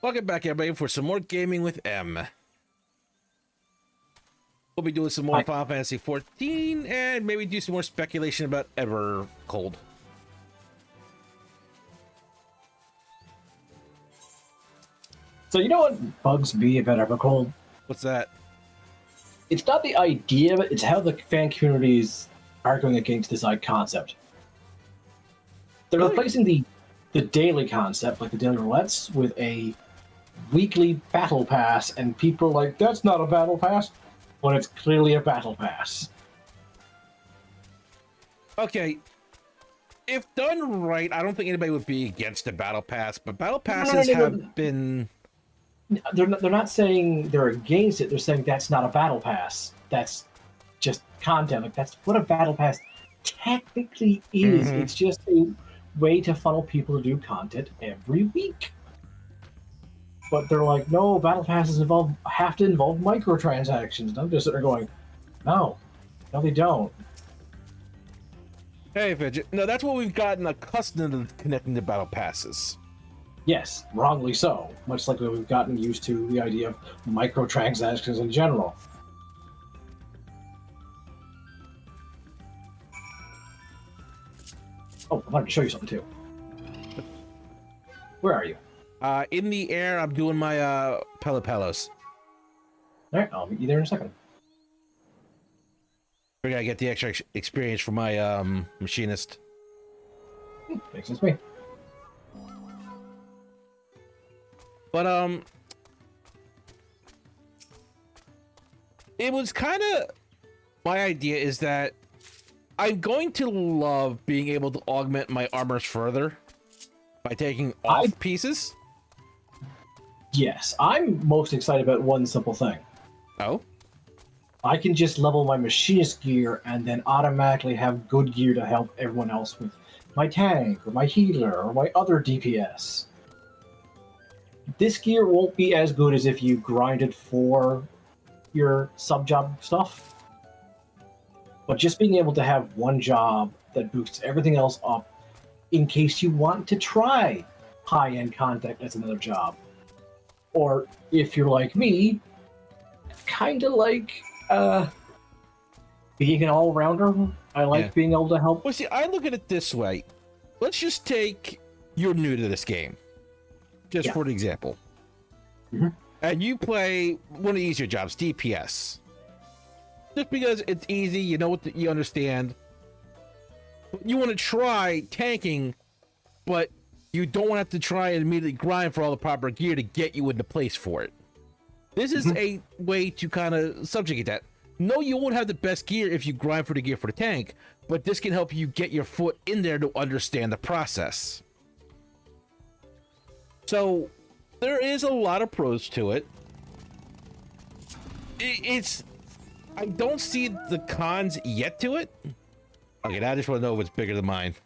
Welcome back, everybody, for some more gaming with M. We'll be doing some more Final Fantasy 14 and maybe do some more speculation about Evercold. So you know what bugs me about Evercold? What's that? It's not the idea of it, it's how the fan communities are going against this concept. They're replacing the daily concept, like the daily roulettes, with a weekly battle pass, and people are like, that's not a battle pass, when it's clearly a battle pass. Okay, if done right, I don't think anybody would be against a battle pass, but battle passes have been... They're not saying they're against it, they're saying that's not a battle pass. That's just content. Like, that's what a battle pass technically is. Mm-hmm. It's just a way to funnel people to do content every week. But they're like, no, battle passes have to involve microtransactions. And I'm just sitting there going, no, they don't. Hey, Fidget. No, that's what we've gotten accustomed to connecting to battle passes. Yes, wrongly so. Much like we've gotten used to the idea of microtransactions in general. Oh, I wanted to show you something too. Where are you? In the air, I'm doing my Pelos. Alright, I'll meet you there in a second. We're gonna get the extra experience for my machinist. Makes sense to me. But it was kind of my idea is that I'm going to love being able to augment my armors further by taking off pieces. Yes, I'm most excited about one simple thing. Oh? I can just level my machinist gear and then automatically have good gear to help everyone else with my tank or my healer or my other DPS. This gear won't be as good as if you grinded for your sub-job stuff. But just being able to have one job that boosts everything else up in case you want to try high-end content as another job. Or if you're like me, kind of like being an all-rounder. I like being able to help. Well, see, I look at it this way. Let's just take you're new to this game. Just for an example. Mm-hmm. And you play one of the easier jobs, DPS. Just because it's easy, you know what you understand. You want to try tanking, but you don't want to have to try and immediately grind for all the proper gear to get you into place for it. This is a way to kind of subjugate that. No, you won't have the best gear if you grind for the gear for the tank, but this can help you get your foot in there to understand the process. So there is a lot of pros to it. I don't see the cons yet to it. Okay, now I just want to know if it's bigger than mine.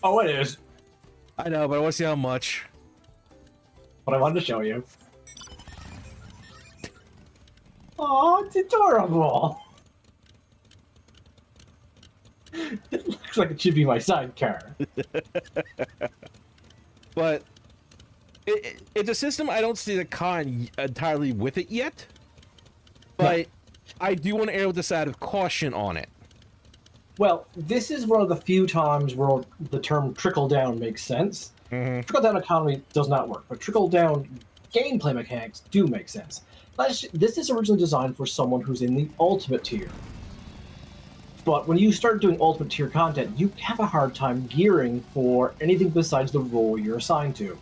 Oh, it is. I know, but I want to see how much. But I wanted to show you. Oh, it's adorable. It looks like it should be my sidecar. But it's a system I don't see the con entirely with it yet. But no. I do want to err with the side of caution on it. Well, this is one of the few times where the term trickle-down makes sense. Mm-hmm. Trickle-down economy does not work, but trickle-down gameplay mechanics do make sense. This is originally designed for someone who's in the ultimate tier. But when you start doing ultimate tier content, you have a hard time gearing for anything besides the role you're assigned to.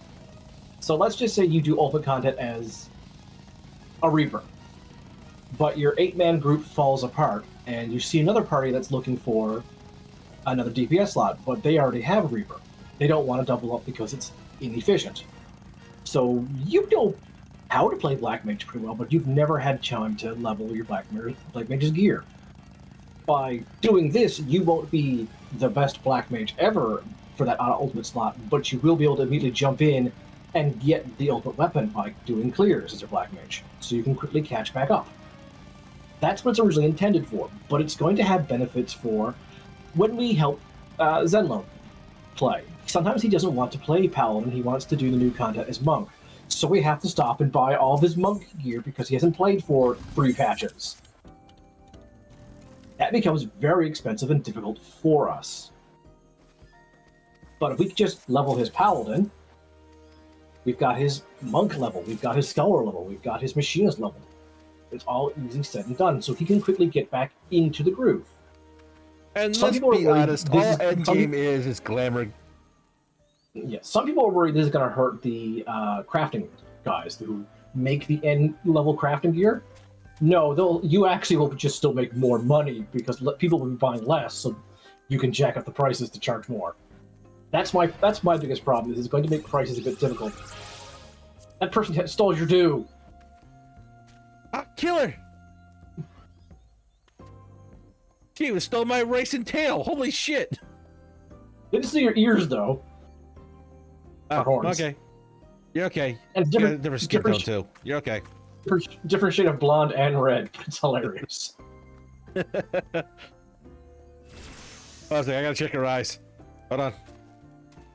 So let's just say you do ultimate content as a Reaper. But your 8-man group falls apart, and you see another party that's looking for another DPS slot, but they already have a Reaper. They don't want to double up because it's inefficient. So you know how to play Black Mage pretty well, but you've never had time to level your Black Mage's gear. By doing this, you won't be the best Black Mage ever for that ultimate slot, but you will be able to immediately jump in and get the ultimate weapon by doing clears as your Black Mage, so you can quickly catch back up. That's what it's originally intended for, but it's going to have benefits for when we help Zenlo play. Sometimes he doesn't want to play Paladin, he wants to do the new content as Monk. So we have to stop and buy all of his monk gear because he hasn't played for 3 patches. That becomes very expensive and difficult for us. But if we could just level his paladin, we've got his monk level, we've got his scholar level, we've got his machinist level. It's all easy said and done, so he can quickly get back into the groove. And Some let's people are be worried honest, this all is- endgame is glamour. Yeah, some people are worried this is going to hurt the crafting guys who make the end level crafting gear. No, you actually will just still make more money because people will be buying less, so you can jack up the prices to charge more. That's my biggest problem. Is it's going to make prices a bit difficult. That person stole your due. Ah, killer! Gee, it stole my racing tail. Holy shit! Didn't see your ears though. Oh, horns. okay. You're okay. And You got a different skin tone too. You're okay. different shade of blonde and red. It's hilarious. Oh, I gotta check her eyes. Hold on.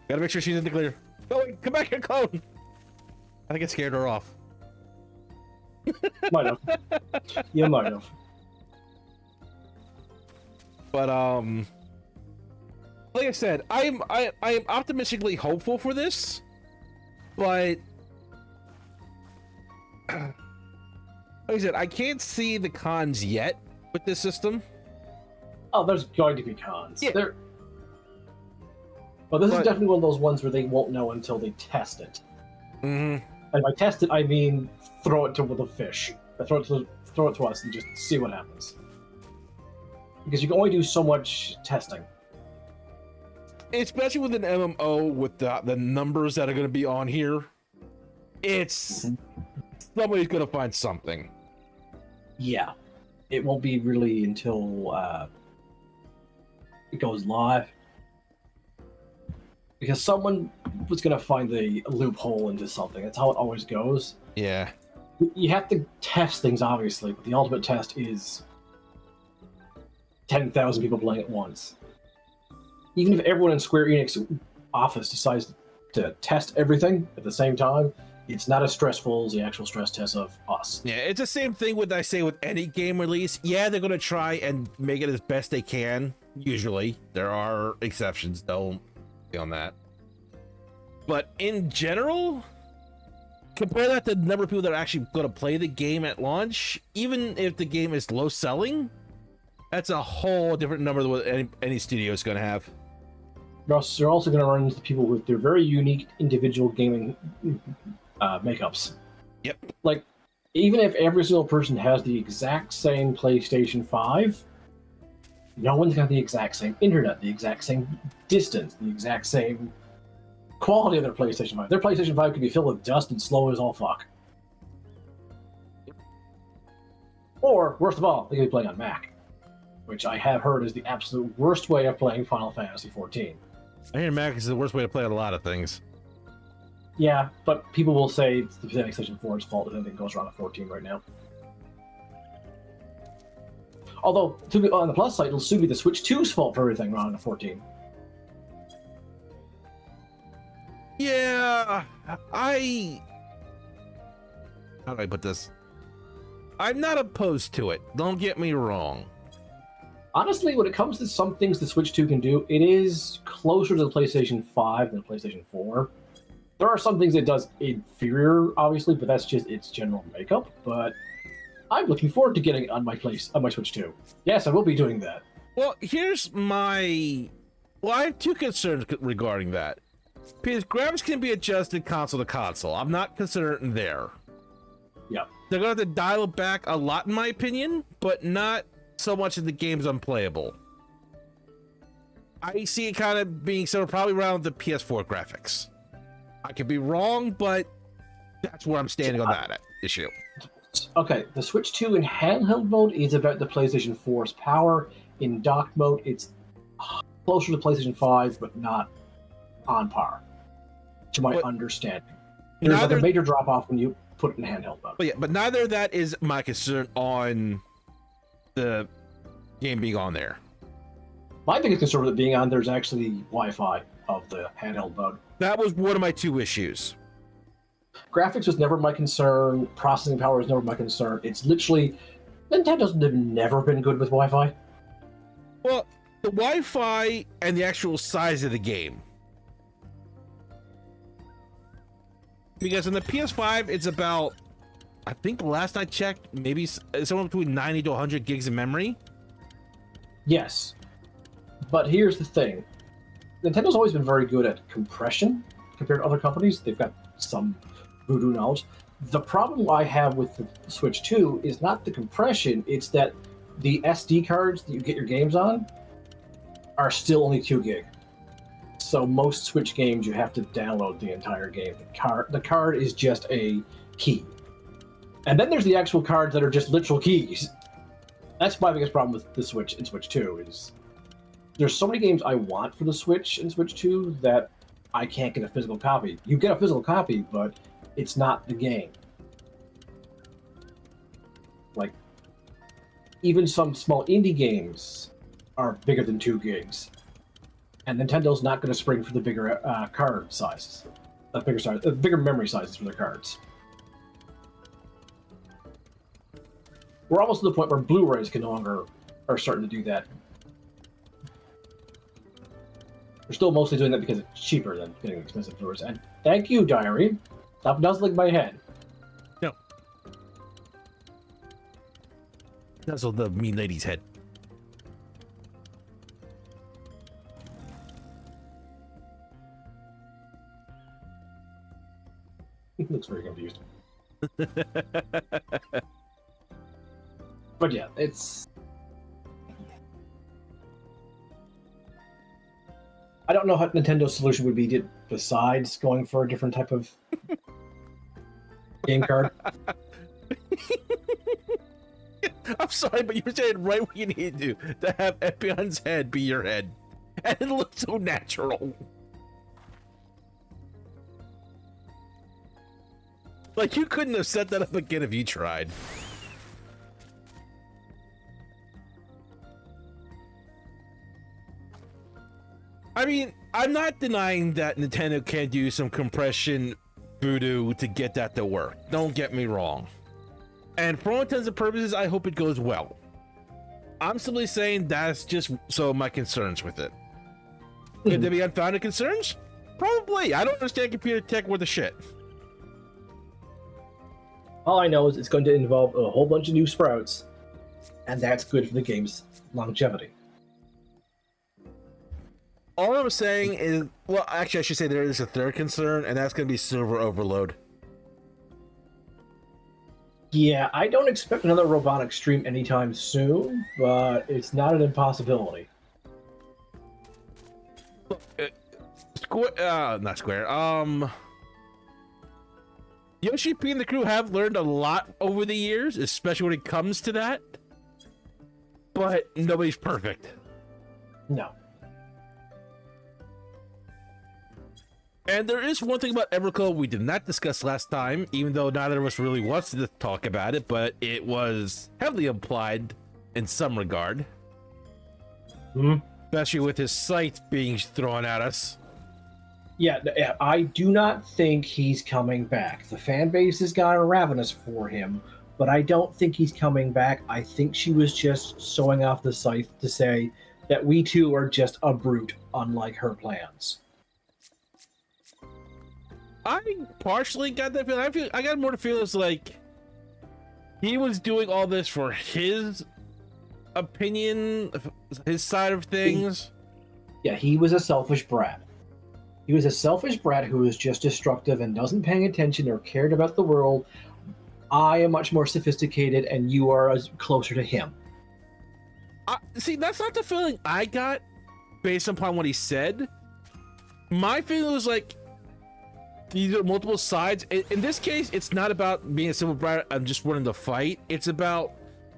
Gotta make sure she's in the clear. Oh, wait, come back here, clone! I think it scared her off. Might have. You might have. But like I said, I am optimistically hopeful for this, but like I said, I can't see the cons yet with this system. Oh, there's going to be cons. Yeah. But this is definitely one of those ones where they won't know until they test it. Mm-hmm. And by test it, I mean throw it to the fish. Throw it to us and just see what happens. Because you can only do so much testing. Especially with an MMO with the numbers that are going to be on here, it's somebody's going to find something. Yeah. It won't be really until it goes live. Because someone was going to find the loophole into something. That's how it always goes. Yeah. You have to test things, obviously, but the ultimate test is 10,000 people playing at once. Even if everyone in Square Enix office decides to test everything at the same time, it's not as stressful as the actual stress test of us. Yeah, it's the same thing with any game release. Yeah, they're going to try and make it as best they can. Usually. There are exceptions, though, on that. But in general, compare that to the number of people that are actually going to play the game at launch. Even if the game is low selling, that's a whole different number than what any studio is going to have. Russ, you're also going to run into people with their very unique individual gaming makeups. Yep. Like, even if every single person has the exact same PlayStation 5, no one's got the exact same internet, the exact same distance, the exact same quality of their PlayStation 5. Their PlayStation 5 could be filled with dust and slow as all fuck. Or, worst of all, they could be playing on Mac, which I have heard is the absolute worst way of playing Final Fantasy XIV. I hear Mac is the worst way to play on a lot of things. Yeah, but people will say it's the PlayStation 4's fault if anything goes wrong with 14 right now. Although, on the plus side, it'll soon be the Switch 2's fault for everything wrong with 14. Yeah, how do I put this? I'm not opposed to it. Don't get me wrong. Honestly, when it comes to some things the Switch 2 can do, it is closer to the PlayStation 5 than the PlayStation 4. There are some things it does inferior, obviously, but that's just its general makeup. But I'm looking forward to getting it on my Switch 2. Yes, I will be doing that. Well, here's I have two concerns regarding that. Because graphics can be adjusted console to console. I'm not concerned there. Yeah. They're going to have to dial it back a lot, in my opinion, but not so much that the game's unplayable. I see it kind of being probably around the PS4 graphics. I could be wrong, but that's where I'm standing on that issue. Okay, the Switch 2 in handheld mode is about the PlayStation 4's power. In dock mode, it's closer to PlayStation 5, but not on par, to my understanding. There's like a major drop-off when you put it in handheld mode. But neither of that is my concern on the game being on there. My biggest concern with it being on there is actually the Wi-Fi of the handheld mode. That was one of my two issues. Graphics was never my concern. Processing power was never my concern. It's literally Nintendo's never been good with Wi-Fi. Well, the Wi-Fi and the actual size of the game. Because in the PS5, it's about, I think last I checked, maybe somewhere between 90 to 100 gigs of memory. Yes. But here's the thing. Nintendo's always been very good at compression compared to other companies. They've got some voodoo knowledge. The problem I have with the Switch 2 is not the compression, it's that the SD cards that you get your games on are still only 2 gig. So most Switch games you have to download the entire game. The card is just a key. And then there's the actual cards that are just literal keys. That's my biggest problem with the Switch and Switch 2 is there's so many games I want for the Switch and Switch 2 that I can't get a physical copy. You get a physical copy, but it's not the game. Like, even some small indie games are bigger than 2 gigs. And Nintendo's not going to spring for the bigger card sizes. Bigger memory sizes for their cards. We're almost to the point where Blu-rays can no longer are starting to do that. They're still mostly doing that because it's cheaper than getting expensive Blu-rays. And thank you, Diary. Stop nuzzling my head. No. Nuzzle the mean lady's head. He looks very confused. But yeah, it's... I don't know what Nintendo's solution would be besides going for a different type of game card. I'm sorry, but you were saying right what you need to have Epion's head be your head. And it looks so natural. Like, you couldn't have set that up again if you tried. I mean, I'm not denying that Nintendo can do some compression voodoo to get that to work. Don't get me wrong. And for all intents and purposes, I hope it goes well. I'm simply saying that's just so my concerns with it. Could there be unfounded concerns? Probably. I don't understand computer tech worth a shit. All I know is it's going to involve a whole bunch of new sprouts, and that's good for the game's longevity. All I'm saying is, well, actually, I should say there is a third concern, and that's going to be server overload. Yeah, I don't expect another robotic stream anytime soon, but it's not an impossibility. Not Square. Yoshi P and the crew have learned a lot over the years, especially when it comes to that. But nobody's perfect. No. And there is one thing about Evercloud we did not discuss last time, even though neither of us really wants to talk about it, but it was heavily implied in some regard. Especially with his site being thrown at us. Yeah, I do not think he's coming back. The fan base has gotten ravenous for him, but I don't think he's coming back. I think she was just sewing off the site to say that we too are just a brute, unlike her plans. I partially got that feeling. I got more to feel as like he was doing all this for his opinion, his side of things. Yeah, he was a selfish brat. He was a selfish brat who was just destructive and doesn't pay attention or cared about the world. I am much more sophisticated, and you are closer to him. See, that's not the feeling I got based upon what he said. My feeling was like these are multiple sides. In this case, it's not about being a simple brat. I'm just wanting to fight. It's about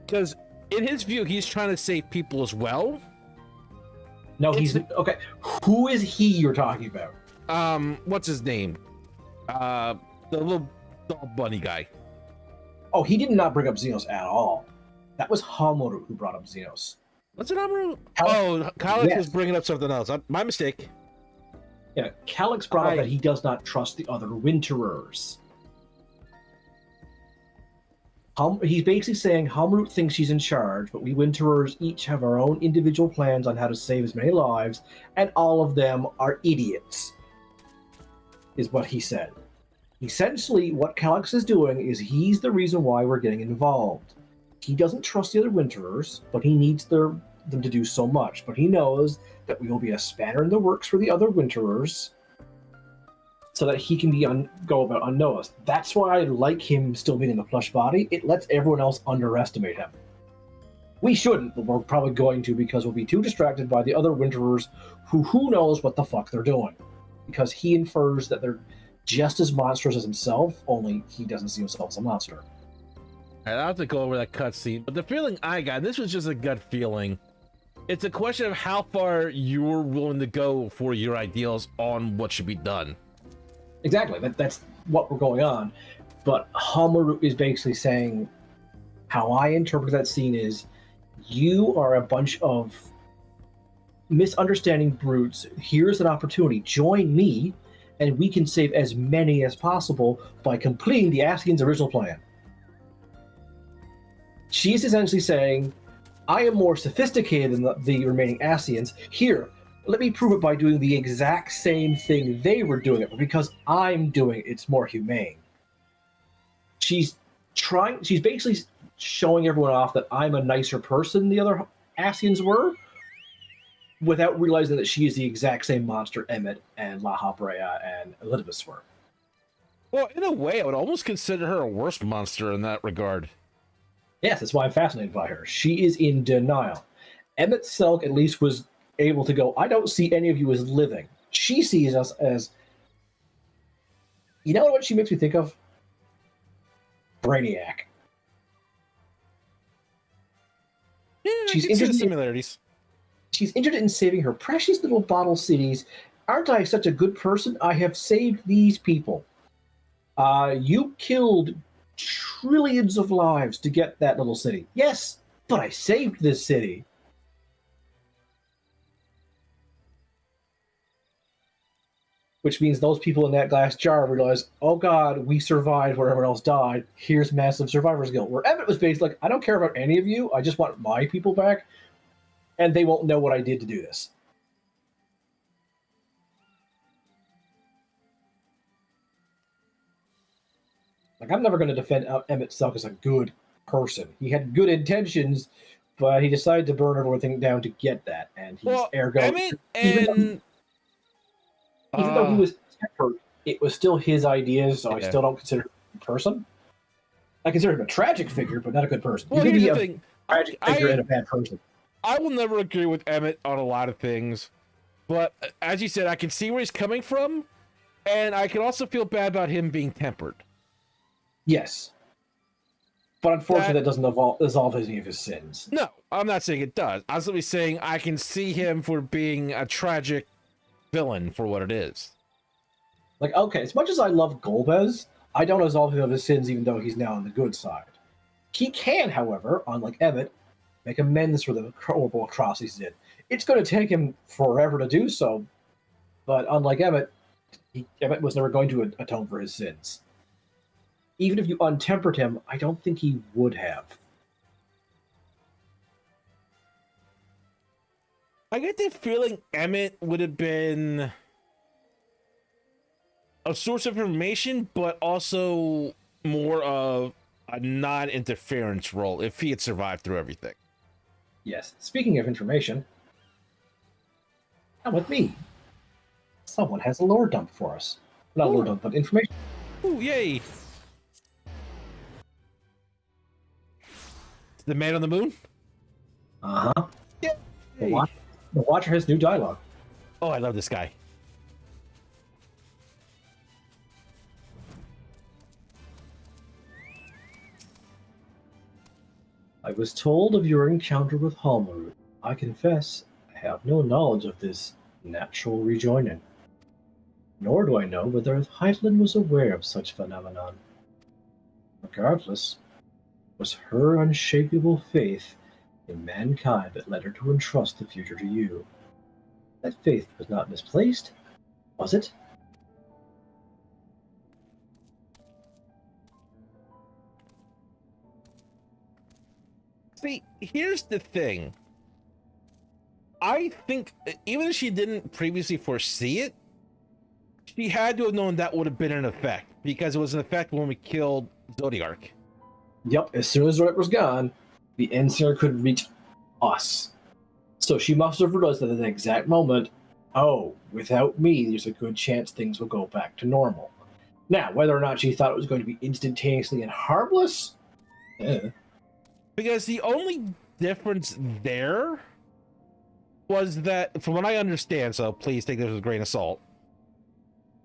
because in his view, he's trying to save people as well. No, he's okay. Who is he you're talking about? What's his name? The little dog bunny guy. Oh, he did not bring up Xenos at all. That was Hamoru who brought up Xenos. Was it Hamoru? Oh, Kalik was bringing up something else. My mistake. Yeah, Calyx brought up that he does not trust the other Winterers. He's basically saying Hamroot thinks she's in charge, but we Winterers each have our own individual plans on how to save as many lives, and all of them are idiots, is what he said. Essentially, what Calyx is doing is he's the reason why we're getting involved. He doesn't trust the other Winterers, but he needs them to do so much. But he knows that we will be a spanner in the works for the other Winterers, so that he can go about unnoticed. That's why I like him still being in the plush body. It lets everyone else underestimate him. We shouldn't, but we're probably going to because we'll be too distracted by the other Winterers who knows what the fuck they're doing. Because he infers that they're just as monstrous as himself, only he doesn't see himself as a monster. I'll have to go over that cutscene, but the feeling I got, and this was just a gut feeling, it's a question of how far you're willing to go for your ideals on what should be done. Exactly, that's what we're going on. But Hamaru is basically saying, how I interpret that scene is, you are a bunch of misunderstanding brutes. Here's an opportunity. Join me, and we can save as many as possible by completing the Ascians' original plan. She's essentially saying, I am more sophisticated than the remaining Ascians. Here, let me prove it by doing the exact same thing they were doing it, but because I'm doing it, it's more humane. She's basically showing everyone off that I'm a nicer person than the other Ascians were, without realizing that she is the exact same monster Emmett and La Habrea and Elidibus were. Well, in a way, I would almost consider her a worse monster in that regard. Yes, that's why I'm fascinated by her. She is in denial. Emmett Selk at least was able to go, I don't see any of you as living. She sees us as... You know what she makes me think of? Brainiac. Yeah, She's I can see the interested similarities. She's interested in saving her precious little bottle cities. Aren't I such a good person? I have saved these people. You killed trillions of lives to get that little city. Yes, but I saved this city. Which means those people in that glass jar realize, oh god, we survived where everyone else died. Here's massive survivor's guilt. Where Emmett was basically like, I don't care about any of you. I just want my people back. And they won't know what I did to do this. Like, I'm never going to defend Emmett Selk as a good person. He had good intentions, but he decided to burn everything down to get that. And he's ergo... Emmett and... Even though he was tempered, it was still his ideas, so I still don't consider him a person. I consider him a tragic figure, but not a good person. Well, you can be here's a the thing. tragic figure and a bad person. I will never agree with Emmett on a lot of things, but as you said, I can see where he's coming from, and I can also feel bad about him being tempered. Yes. But unfortunately, that doesn't absolve any of his sins. No, I'm not saying it does. I'm simply saying I can see him for being a tragic villain for what it is. Like, okay, as much as I love Golbez, I don't absolve him of his sins even though he's now on the good side. He can, however, unlike Emmett, make amends for the horrible atrocities he did. It's going to take him forever to do so, but unlike Emmett, Emmett was never going to atone for his sins. Even if you untempered him, I don't think he would have. I get the feeling Emmett would have been a source of information, but also more of a non-interference role if he had survived through everything. Yes. Speaking of information, come with me. Someone has a lore dump for us. Not lore dump, but information. Ooh, yay! The man on the moon? Uh-huh. Yay! The Watcher has new dialogue. Oh, I love this guy. I was told of your encounter with Halmarut. I confess, I have no knowledge of this natural rejoining. Nor do I know whether Heitland was aware of such phenomenon. Regardless, it was her unshakable faith in mankind that led her to entrust the future to you. That faith was not misplaced, was it? See, here's the thing. I think even if she didn't previously foresee it, she had to have known that would have been an effect, because it was an effect when we killed Zodiark. Yep, as soon as Zodiark was gone, the Ensign could reach us. So she must have realized that at the exact moment, oh, without me, there's a good chance things will go back to normal. Now, whether or not she thought it was going to be instantaneously and harmless, because the only difference there was that, from what I understand, so please take this with a grain of salt,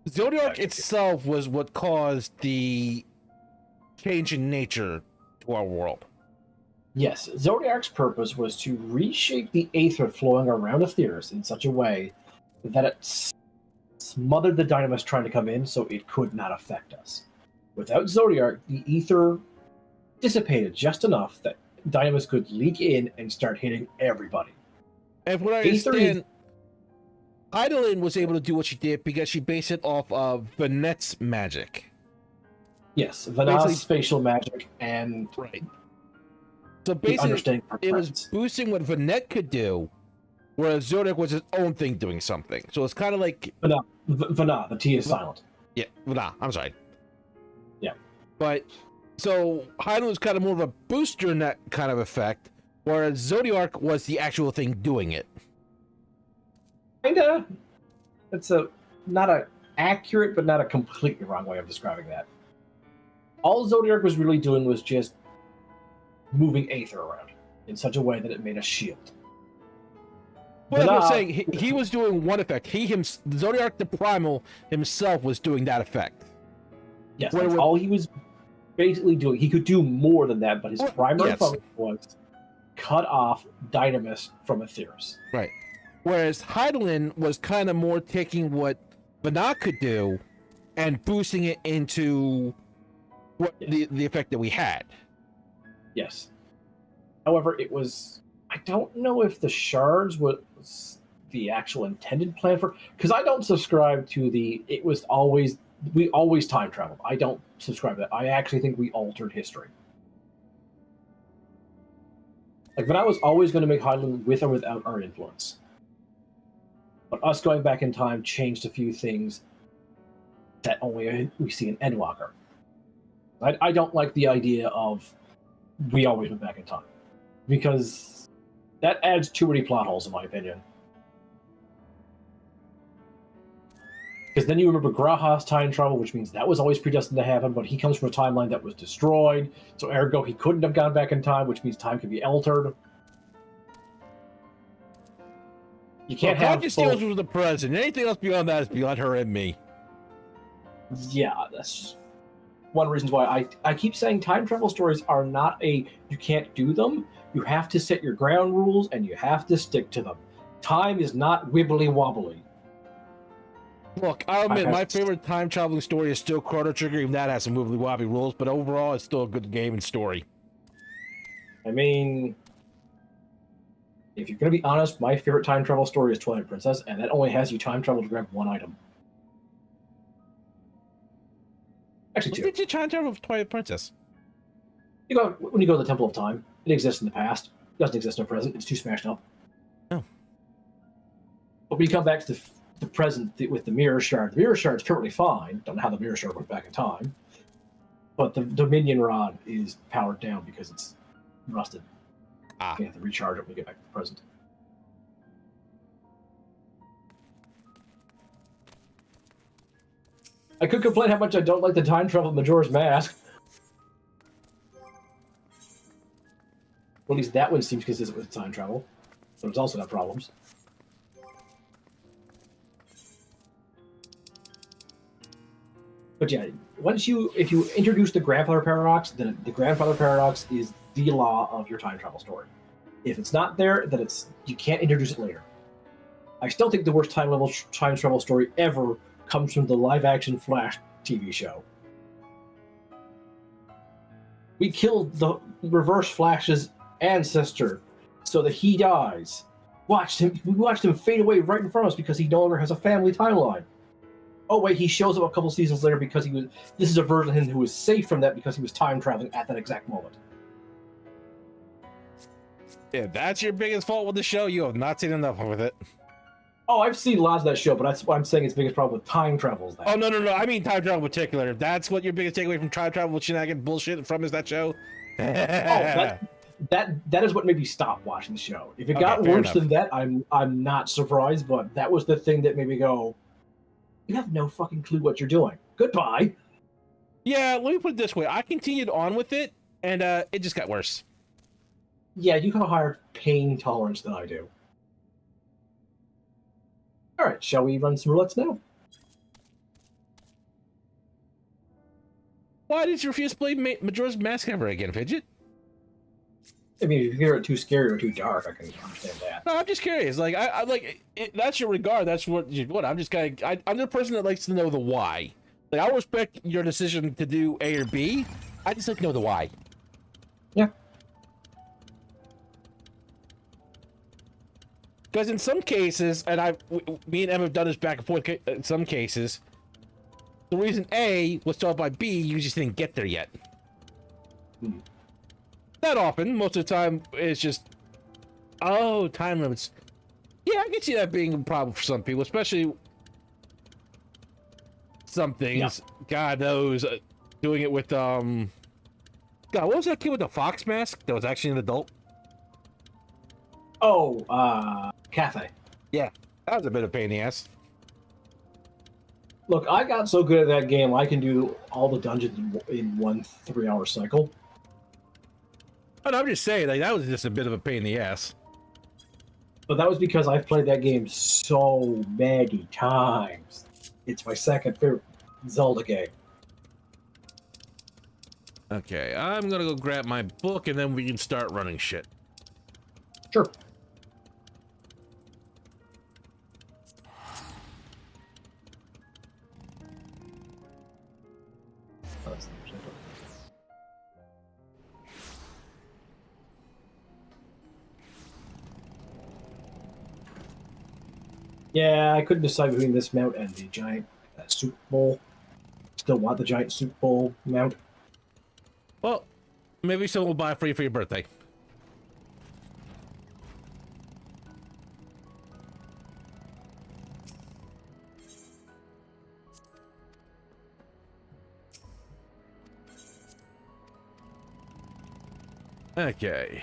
Zodiark itself was what caused the change in nature to our world. yes, Zodiark's purpose was to reshape the aether flowing around Aetheris in such a way that it smothered the Dynamis trying to come in so it could not affect us. Without Zodiark, the ether dissipated just enough that Dynamis could leak in and start hitting everybody. And from what I understand, Eidolon was able to do what she did because she based it off of Vanette's magic. Yes, Vanessa's spatial magic and right. So basically, it was friends. boosting what Vanette could do, whereas Zodiark was his own thing doing something. So it's kind of like Vana, the T is silent. Yeah, Vana. I'm sorry. Yeah, but so Eidolon was kind of more of a booster in that kind of effect, whereas Zodiark was the actual thing doing it. Kinda. It's not a accurate, but not a completely wrong way of describing that. All Zodiark was really doing was just moving aether around in such a way that it made a shield. Well, that's what I'm saying. He was doing one effect. Zodiark the Primal himself was doing that effect. Yes, that's all he was basically doing. He could do more than that, but his primary function was cut off Dynamis from Aetheris. Right. Whereas Eidolon was kind of more taking what Vanat could do and boosting it into what the effect that we had. Yes. However, it was... I don't know if the shards was the actual intended plan for... Because I don't subscribe to the... It was always... We always time traveled. I don't subscribe to that. I actually think we altered history. Like, Vanat was always going to make Eidolon with or without our influence. But us going back in time changed a few things that only we see in Endwalker. I don't like the idea of we always went back in time, because that adds too many plot holes, in my opinion. Because then you remember Graha's time travel, which means that was always predestined to happen, but he comes from a timeline that was destroyed, so ergo he couldn't have gone back in time, which means time can be altered. You can't have Conscious deals with the present. Anything else beyond that is beyond her and me. Yeah, that's one of the reasons why I keep saying time travel stories are not you can't do them. You have to set your ground rules and you have to stick to them. Time is not wibbly wobbly. Look, I'll admit my favorite time traveling story is still Chrono Trigger, even that has some wibbly wobbly rules, but overall it's still a good game and story. I mean, if you're going to be honest, my favorite time travel story is Twilight Princess, and that only has you time travel to grab one item. Actually, two. Did you time travel with Twilight Princess? When you go to the Temple of Time, it exists in the past. It doesn't exist in the present. It's too smashed up. Oh. But when you come back to the present with the Mirror Shard is perfectly fine. Don't know how the Mirror Shard went back in time. But the Dominion Rod is powered down because it's rusted. You have to recharge it when you get back to the present. I could complain how much I don't like the time travel of Majora's Mask. Well, at least that one seems consistent with time travel. But it's also got problems. But yeah, if you introduce the grandfather paradox, then the grandfather paradox is the law of your time travel story. If it's not there, then you can't introduce it later. I still think the worst time travel story ever comes from the live-action Flash TV show. We killed the Reverse Flash's ancestor so that he dies. We watched him fade away right in front of us because he no longer has a family timeline. Oh wait, he shows up a couple seasons later because this is a version of him who was safe from that because he was time traveling at that exact moment. If that's your biggest fault with the show, you have not seen enough with it. Oh, I've seen lots of that show, but that's why I'm saying its biggest problem with time travel is that. Oh, no. I mean time travel in particular. If that's what your biggest takeaway from time travel shenanigan bullshit from is that show. Oh, that is what made me stop watching the show. If it Okay, got fair worse enough. than that, I'm not surprised, but that was the thing that made me go, you have no fucking clue what you're doing. Goodbye. Yeah, let me put it this way. I continued on with it, and it just got worse. Yeah, you have a higher pain tolerance than I do. All right, shall we run some roulettes now? Why did you refuse to play Majora's Mask ever again, Fidget? I mean, if you hear it too scary or too dark, I can understand that. No, I'm just curious. Like, I like that's your regard. That's what. I'm just kind of. I'm the person that likes to know the why. Like, I'll respect your decision to do A or B. I just like to know the why. Yeah. Because in some cases, and me and Em have done this back and forth. In some cases, the reason A was taught by B, you just didn't get there yet. Not often. Most of the time, it's just, oh, time limits. Yeah, I can see that being a problem for some people, especially some things. Yeah. God knows, doing it with God, what was that kid with the fox mask that was actually an adult? Oh, Cafe. Yeah, that was a bit of a pain in the ass. Look, I got so good at that game, I can do all the dungeons in 1 3-hour cycle. And I'm just saying, like, that was just a bit of a pain in the ass. But that was because I've played that game so many times. It's my second favorite Zelda game. Okay, I'm gonna go grab my book and then we can start running shit. Sure. Yeah, I couldn't decide between this mount and the giant soup bowl. Still want the giant soup bowl mount. Well, maybe someone will buy it for you for your birthday. Okay.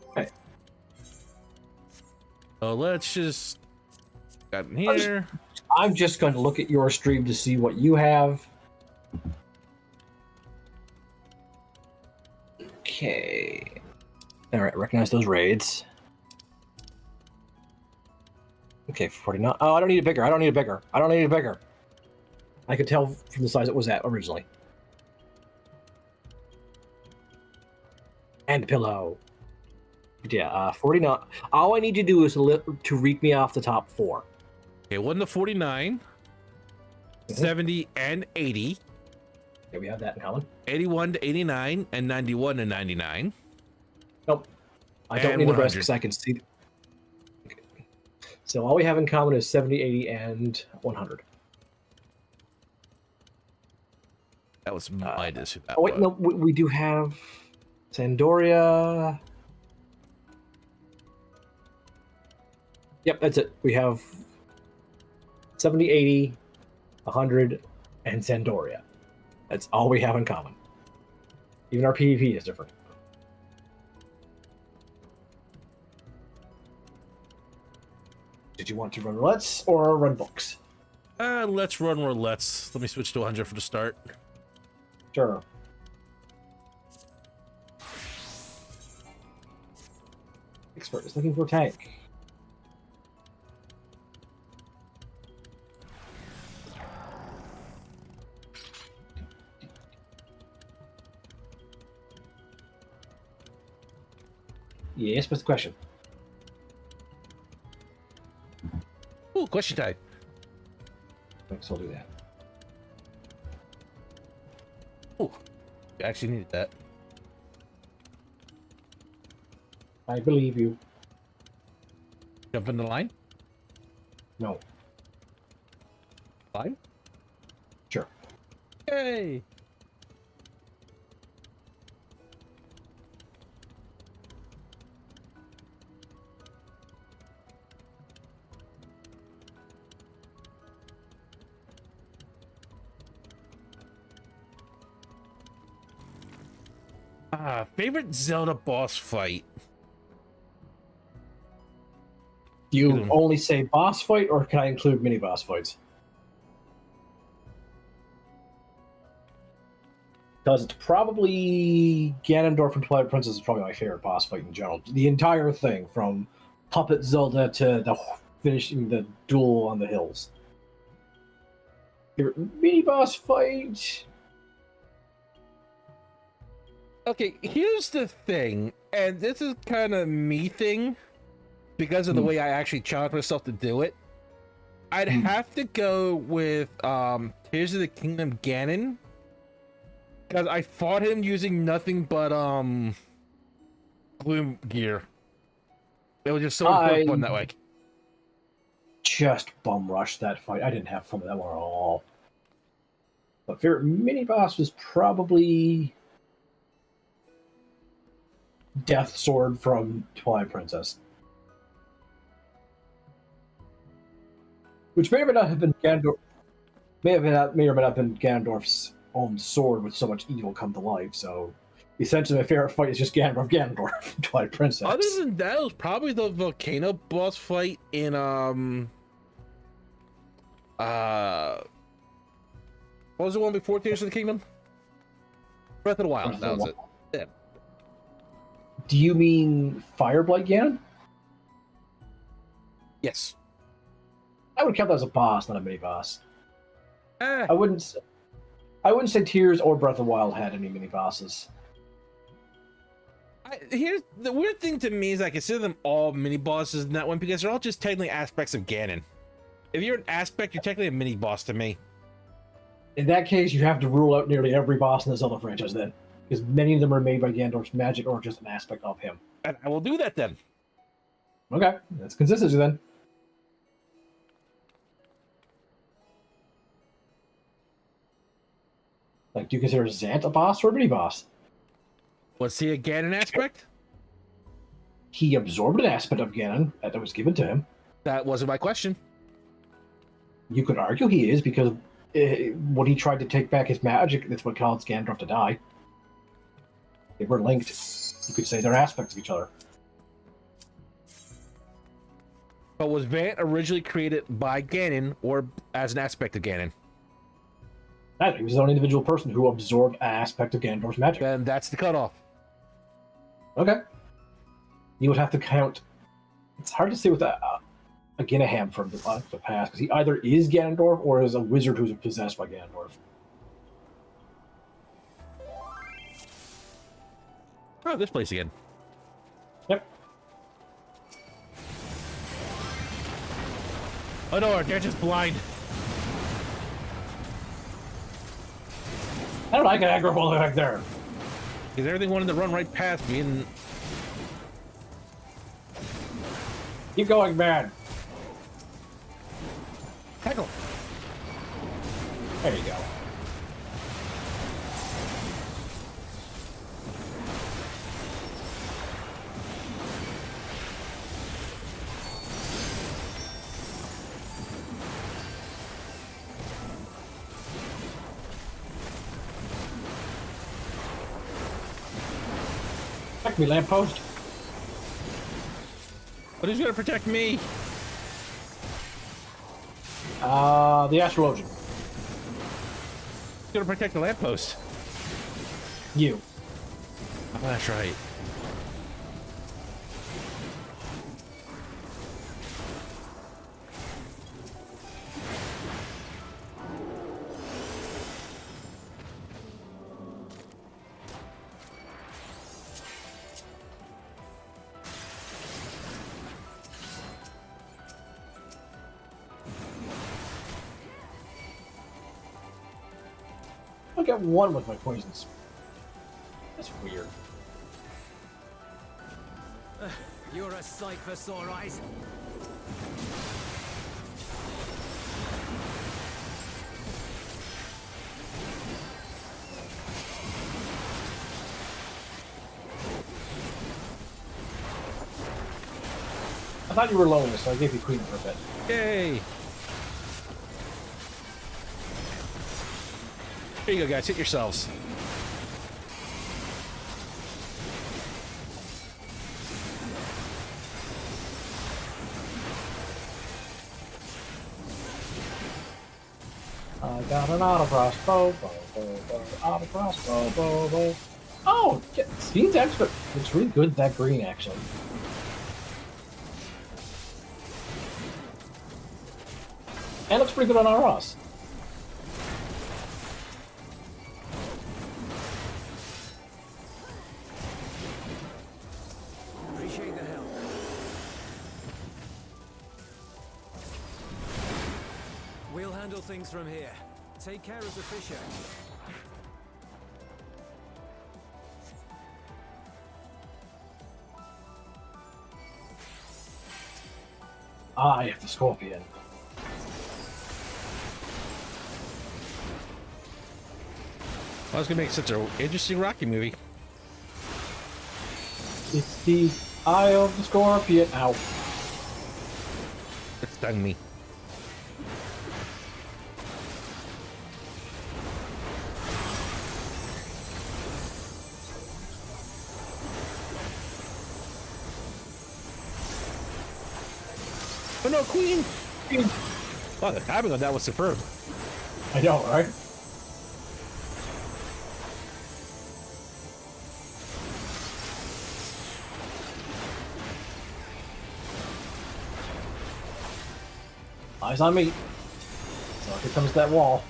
Okay. So let's just got in here. I'm just going to look at your stream to see what you have. Okay. All right, recognize those raids. Okay, 49. Oh, I don't need a bigger. I don't need a bigger. I don't need a bigger. I could tell from the size it was at originally. And pillow. Yeah, 49. All I need to do is to read me off the top 4. Okay, 1 to 49, 70 and 80. Okay, we have that in common. 81 to 89, and 91 to 99. Nope. I don't need the rest because I can see. Okay. So all we have in common is 70, 80, and 100. That was minus. Oh, wait, no, we do have Sandoria. Yep, that's it. We have 70, 80, 100, and Sandoria. That's all we have in common. Even our PvP is different. Did you want to run roulettes or run books? Let's run roulettes. Let me switch to 100 for the start. Sure. Expert is looking for tank. Yes, what's the question? Ooh, question time. So I'll do that. Ooh, I actually needed that. I believe you. Jump in the line? No. Line? Sure. Yay! Favorite Zelda boss fight? Do you only say boss fight, or can I include mini boss fights? Because it's probably Ganondorf and Twilight Princess is probably my favorite boss fight in general. The entire thing, from Puppet Zelda to the finishing the duel on the hills. Favorite mini boss fight. Okay, here's the thing, and this is kind of me thing because of the way I actually challenge myself to do it. I'd have to go with Tears of the Kingdom Ganon, because I fought him using nothing but gloom gear. It was just so much fun that way. Just bum rushed that fight. I didn't have fun with that one at all. But favorite mini boss was probably Death Sword from Twilight Princess, which may or may not have been Ganondorf. May or may not have been Ganondorf's own sword with so much evil come to life. So essentially, my favorite fight is just Ganondorf from Twilight Princess. Other than that, it was probably the volcano boss fight in what was the one before Tears of the Kingdom? Breath of the Wild. That was it. Yeah. Do you mean Fireblight Ganon? Yes. I would count that as a boss, not a mini boss. Eh. I wouldn't say Tears or Breath of the Wild had any mini bosses. Here's the weird thing to me is I consider them all mini bosses in that one because they're all just technically aspects of Ganon. If you're an aspect, you're technically a mini boss to me. In that case, you have to rule out nearly every boss in the Zelda franchise then, because many of them are made by Ganondorf's magic or just an aspect of him. And I will do that then. Okay, that's consistency then. Like, do you consider Zant a boss or a mini boss? Was he a Ganon aspect? He absorbed an aspect of Ganon that was given to him. That wasn't my question. You could argue he is, because when he tried to take back his magic, that's what caused Ganondorf to die. They were linked. You could say they're aspects of each other. But was Vant originally created by Ganon or as an aspect of Ganon? Neither. He was his own individual person who absorbed an aspect of Ganondorf's magic. Then that's the cutoff. Okay. You would have to count. It's hard to say with a Ginaham from the past, because he either is Ganondorf or is a wizard who's possessed by Ganondorf. Oh, this place again. Yep. Oh no, they're just blind. I don't know, I can aggro all the way back there. Because everything wanted to run right past me and... Keep going, man. Tackle. There you go. Protect me, lamppost. But who's gonna protect me? The astrologian. Who's gonna protect the lamppost? You. Oh, that's right. I'll get one with my poisons. That's weird. You're a sight for sore eyes. I thought you were lonely, so I gave you Queen for a bit. Yay! Here you go, guys. Hit yourselves. I got an auto crossbow, auto crossbow. Oh, Speed's expert. It's really good, that green, actually. And looks pretty good on our Ross. Appreciate the help. We'll handle things from here. Take care of the fisher. Ah, you have the scorpion. I was gonna make such an interesting Rocky movie. It's the eye of the scorpion. Ow. It stung me. Oh no, Queen! Wow, the timing on that was superb. I know, right? Eyes on me. So here comes that wall.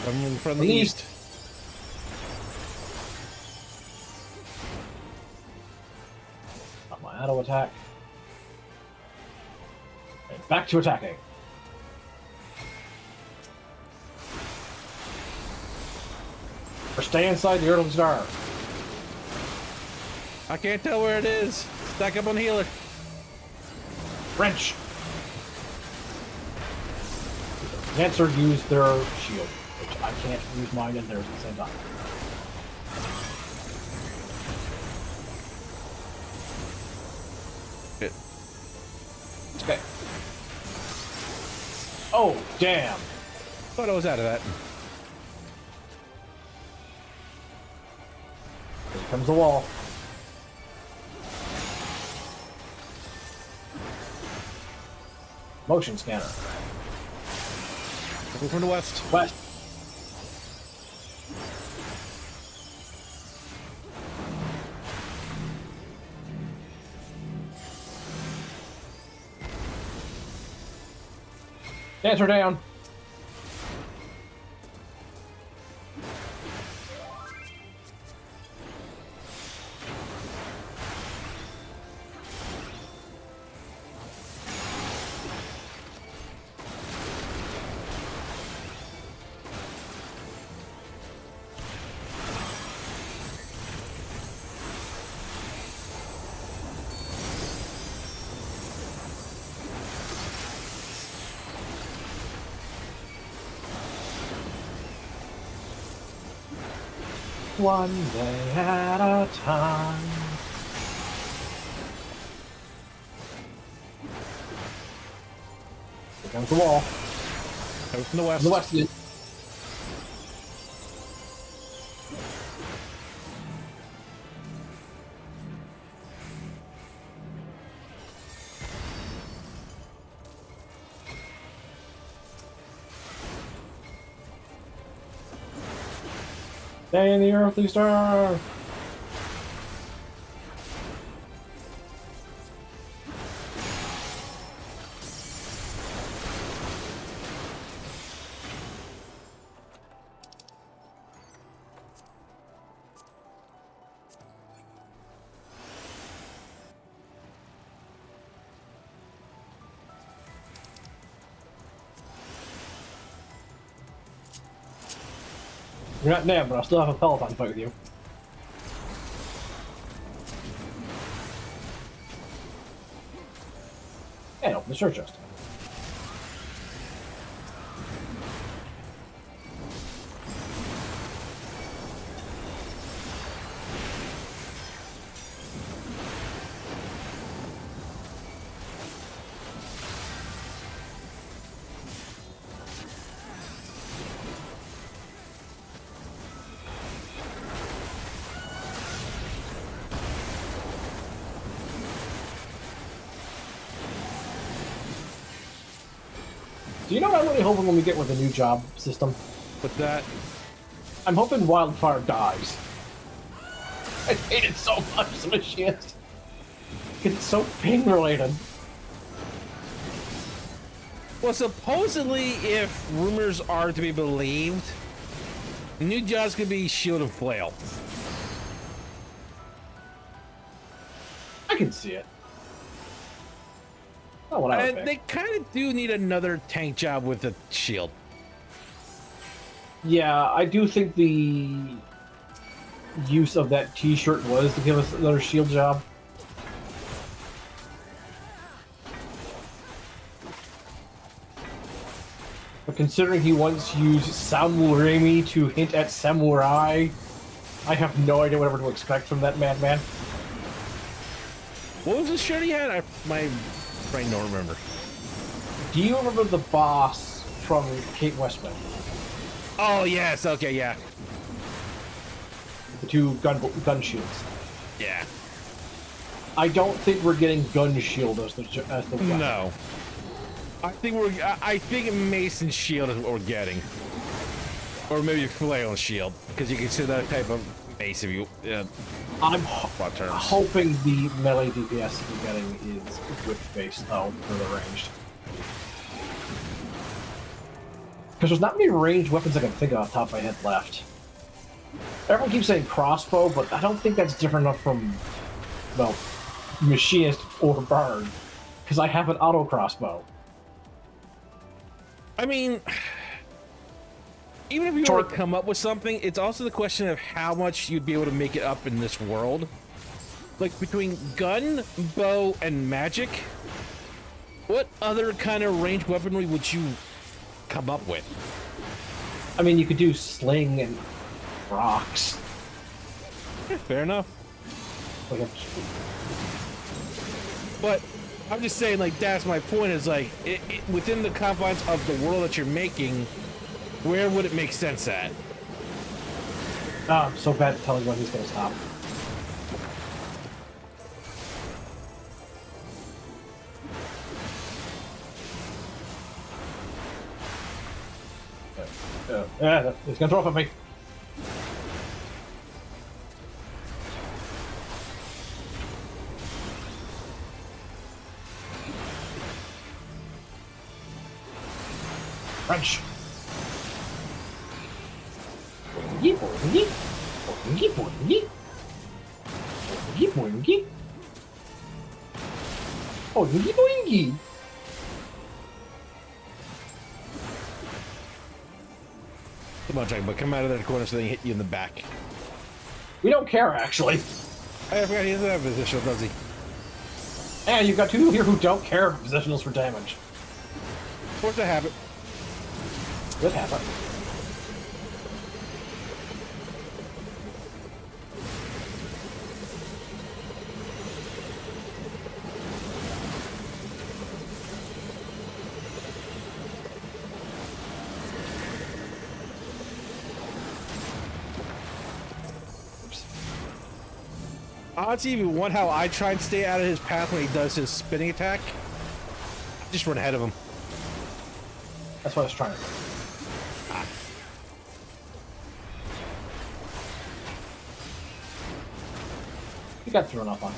Coming from the east. Got my auto attack. And back to attacking. Or stay inside the Earthling Star. I can't tell where it is. Stack up on the healer. Wrench! Dancer used their shield, which I can't use mine and theirs at the same time. Shit. Okay. Oh, damn! Thought I was out of that. Here comes the wall. Motion scanner. Coming from the west. West. Dancer down. One day at a time. Here comes the wall. Coming from the west. The west is. Stay in the Earthly Star! You're not dead, but I still have a Peloton fight with you. And open the church chest. Do you know what I'm really hoping when we get with the new job system? With that, I'm hoping Wildfire dies. I hate it so much as a machinist. It's so ping-related. well, supposedly, if rumors are to be believed, the new job's gonna be shield and flail. I can see it. Not what I would And pick. they kind of do need another tank job with a shield. Yeah, I do think the use of that T-shirt was to give us another shield job. But considering he once used Samurai to hint at samurai, I have no idea whatever to expect from that madman. What was the shirt he had? My brain don't remember. Do you remember the boss from Kate Westman? Oh, yes. Okay, yeah. The two gun shields. Yeah. I don't think we're getting gun shield as the weapon. No. I think Mason's shield is what we're getting. Or maybe flail and shield. Because you can see that type of mace if you... I'm terms. hoping the melee DPS we're getting is whip-based, though, for the ranged. Because there's not many ranged weapons I can think of off the top of my head left. Everyone keeps saying crossbow, but I don't think that's different enough from, well, machinist or bard. Because I have an auto crossbow. I mean, even if you were to come up with something, it's also the question of how much you'd be able to make it up in this world. Like, between gun, bow, and magic, what other kind of ranged weaponry would you come up with? I mean, you could do sling and rocks. Yeah, fair enough. Like a, But I'm just saying, like, that's my point, is like, within the confines of the world that you're making, where would it make sense at? I'm so bad at telling when he's going to stop. Yeah, he's going to throw up at me. Wrench. Boingy, boingy. Boingy, boingy. Boingy, boingy. Boingy, boingy. Come on, Jack, but come out of that corner so they can hit you in the back. We don't care, actually. I forgot he doesn't have positional, does he? And you've got two people here who don't care for positionals for damage. Force a habit. Good habit. Honestly, if you want how I try and stay out of his path when he does his spinning attack, just run ahead of him. That's what I was trying to do. You got thrown up on.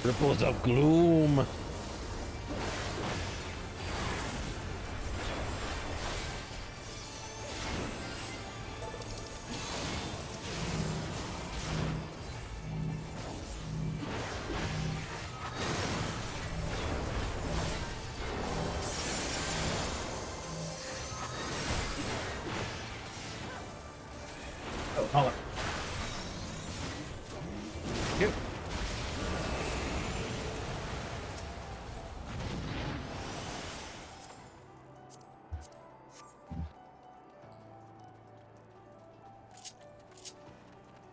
Ripples of gloom. Oh, hold on. Yep.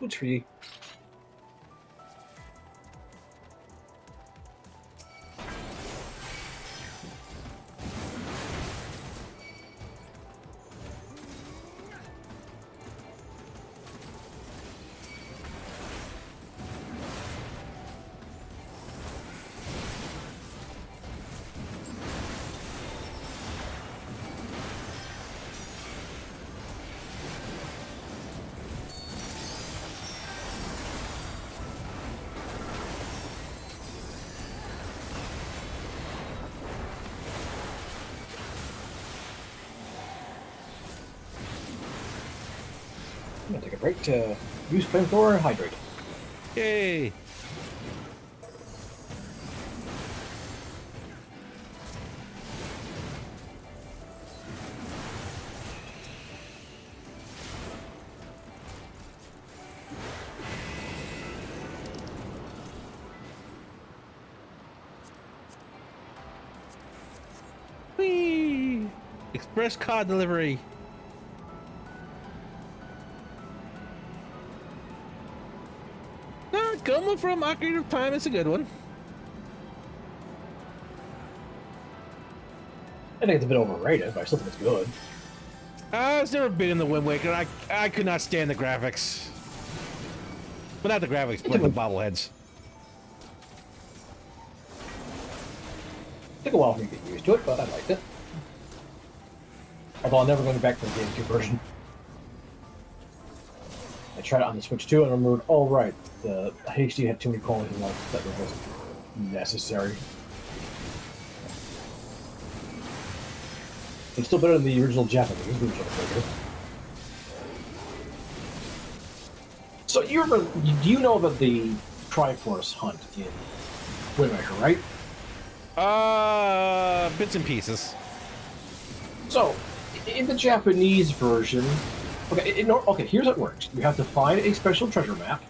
Boots for you. I'm gonna take a break to use flamethrower and hydrate. Yay! Whee! Express card delivery. Coming from Ocarina of Time is a good one. I think it's a bit overrated, but I still think it's good. I was never big in the Wind Waker. I could not stand the graphics. But not the graphics, but the bobbleheads. Took a while for me to get used to it, but I liked it. Although I'm never going back to the GameCube version. I tried it on the Switch too, and I remembered, oh right, the HD had too many quality levels that were just necessary. It's still better than the original Japanese version of it. So do you know about the Triforce hunt in Wind Waker, right? Bits and pieces. So, in the Japanese version, okay, here's how it works. You have to find a special treasure map.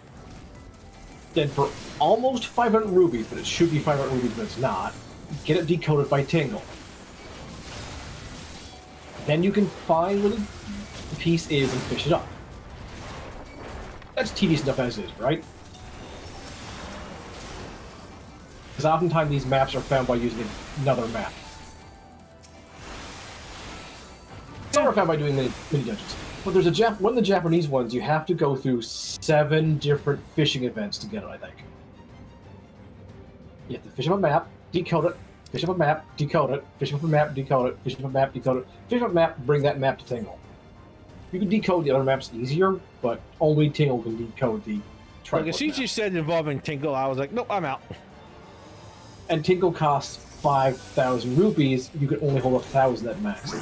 Then for almost 500 rubies, but it should be 500 rubies, but it's not, get it decoded by Tingle. Then you can find where the piece is and fish it up. That's tedious enough as is, right? Because oftentimes these maps are found by using another map. Some are found by doing mini dungeons. But there's one of the Japanese ones, you have to go through 7 different fishing events to get it, I think. You have to fish up a map, decode it, fish up a map, decode it, fish up a map, decode it, fish up a map, decode it, fish up a map, bring that map to Tingle. You can decode the other maps easier, but only Tingle can decode the Triforce Like, as soon as you said involving Tingle, I was like, nope, I'm out. And Tingle costs 5,000 rupees, you can only hold 1,000 at max.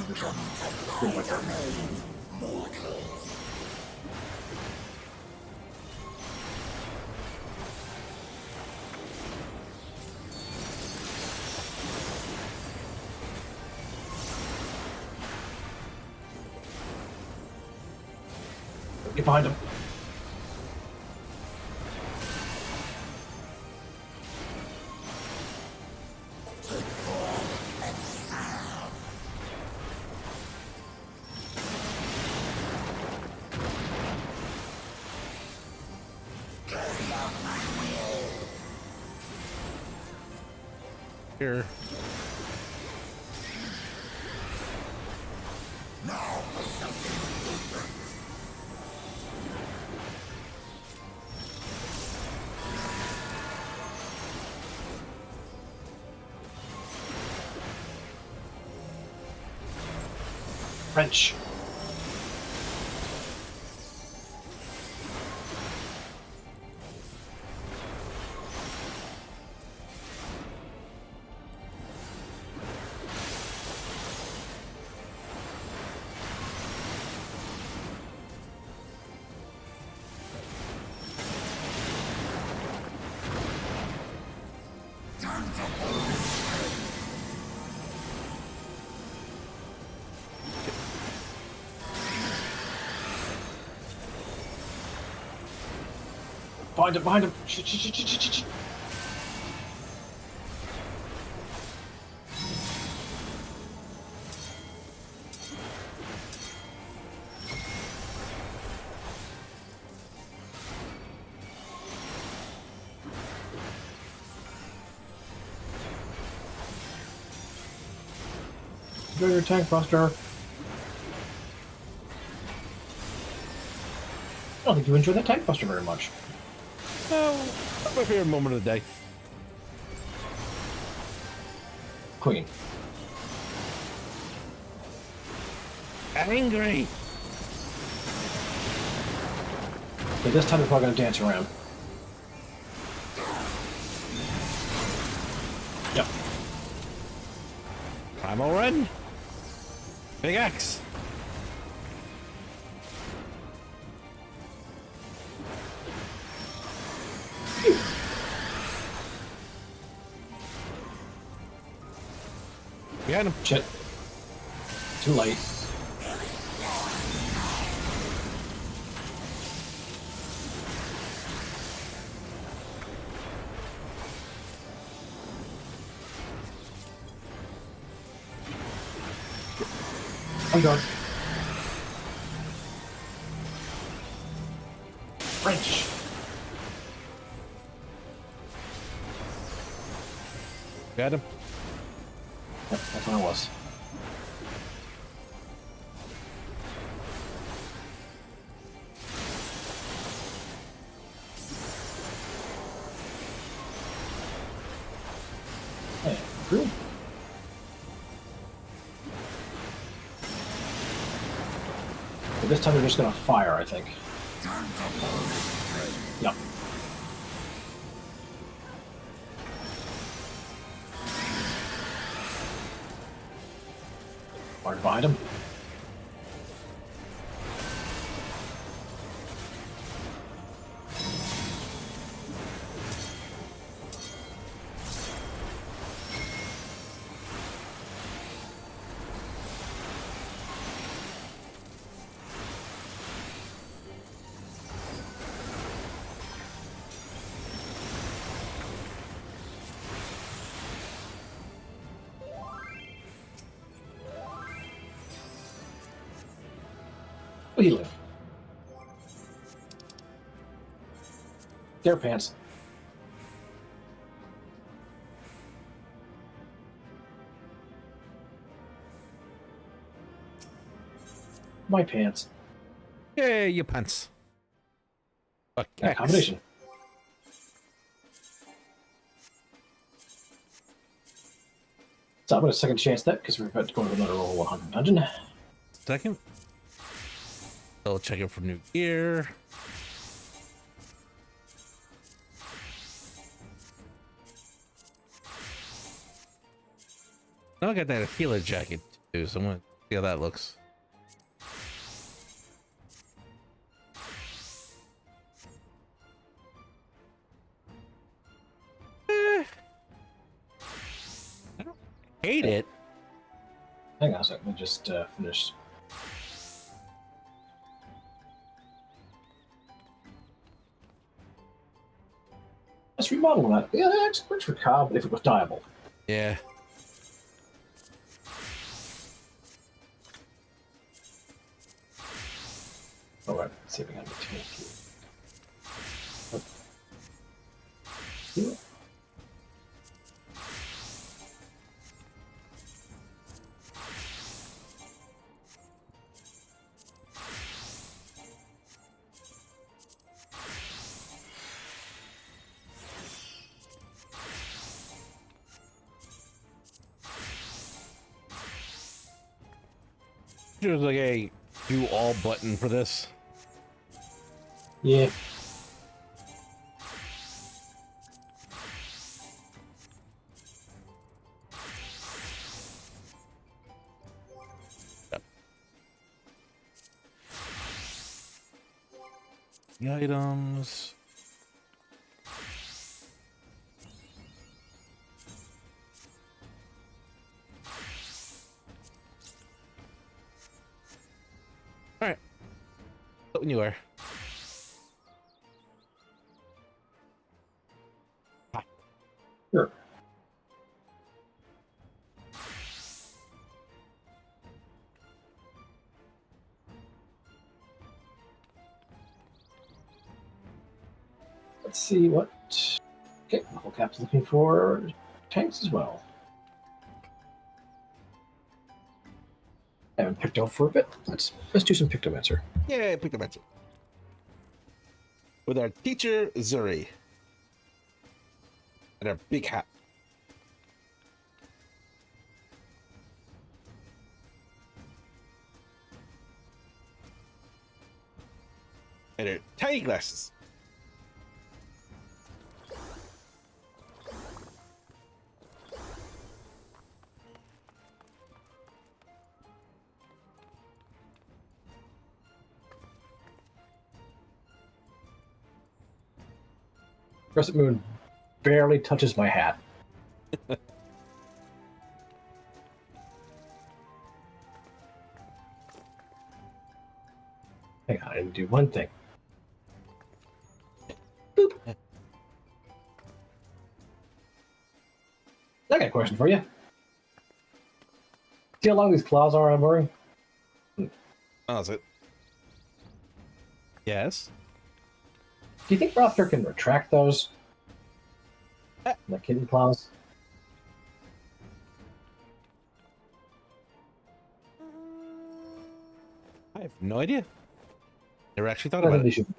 Get behind him. Here. French. Behind him, behind him! Shh. enjoy your tank buster. I don't think you enjoy that tank buster very much. No, that's my favorite moment of the day. Queen. Angry. Okay, this time we're probably gonna dance around. Yep. Primal Ren. Big X. Behind him. Shit. Too late. I'm going. French. Got him. Yep, that's what it was. Hey, cool. But this time they're just gonna fire, I think. Yep. Right behind him. Healing. Their pants. My pants. Yeah, your pants. Fuck, That combination. So I'm going to second chance that because we're about to go into another level 100 dungeon. Second. I'll check it for new gear. Now I got that healer jacket too, so I'm gonna see how that looks. I don't hate it. Hang on a second, let me just finish. Let's remodel that. Yeah, that actually works for Cobb if it was diable. Yeah. Alright, let's see if we can take it. There's like a do all button for this. Yeah. The items. All right. When you are. Hi. Sure. Let's see what. Okay, Level Cap's looking for tanks as well. I haven't picked up for a bit. Let's do some pictomancer. Yeah, pick the match. With our teacher, Zuri. And our big hat. And her tiny glasses. Crescent moon barely touches my hat. Hang on, I didn't do one thing. Boop. I got a question for you. See how long these claws are I'm wearing? Oh, is it? Yes. Do you think Rothgar can retract those? The kitten claws? I have no idea. Never actually thought I about think they it. should.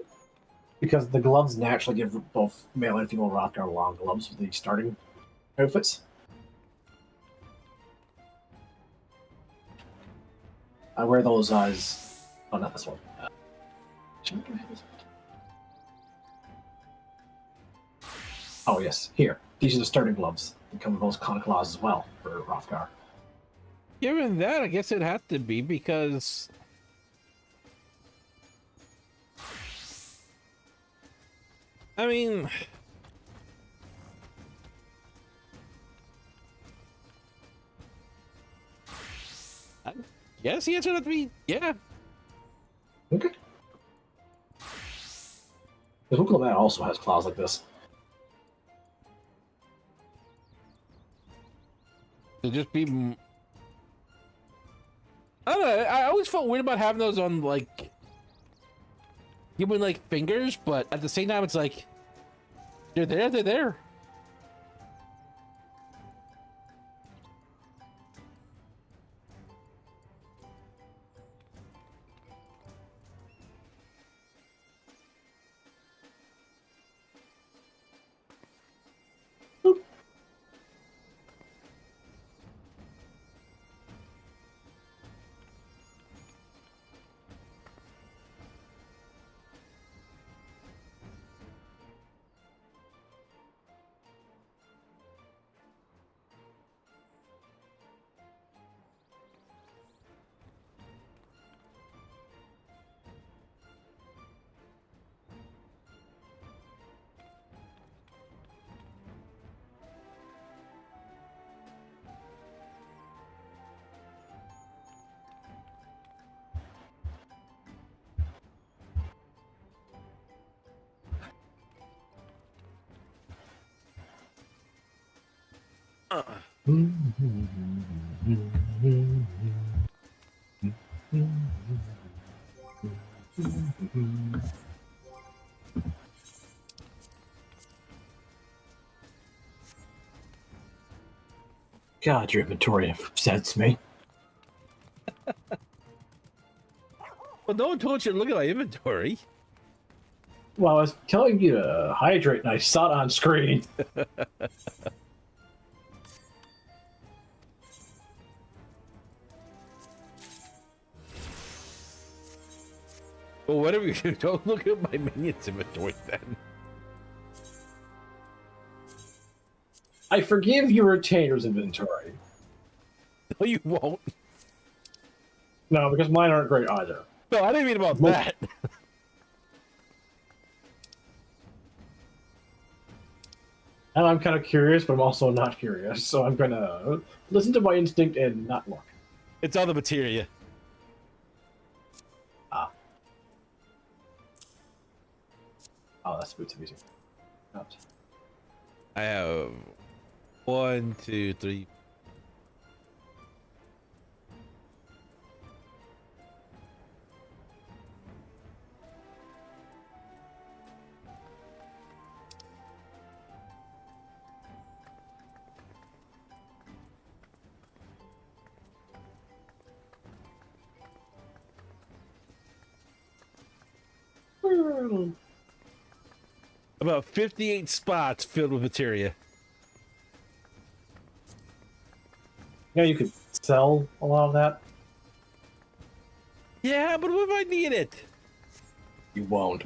Because the gloves naturally give both male and female Rothgar long gloves for the starting outfits. I wear those as... Oh, not this one. Oh, yes. Here. These are the starting gloves. They come with those con claws as well for Rothgar. Given that, I guess it had to be because... I mean... I guess the answer would have to be yeah. Okay. The Hookle Man also has claws like this. To just be... I don't know, I always felt weird about having those on, like... human, like, fingers, but at the same time, it's like... They're there, they're there. God, your inventory upsets me. Well, no one told you to look at my inventory. Well, I was telling you to hydrate, and I saw it on screen. Well, whatever you do, don't look at my minions inventory then. I forgive your retainer's inventory. No, you won't. No, because mine aren't great either. No, I didn't mean about Nope. that. And I'm kind of curious, but I'm also not curious. So I'm gonna listen to my instinct and not look. It's all the materia. Ah. Oh, that's boots of music. Oops. I have 1, 2, 3. About 58 spots filled with materia. You could sell a lot of that. Yeah, but what if I need it? You won't.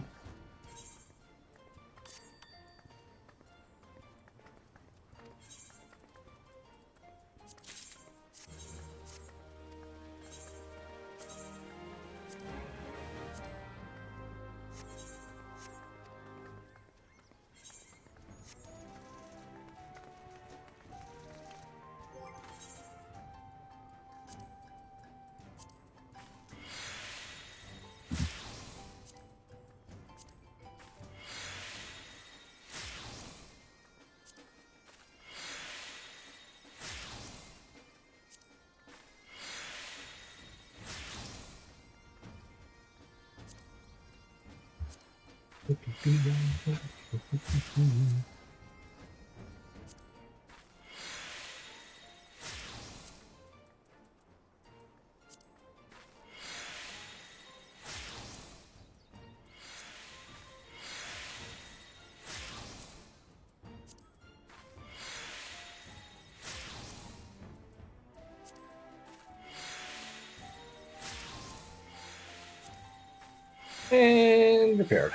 And repaired.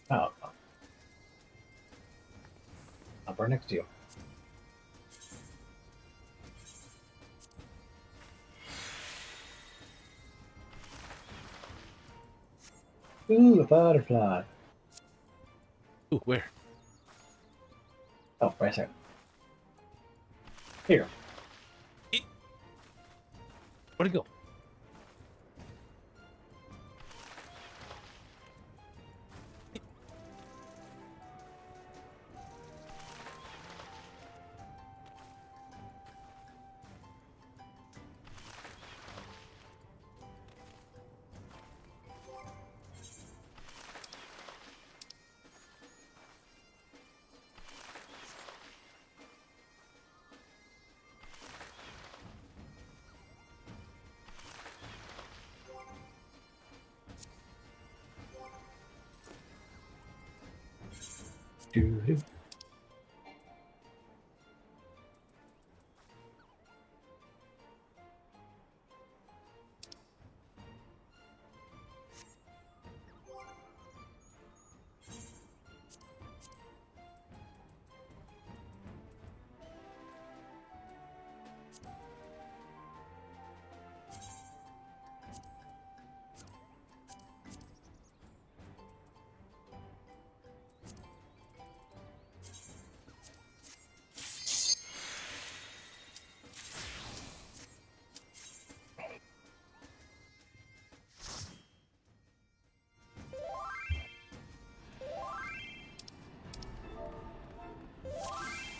Oh. Up right next to you. Ooh, a butterfly. Ooh, where? Oh, right there. Here. Where'd it go? Doo-doo.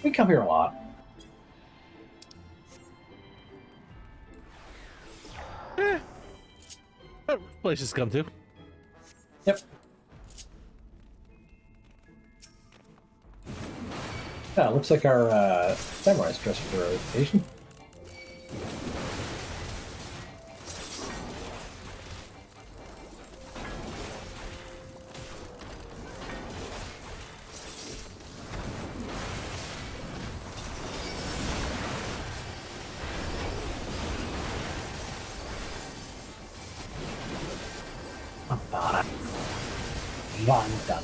We come here a lot. Places to come to. Yep. Yeah, looks like our samurai's dressed for a occasion. Vanta.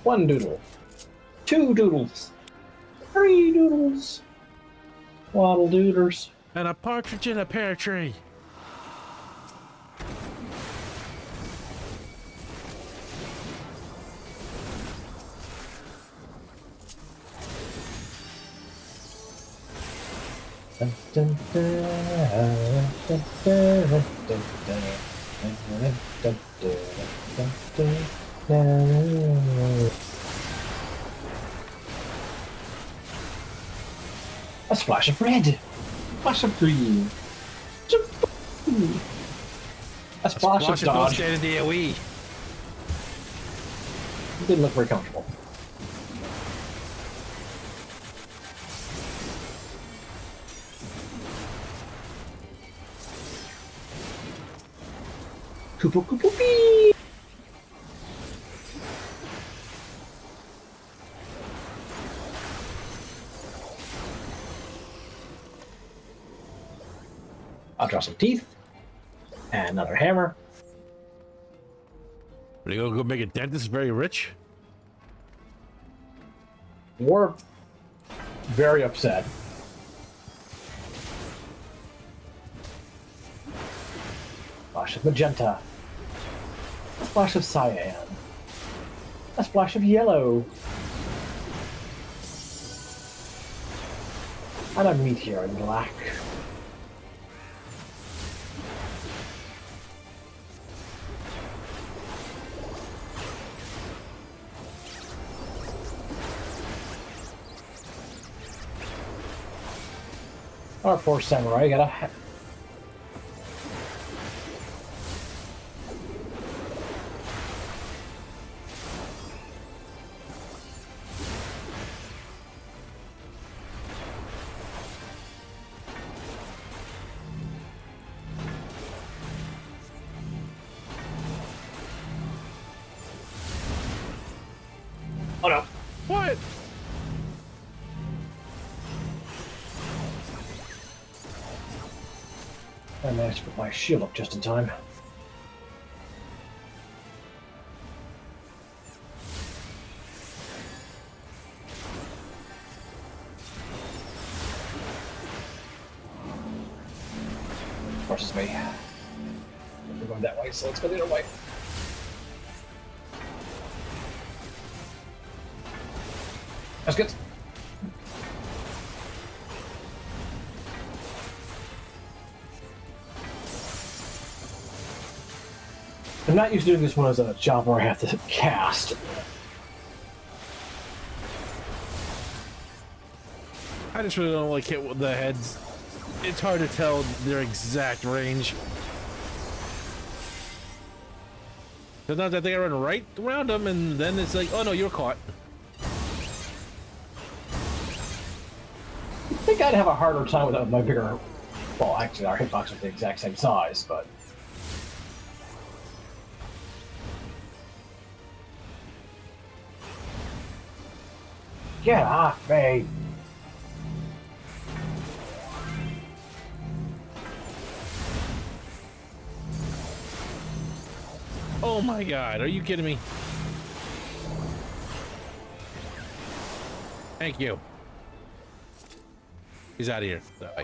One doodle. Two doodles. Three doodles. Waddle dooders. And a partridge in a pear tree. Dun, dun, dun, dun, dun, dun, dun, dun, dun, dun, dun, dun. A splash of red. Splash of green. A splash of dodge. Standing the AoE. Didn't look very comfortable. Koopa Koopa Pee! I'll draw some teeth. And another hammer. Are you gonna go make a dentist very rich? We're very upset. Splash of magenta. A splash of cyan. A splash of yellow. And a meteor in black. Our poor samurai got a... Oh no. What? I managed to put my shield up just in time. Of course it's me. We're going that way, so let's go the other way. That's good. I'm not used to doing this one as a job where I have to cast. I just really don't like hit with the heads. It's hard to tell their exact range. Sometimes I think I run right around them, and then it's like, oh no, you're caught. I think I'd have a harder time with my bigger... Well, actually, our hitbox are the exact same size, but... Get off me! Oh my god, are you kidding me? Thank you. He's out of here. That way.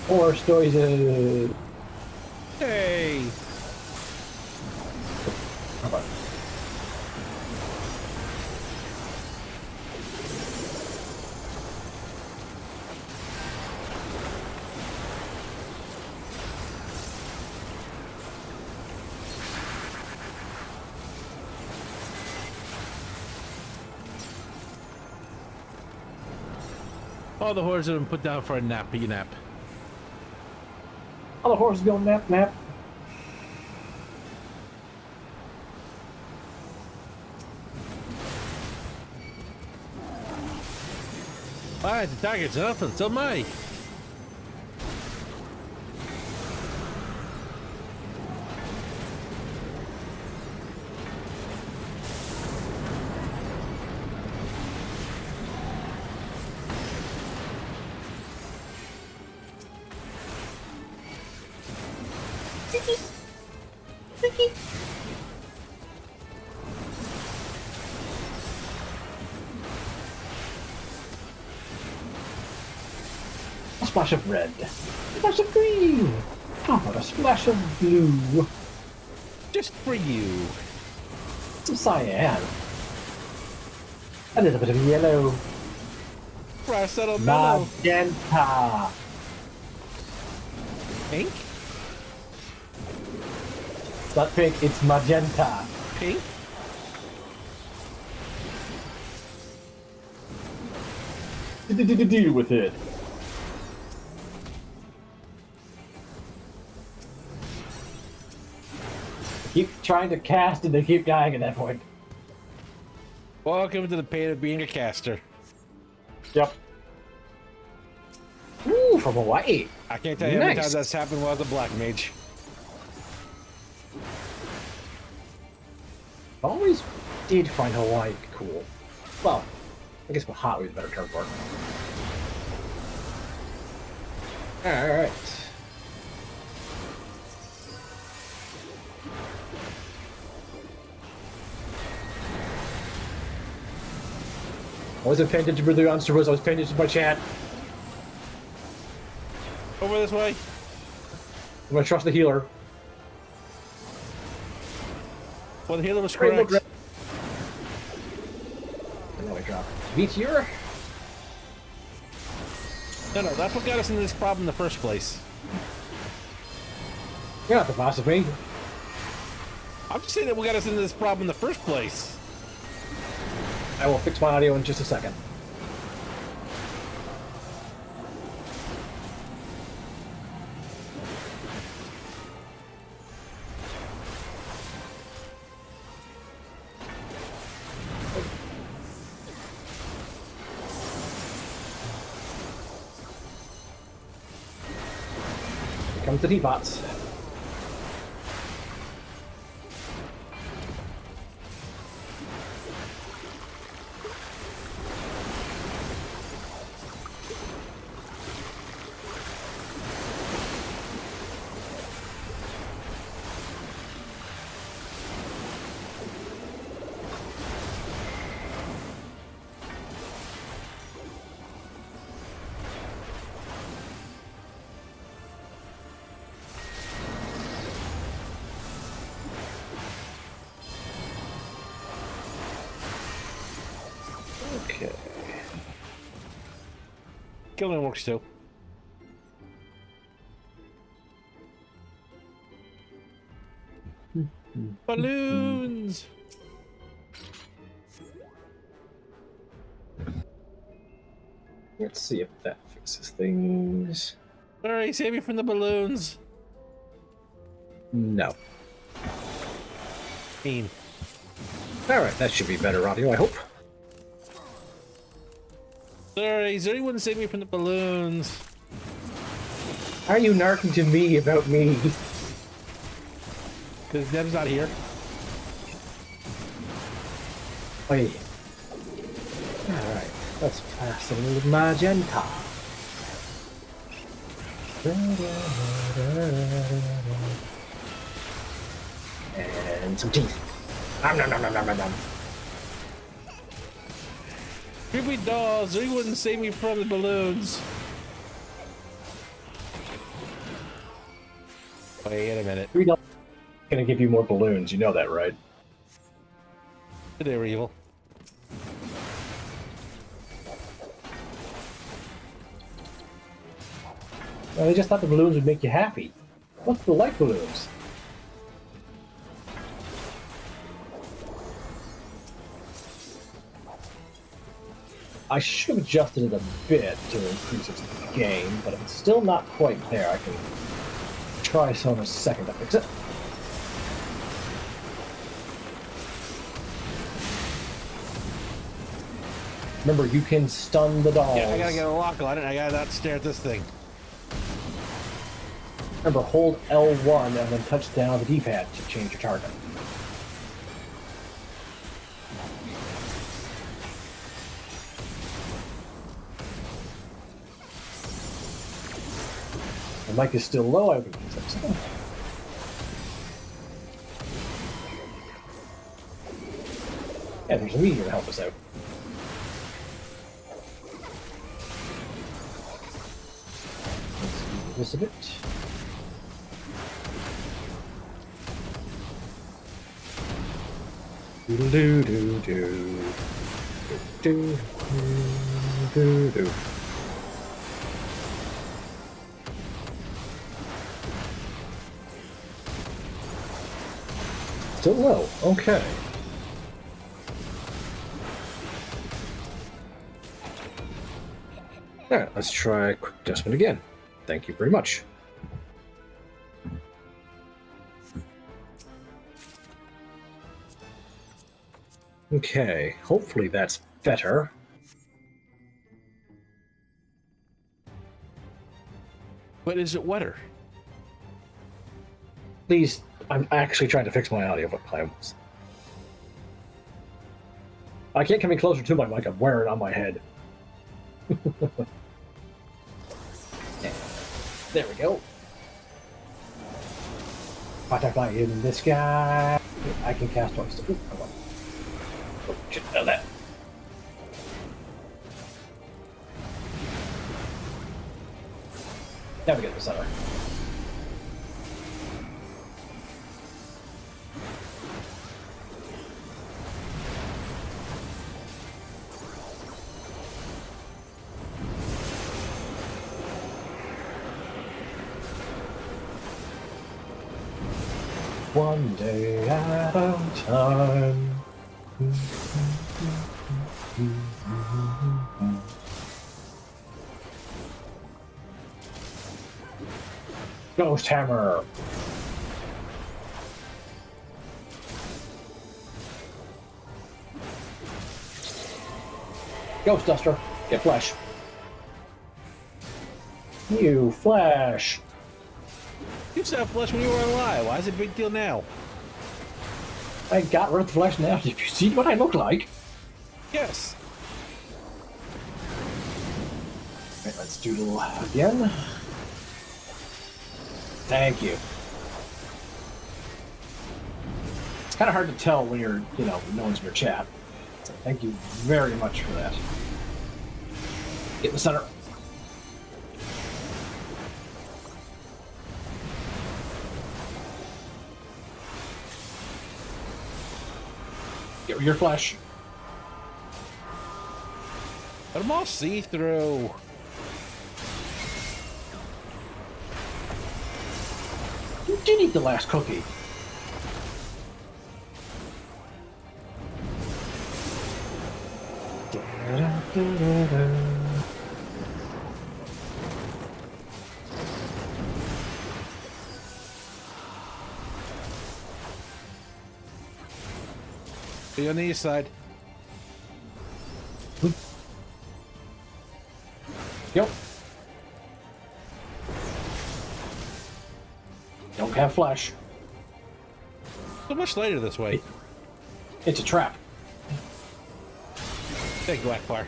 Horror stories. Hey! How about All the horses have been put down for a nappy nap. all the horses go nap nap? Alright, the target's up, and so am I. A splash of red. A splash of green. How about a splash of blue? Just for you. Some cyan. A little bit of yellow. Braceto mellow. Magenta. Pink? It's not pink, it's magenta. Pink? Deal with it. Keep trying to cast and they keep dying at that point. Welcome to the pain of being a caster. Yep. Ooh, from Hawaii. I can't tell you how many Nice. times that's happened while I was a black mage. Always did find Hawaii cool. Well, I guess hot would be a better term for it. Alright. I wasn't paying attention to the monster was, I was paying attention to my chat. Over this way. I'm gonna trust the healer. Well, the healer was Great, correct. look, and then I drop Meteor. No, that's what got us into this problem in the first place. You're not the boss of me. I'm just saying that what got us into this problem in the first place. I will fix my audio in just a second. Here comes the T-Bots. Okay. Killing works too. Balloons! Let's see if that fixes things. Alright, save me from the balloons. No. Mean. Alright, that should be better audio, I hope. Sorry, is there anyone to save me from the balloons? Are you narking to me about me? Because Deb's not here. Wait. Alright, let's pass a little magenta. And some teeth. Nom nom nom nom nom nom nom. Creepy dolls, or you wouldn't save me from the balloons. Wait a minute. $3 gonna give you more balloons, you know that, right? They were evil. Well, they just thought the balloons would make you happy. Most people like balloons. I should have adjusted it a bit to increase its gain, but if it's still not quite there, I can try so in a second to fix it. Remember, you can stun the dolls. Yeah, I gotta get a lock on it. I gotta not stare at this thing. Remember, hold L1 and then touch down the D-pad to change your target. The mic is still low, I would fix it. Yeah, there's a meteor to help us out. this a bit. Do-do-do-do. Still low. Okay. Alright, let's try quick adjustment again. Thank you very much. Okay, hopefully that's better. But is it wetter? Please, I'm actually trying to fix my audio for clients. I can't come any closer to my mic, I'm wearing it on my head. Yeah. There we go. Butterfly in the sky. I can cast twice. Ooh, come on. Oh, shit, out of that. Now we get the center. One day at a time. Ghost Hammer. Ghost Duster. Get flesh. You flash. You used to have flesh when you were alive. Why is it a big deal now? I got rid of the flesh now. Have you seen what I look like? Yes. Right, let's doodle again. Thank you. It's kind of hard to tell when you're, no one's in your chat. So thank you very much for that. Get in the center. Get your flesh. But I'm all see-through. You did eat the last cookie. Be on the east side. Yep. Don't have flesh. So much later this way. It's a trap. Thank you, Akbar.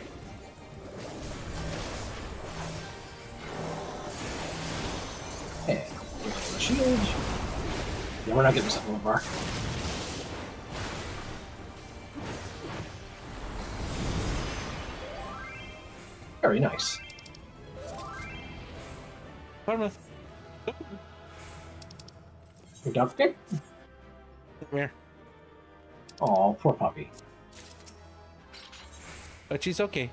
And shield. Yeah, we're not getting something bar. Very nice. Come Your dog okay? here. Oh, poor puppy. But she's okay.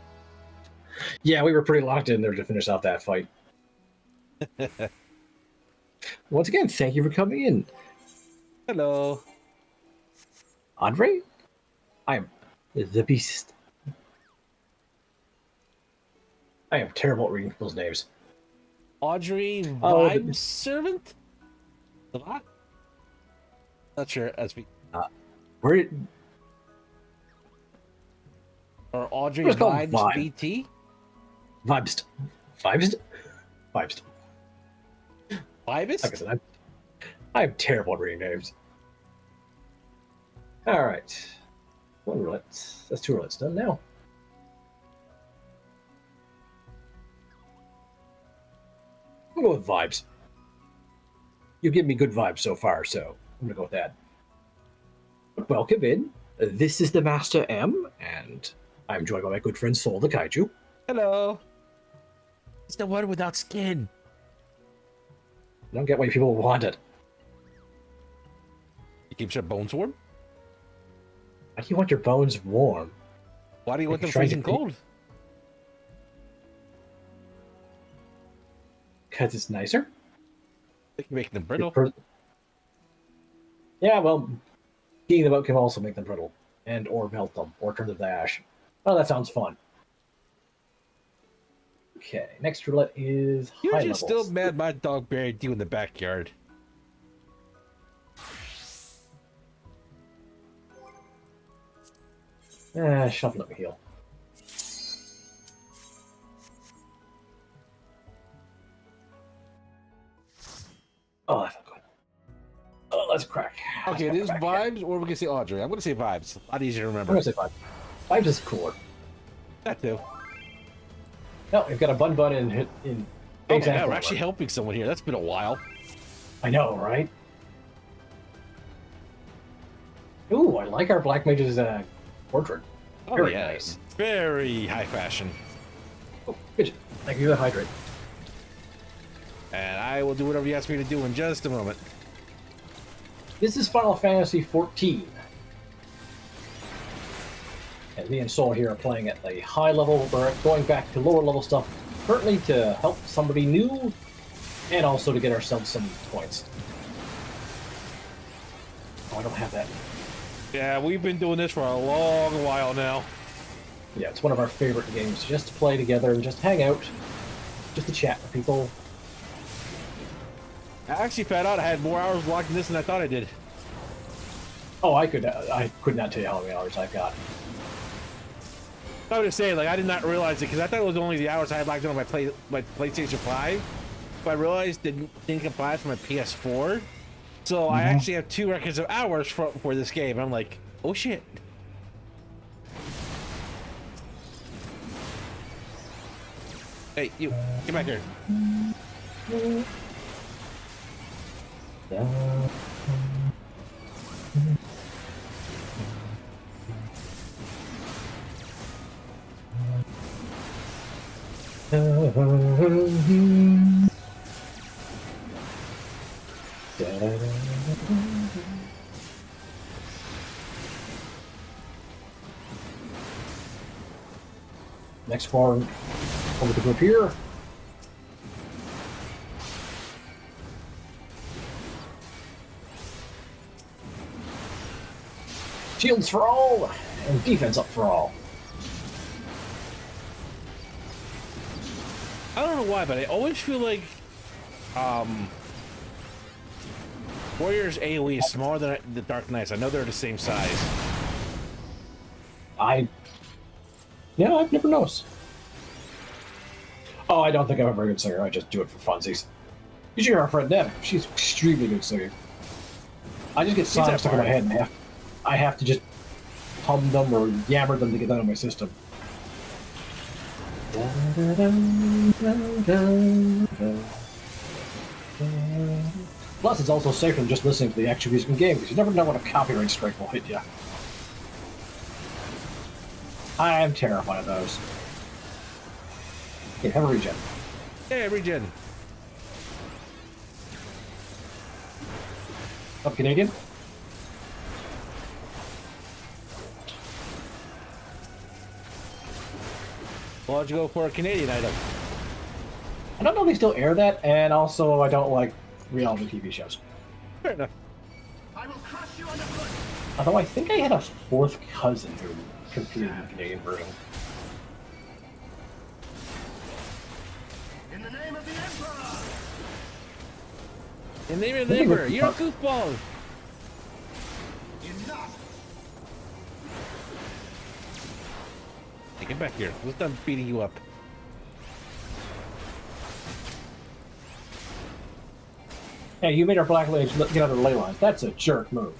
Yeah, we were pretty locked in there to finish out that fight. Once again, thank you for coming in. Hello. Andre? I am the beast. I am terrible at reading people's names. Audrey Oh, Vibe Servant? The what? Not sure. As we Where or Audrey Let's go Vibes Vibe. BT? Vibest. Vibest? Vibest. Vibest? Like I said, I'm terrible at reading names. Alright. One roulette. That's two roulettes done now. I'm gonna go with vibes. You've given me good vibes so far, so I'm gonna go with that. But welcome in. This is the Master M, and I'm joined by my good friend Soul the Kaiju. Hello. It's the one without skin. don't get why people want it. It keeps your bones warm. Why do you want your bones warm? Why do you want them Trying to freezing cold? Because it's nicer. They can make them brittle. Yeah, well, heating them up can also make them brittle, and or melt them, or turn them to ash. Oh, that sounds fun. Okay, next roulette is You're high just levels. still mad my dog buried you in the backyard. Shuffle up a heal. Oh, that felt good. Oh, let's crack. Okay, it Let's is crack. vibes, or we can say Audrey. I'm gonna say vibes. A lot easier to I'm remember. gonna say five. Five is cooler. That too. No, we've got a bun in Oh my example. God, we're actually helping someone here. That's been a while. I know, right? Ooh, I like our Black Mage's portrait. Oh, Very yeah. nice. Very high fashion. Oh, good. Thank you for the hydrate. And I will do whatever you ask me to do in just a moment. This is Final Fantasy XIV. And me and Soul here are playing at the high level. We're going back to lower level stuff currently to help somebody new and also to get ourselves some points. Oh, I don't have that. Yeah, we've been doing this for a long while now. Yeah, it's one of our favorite games, just to play together and just hang out, just to chat with people. I actually found out I had more hours logged in this than I thought I did. Oh, I could not tell you how many hours I've got. I was just saying, like, I did not realize it because I thought it was only the hours I had logged in on my PlayStation 5. But I realized it didn't apply for my PS4. So I actually have 2 records of hours for this game. I'm like, oh shit. Hey, you, get back here. Next one, over the group here. Shields for all, and defense up for all. I don't know why, but I always feel like Warrior's AoE is smaller than the Dark Knights. I know they're the same size. Yeah, I've never noticed. Oh, I don't think I'm a very good singer. I just do it for funsies. You should hear our friend Deb. She's extremely good singer. I just get songs stuck in my head and I have to just hum them or yammer them to get that out of my system. Plus, it's also safer than just listening to the actual music in the game because you never know when a copyright strike will hit you. I am terrified of those. Okay, have a regen. Yeah, regen. Up, Canadian. Why'd you go for a Canadian item? I don't know if they still air that, and also I don't like reality TV shows. Fair enough. I will crush you underfoot. Although I think I had a fourth cousin who competed in the Canadian version. In the name of the Emperor. In the name of the Emperor, you're a goofball. Enough. Hey, get back here. Let's done beating you up. Hey, you made our Black Mage get out of the ley lines. That's a jerk move.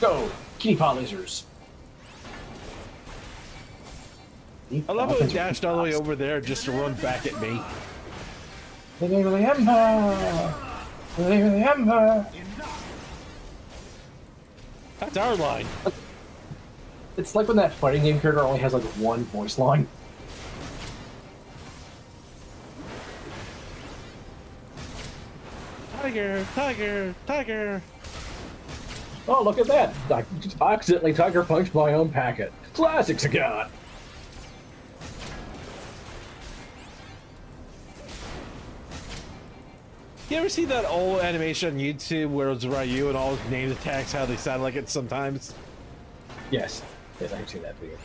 Go, kitty paw lasers. I love how he dashed all the way over there just to run back at me. In the name of the Empire! In the name of the Empire! That's our line. It's like when that fighting game character only has like one voice line. Tiger, tiger, tiger. Oh, look at that! I just accidentally tiger punched my own packet. Classics again. You ever see that old animation on YouTube where it was Ryu and all his name attacks, how they sound like it sometimes? Yes. Yes, I've seen that video.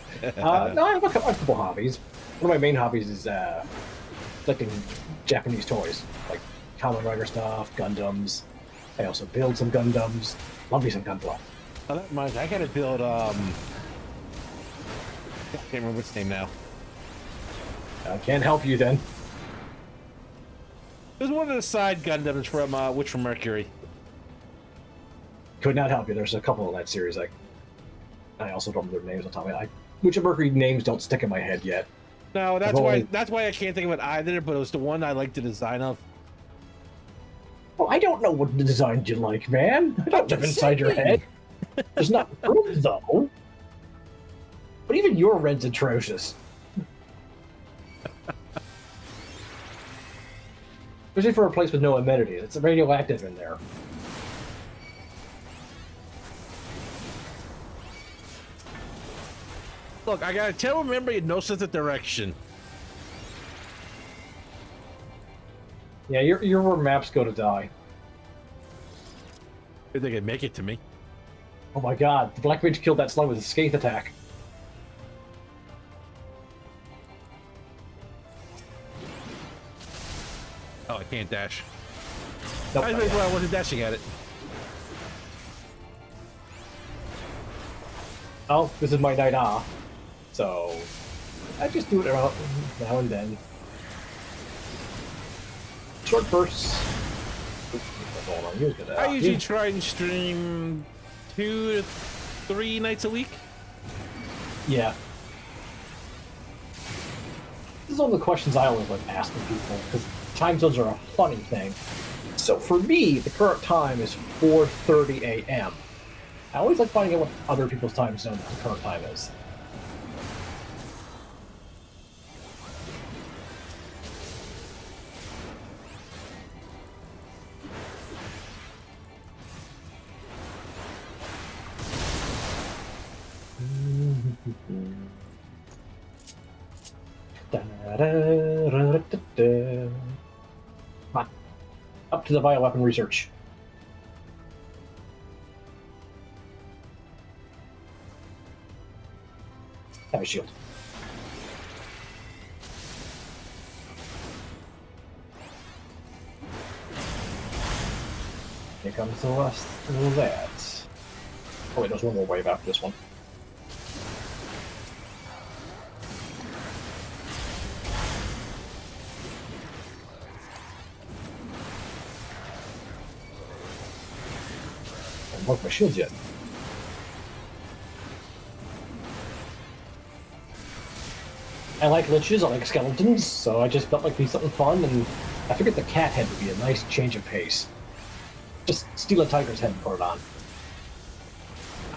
No, I have a couple hobbies. One of my main hobbies is collecting Japanese toys, like Kamen Rider stuff, Gundams. I also build some Gundams. Love me some Gunpla. Oh, that reminds me, I gotta build, I can't remember its name now. I can't help you then. It was one of the side Gundams from, Witch from Mercury. Could not help you. There's a couple in that series. I also don't remember their names on top of it. Witch of Mercury names don't stick in my head yet. No, that's why I can't think of it either, but it was the one I liked the design of. Well, I don't know what design you like, man. I don't live inside your head. There's not room, though. But even your red's atrocious. Especially for a place with no amenities. It's radioactive in there. Look, I gotta tell remember you no sense of direction. Yeah, you're where maps go to die. If they can make it to me. Oh my god, the Black Mage killed that slug with a Scathe attack. Oh, I can't dash. Nope, I think I wasn't dashing at it. Oh, this is my night off. So, I just do it around now and then. Short bursts. I usually try and stream 2 to 3 nights a week. Yeah. This is one of the questions I always like asking people, because time zones are a funny thing. So for me, the current time is 4:30 a.m. I always like finding out what other people's time zone the current time is. Come on. Up to the bioweapon research. Have a shield. Here comes the last of that. Oh wait, there's one more wave after this one. I haven't marked my shields yet. I like liches, I like skeletons, so I just felt like it'd be something fun, and I figured the cat head would be a nice change of pace. Just steal a tiger's head and put it on.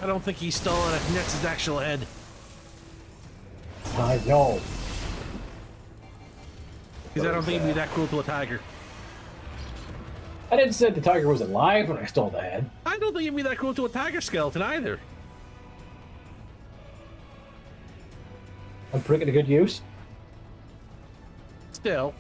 I don't think he's stolen it. That's his actual head. I know. Because I don't think he'd be that cruel to a tiger. I didn't say the tiger was alive when I stole the head. I don't think he'd be that cruel to a tiger skeleton either. I'm putting it to good use. Still.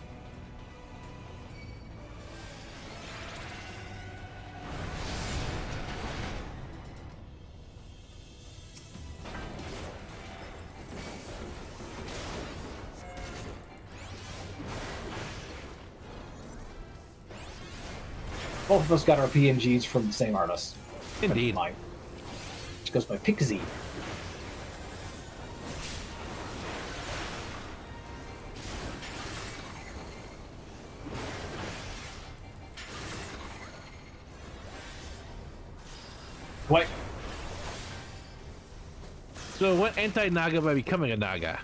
Both of us got our PNGs from the same artist. Indeed. Mine. Which goes by Pixie. What? So what anti-Naga by becoming a Naga?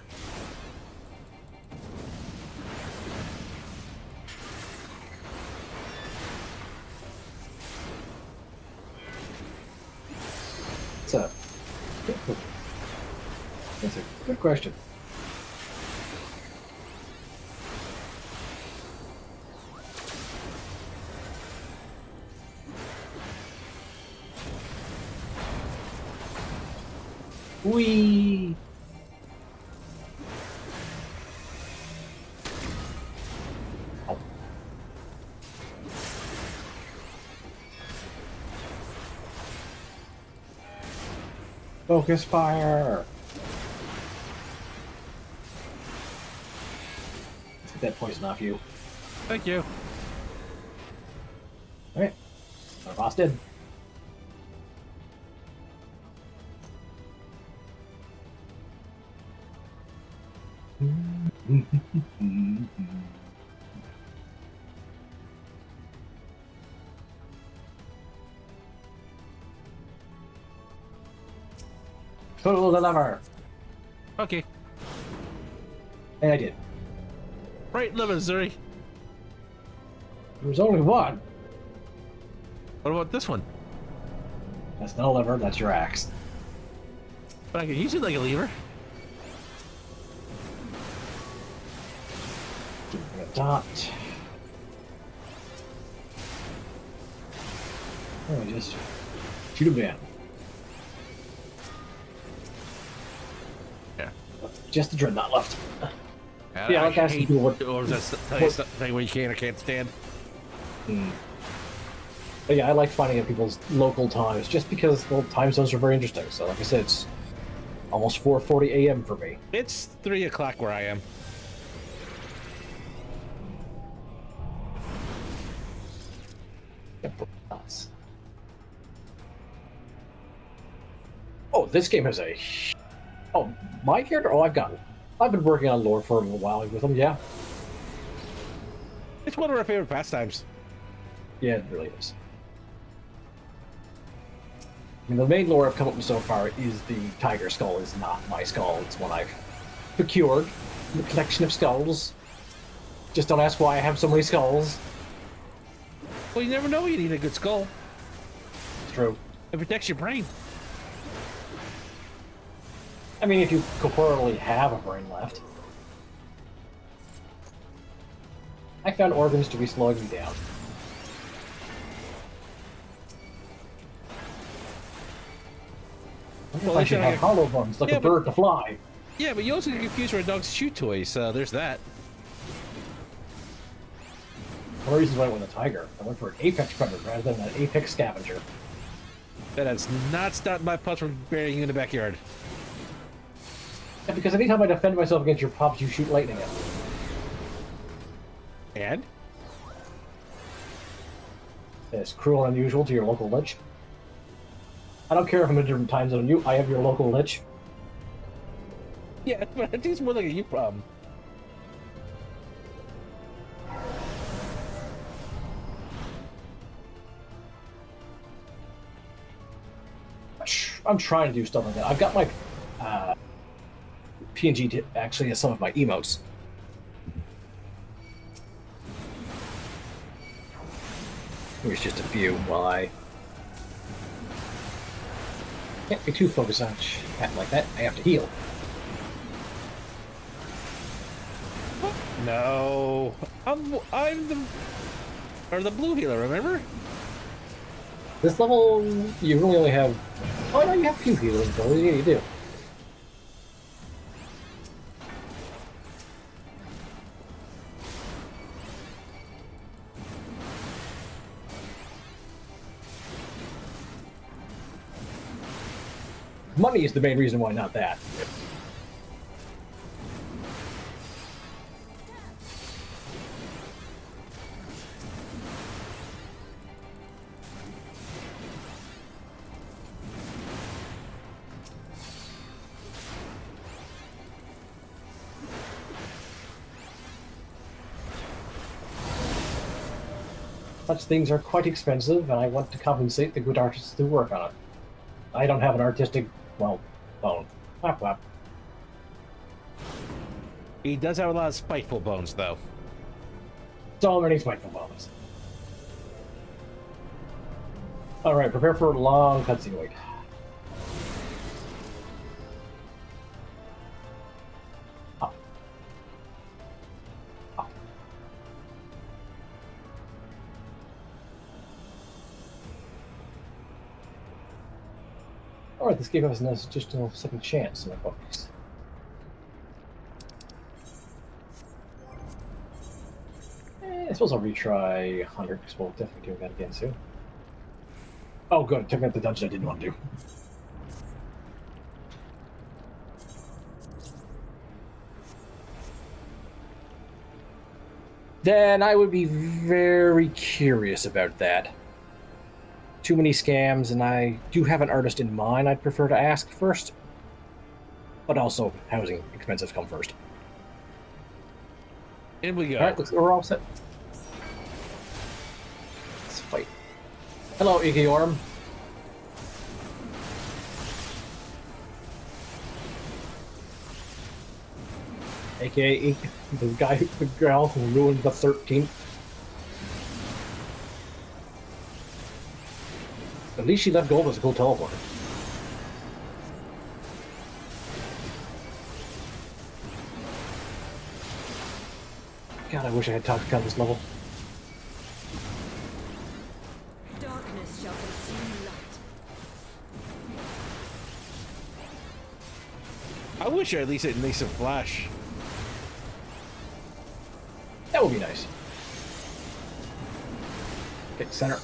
That's a good question. Whee! Oh. Focus fire! Let's get that poison off you. Thank you. Alright. Our boss did. Pull the lever! Okay. And I did. Right, lever, Zuri. There was only one. What about this one? That's not a lever, that's your axe. But I can use it like a lever. Give me a dot. Oh, just shoot him down. Yeah. Just the dreadnought left. Yeah, like I hate or that's tell you what you can or can't stand. But yeah, I like finding out people's local times just because, well, time zones are very interesting. So, like I said, it's almost 4:40 a.m. for me. It's 3 o'clock where I am. Oh, this game has a. Oh, my character? Oh, I've been working on lore for a little while with them, yeah. It's one of our favorite pastimes. Yeah, it really is. I mean, the main lore I've come up with so far is the tiger skull is not my skull. It's one I've procured from a collection of skulls. Just don't ask why I have so many skulls. Well, you never know. You need a good skull. It's true. It protects your brain. I mean, if you corporeally have a brain left. I found organs to be slowing me down. Well, I should have hollow bones like a bird to fly. Yeah, but you also get confused for a dog's chew toy, so there's that. One of the reasons why I went with a tiger. I went for an apex predator rather than an apex scavenger. That has not stopped my pups from burying you in the backyard. Yeah, because anytime I defend myself against your pups, you shoot lightning at me. And? It's cruel and unusual to your local lich. I don't care if I'm in a different time zone than you, I have your local lich. Yeah, but I think it's more like a you problem. I'm trying to do stuff like that. I've got my PNG actually has some of my emotes. Here's just a few while I can't be too focused on chat like that. I have to heal. No, I'm the blue healer. Remember? This level, you really only have. Oh no, you have a few healing abilities. Yeah, you do. Money is the main reason why not that. Such things are quite expensive, and I want to compensate the good artists who work on it. I don't have an artistic, well, bone. Whap whap. He does have a lot of spiteful bones, though. So many spiteful bones. Alright, prepare for a long cutscene wait. Up. Up. Alright, this gave us an additional second chance in the books. I suppose I'll retry 100 because we'll definitely do that again soon. Oh, good. It took me out the dungeon I didn't want to do. Then I would be very curious about that. Too many scams, and I do have an artist in mind I'd prefer to ask first. But also, housing expenses come first. In we go. Alright, we're all set. Let's fight. Hello, Iggy AKA the guy, the girl who ruined the 13th. At least she left gold as a cool teleporter. God, I wish I had talked to cut this level. Darkness shall consume light. I wish I at least had some flash. That would be nice. Okay, center.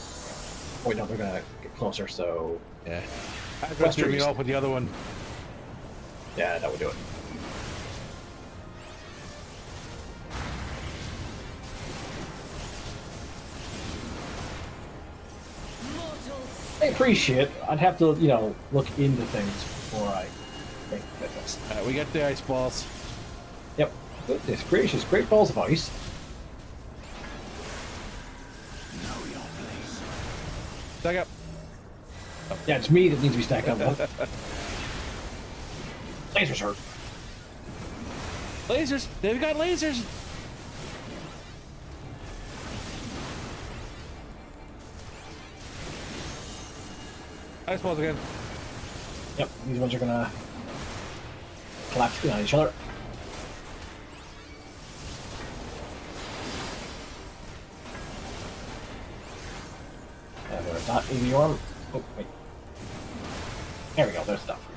Wait, no, they're gonna get closer, so... Yeah. I was me off with the other one. Yeah, that would do it. I appreciate it. I'd have to, you know, look into things before I make commitments. We got the ice balls. Yep. Goodness gracious, great balls of ice. Stack up. Yeah, it's me that needs to be stacked up. Lasers hurt. Lasers! They've got lasers! Ice balls again. Yep, these ones are gonna collapse behind each other. And there's not AV arm. Oh, wait. There we go, there's stuff.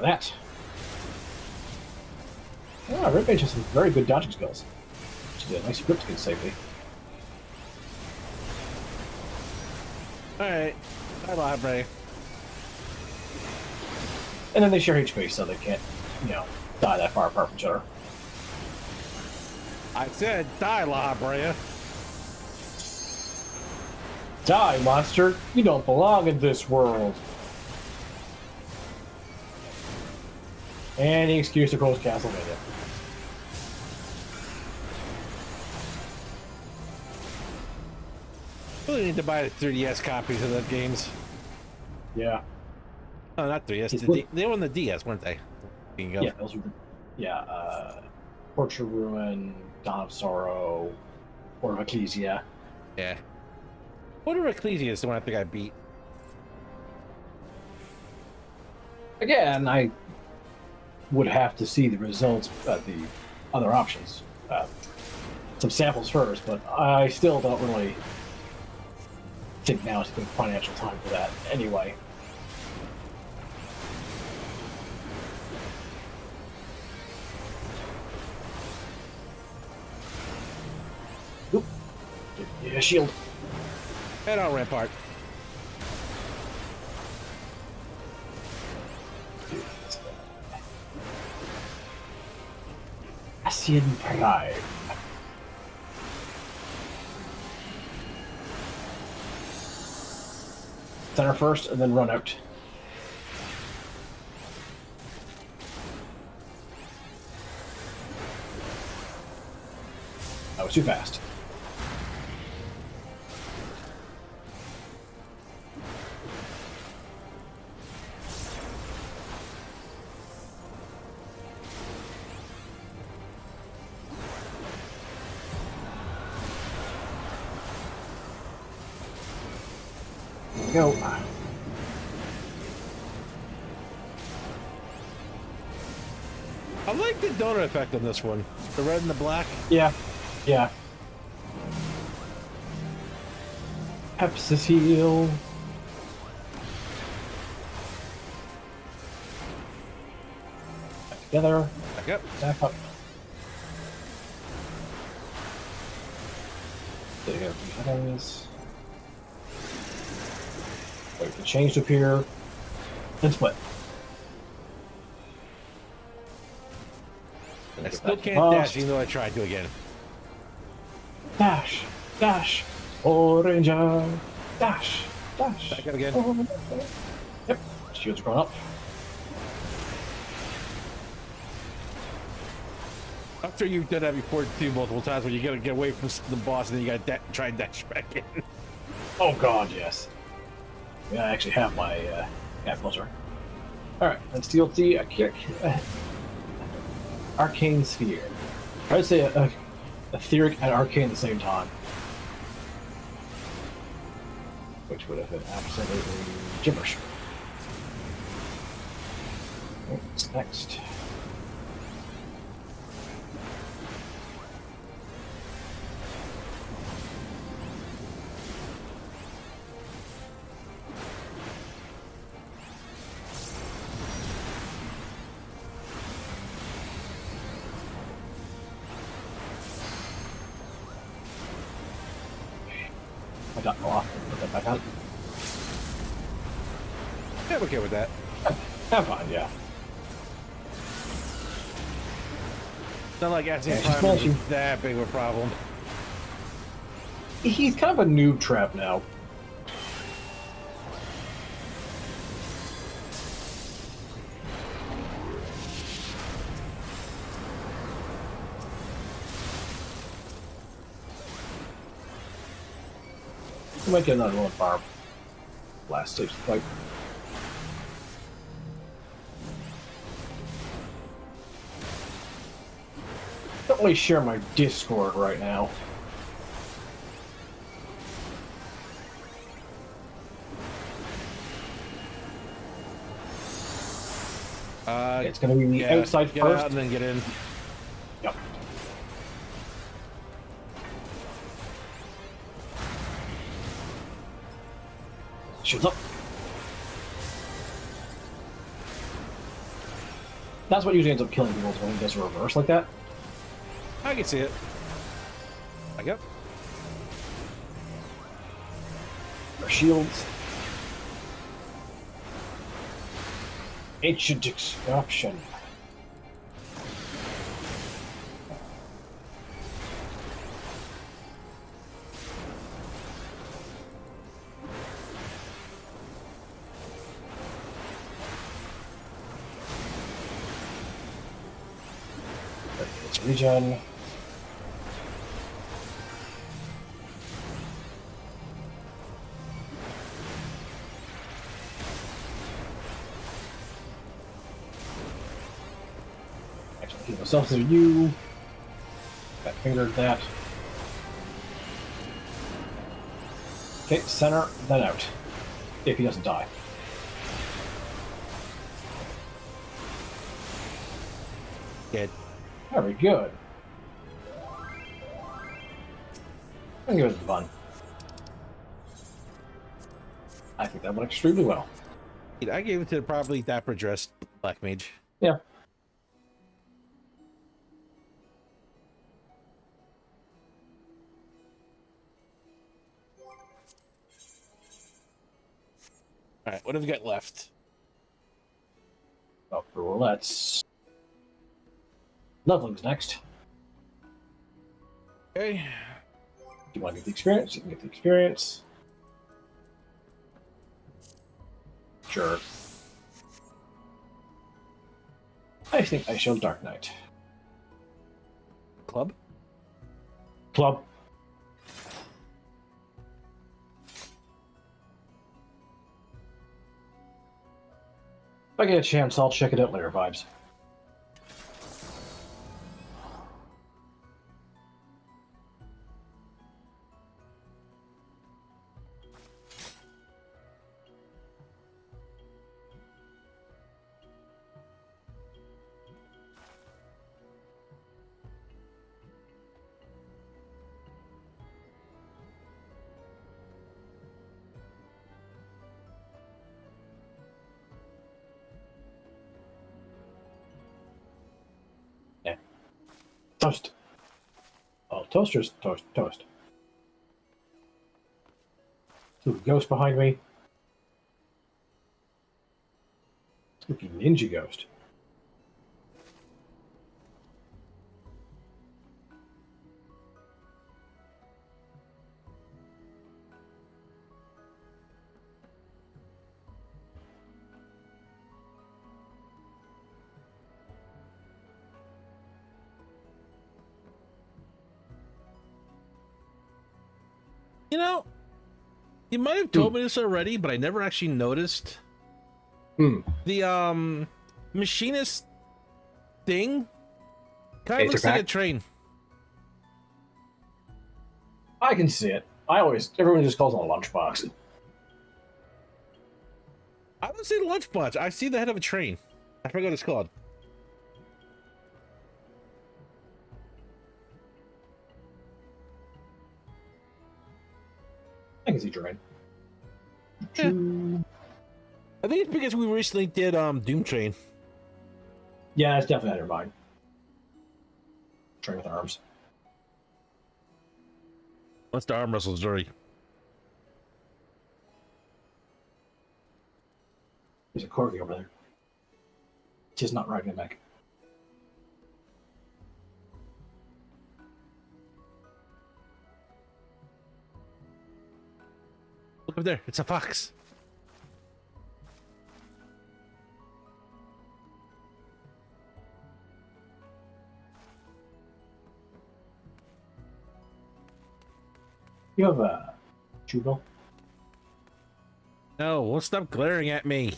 That. Ah, Red Mage has some very good dodging skills. She did a nice grip to get safely. Alright. I live, Ray. And then they share HP, so they can't, you know, die that far apart from each other. I said die, La Brea. Die, monster! You don't belong in this world! Any excuse to close Castlevania. Really need to buy the 3DS copies of those games. Yeah. Oh, not 3DS. They were on the DS, weren't they? Yeah, those were the... Yeah, Torture Ruin, Dawn of Sorrow, Order of Ecclesia. Yeah. Order of Ecclesia is the one I think I beat. Again, I would have to see the results of the other options. Some samples first, but I still don't really think now is a good financial time for that anyway. Oop. Yeah, shield. Head on, Rampart. Ascian Prime. Center first, and then run out. That was too fast. we go. I like the donut effect on this one. The red and the black. Yeah, yeah. Pepsis heal. Back together. Back up. Back up. There you go. Items. Wait for the change to appear. Then split. I still can't dash, even though I tried to again. Dash, dash, orange, dash, dash. Back up again. Orange. Yep, shields are going up. I'm sure you've done that before too, multiple times, when you gotta get away from the boss and then you gotta try and dash back in. Oh god, yes. Yeah, I actually have my capitalizer. Alright, let's deal with the arcane sphere. I would say etheric and arcane at the same time. Which would have been absolutely gibberish. What's next? I got go off. Put that back on. Yeah, I'm okay with that. Have fun, yeah. It's not like asking Yeah, she's Prime smashing. is that big of a problem. He's kind of a noob trap now. We might get another one for our last stage of the fight. Don't really share my Discord right now. It's going to be the outside get first. out and then get in. Yep. Shields up. That's what usually ends up killing people is when he does a reverse like that. I can see it. Back up. Our shields. Ancient extraction. It's regen. Actually, keep myself to you. Got fingered that. Okay, center, then out. If he doesn't die. Good. Very good. I think it was fun. I think that went extremely well. I gave it to the properly dapper dressed black mage. Yeah. All right, what have we got left? Up for roulettes. Leveling's next. Okay. Do you want to get the experience? You can get the experience. Sure. I think I shall Dark Knight. Club? Club. If I get a chance, I'll check it out later, vibes. Toast. Oh, toaster's toast. Toast. Spooky ghost behind me. Spooky ninja ghost. You know, you might have told me this already, but I never actually noticed. The machinist thing kind of looks like a train. I can see it. Everyone just calls it a lunchbox. I don't see the lunchbox. I see the head of a train. I forgot what it's called. I can see train. Yeah. I think it's because we recently did Doom Train. Yeah, it's definitely under mine. Train with arms. What's the arm wrestle story? There's a corgi over there. Just not riding it back. Look up there. It's a fox. You have a Jubil? No, won't stop glaring at me.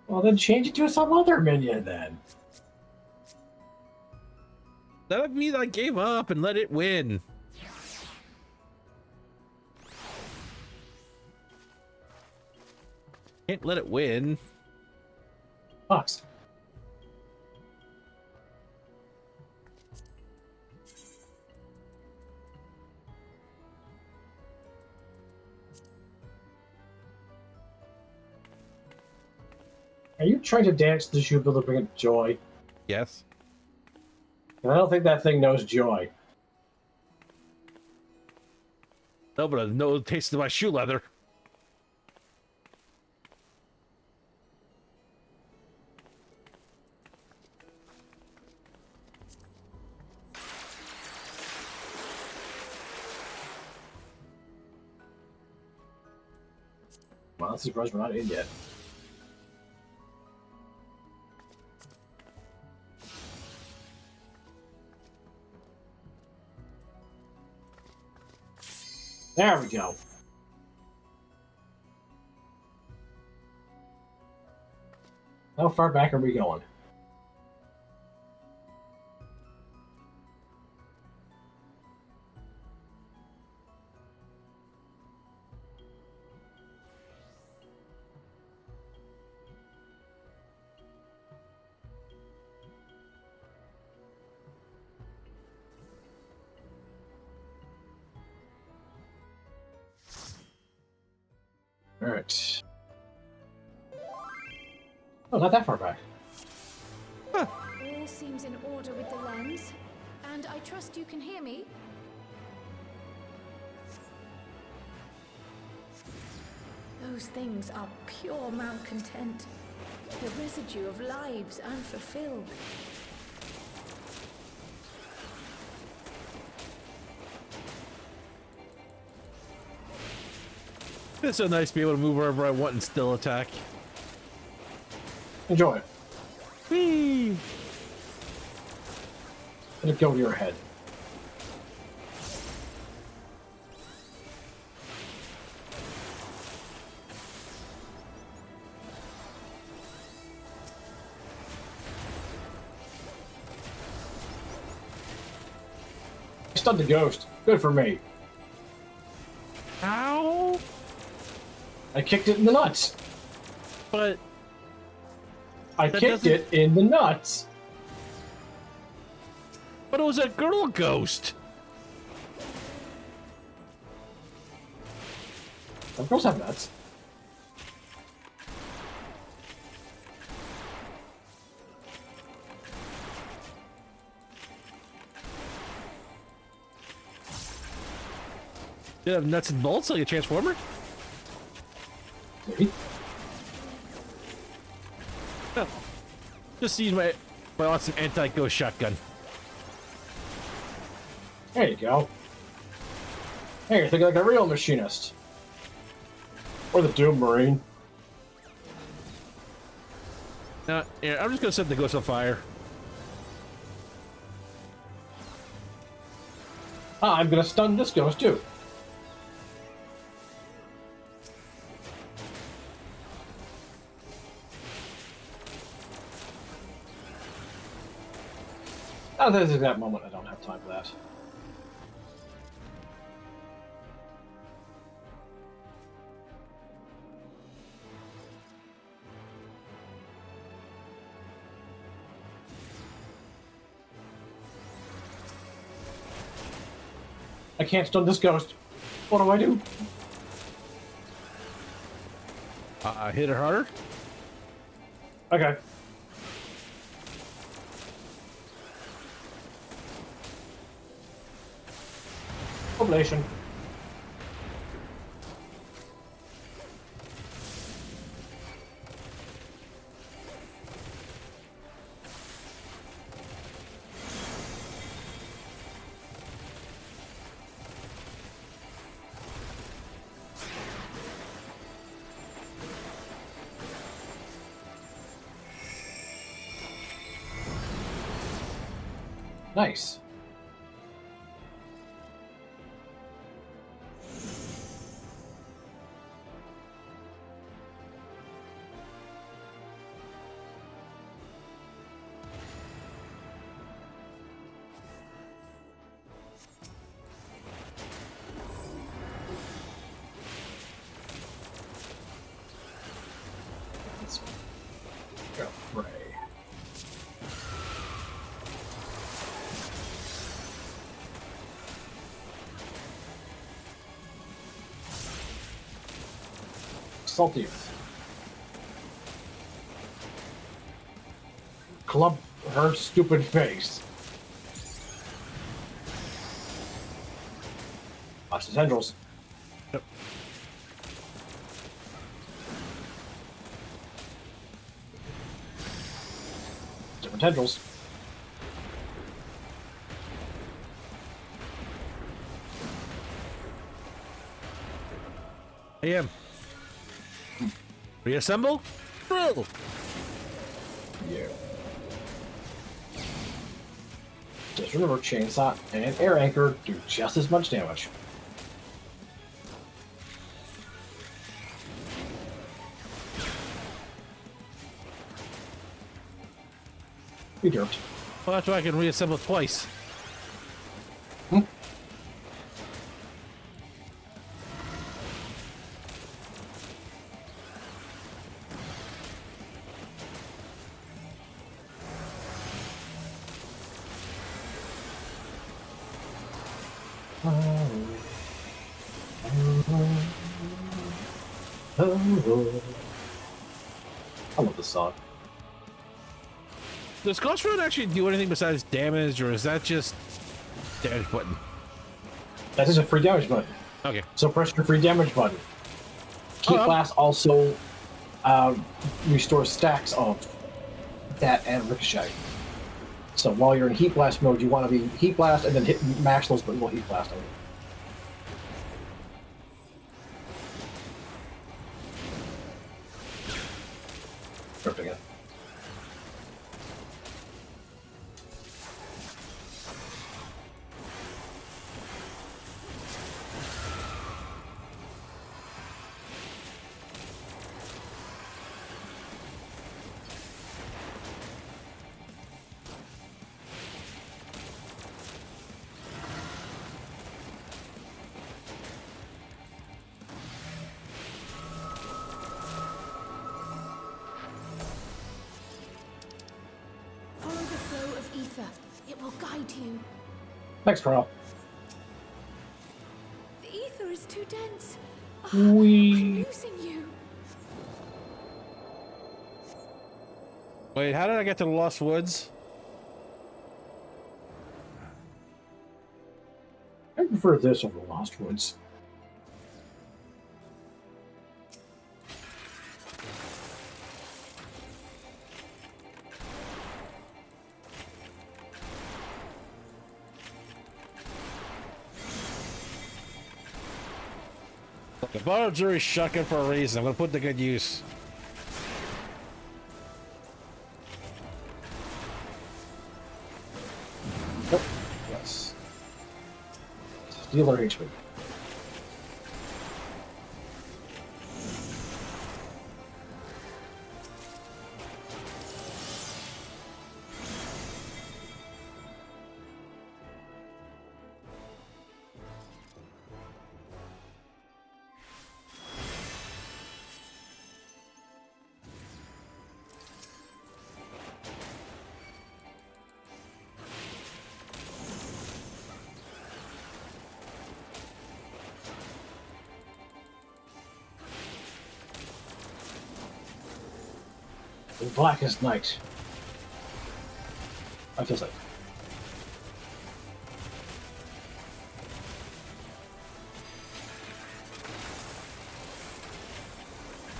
Well, then change it to some other minion then. That means I gave up and let it win. Can't let it win. Fox. Are you trying to dance to Jubil to bring it joy? Yes. And I don't think that thing knows joy. No, but I know the taste of my shoe leather. Well, this is we're not in yet. There we go. How far back are we going? All right. Oh, not that far back. Huh. All seems in order with the lens, and I trust you can hear me. Those things are pure malcontent, the residue of lives unfulfilled. It's so nice to be able to move wherever I want and still attack. Enjoy it. Whee! Let it go to your head. I stunned the ghost. Good for me. Ow! I kicked it in the nuts. But I That kicked doesn't- it in the nuts. it was a girl ghost. Of course have nuts. You have nuts and bolts like a transformer? Maybe. No. Just use my awesome anti-ghost shotgun. There you go. Hey, you're thinking like a real machinist. Or the Doom Marine. Now, yeah, I'm just gonna set the ghost on fire. Ah, I'm gonna stun this ghost too. At this exact moment, I don't have time for that. I can't stun this ghost. What do I do? Hit her harder. Okay. Oblation. Nice. Let's go fray. Salty Earth. Club her stupid face. Watch the tendrils. Yep. Different tendrils. I am. Reassemble? Drill! Yeah. Just remember, chainsaw and air anchor do just as much damage. You derped. Well, that's why I can reassemble twice. Hmm? I love this song. Does Ghost Run actually do anything besides damage, or is that just damage button? That is a free damage button. Okay. So press your free damage button. Heat Blast also restores stacks of that and Ricochet. So while you're in Heat Blast mode, you want to be Heat Blast and then mash those buttons while Heat Blast on you. Derped again. Follow the flow of ether. It will guide you. Thanks, Carl. The ether is too dense. We- I'm losing you. Wait, how did I get to the Lost Woods? I prefer this over Lost Woods. The birds are shucking for a reason. I'm gonna put the good use. Nope. Yes. Dealer HP. The blackest night. I feel safe.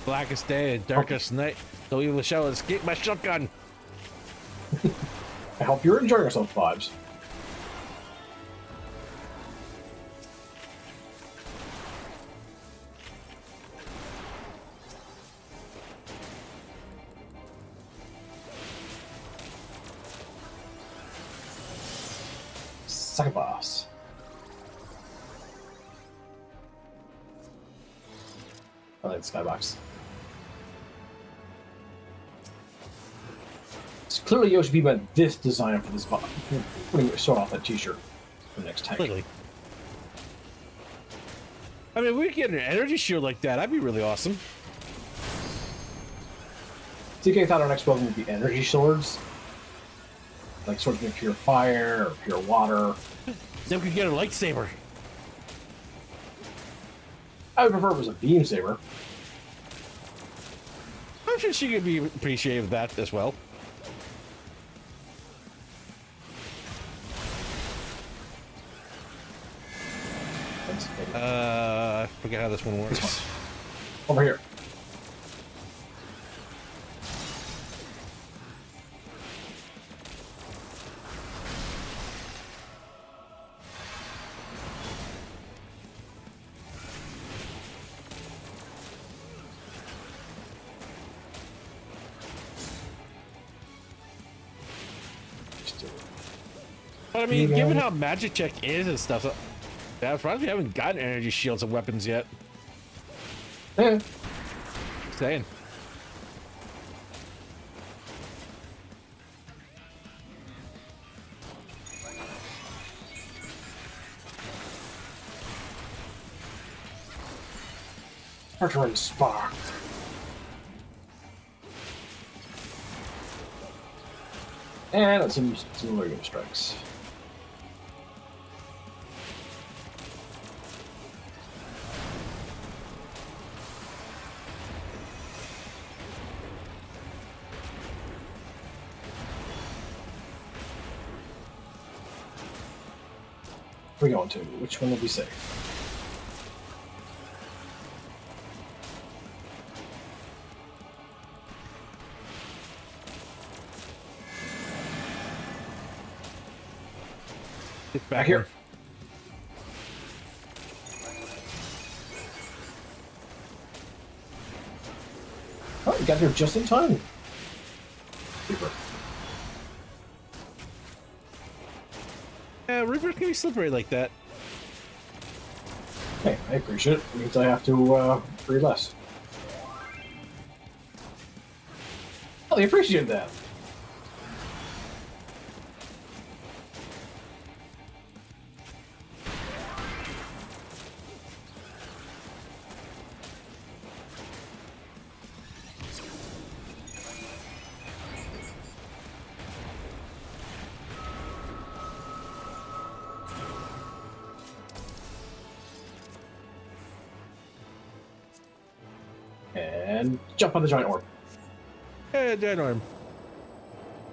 Blackest day and darkest night. Don't even shall escape my shotgun. I hope you're enjoying yourself, vibes. Second boss. I like the skybox. It's clearly Yoshi meant this design for this boss. Putting it off that t-shirt for the next tank. Clearly. I mean, we could get an energy shield like that. That'd be really awesome. TK thought our next weapon would be energy swords. Like swords of pure fire or pure water. Then we could get a lightsaber. I would prefer it was a beam saber. I'm sure she could be appreciative of that as well. I forget how this one works. Over here. But I mean, given how magic check is and stuff, I'm surprised we haven't gotten energy shields and weapons yet. Yeah. Saying. Archer and Spark. And it's some regular strikes. We're going to. Which one will be safe? Get Back here. Oh, you got here just in time. Reaper. Yeah, Reaper can be slippery like that. Hey, I appreciate it. It means I have to read less. Oh, I appreciate that. And jump on the giant orb. Hey, dead arm.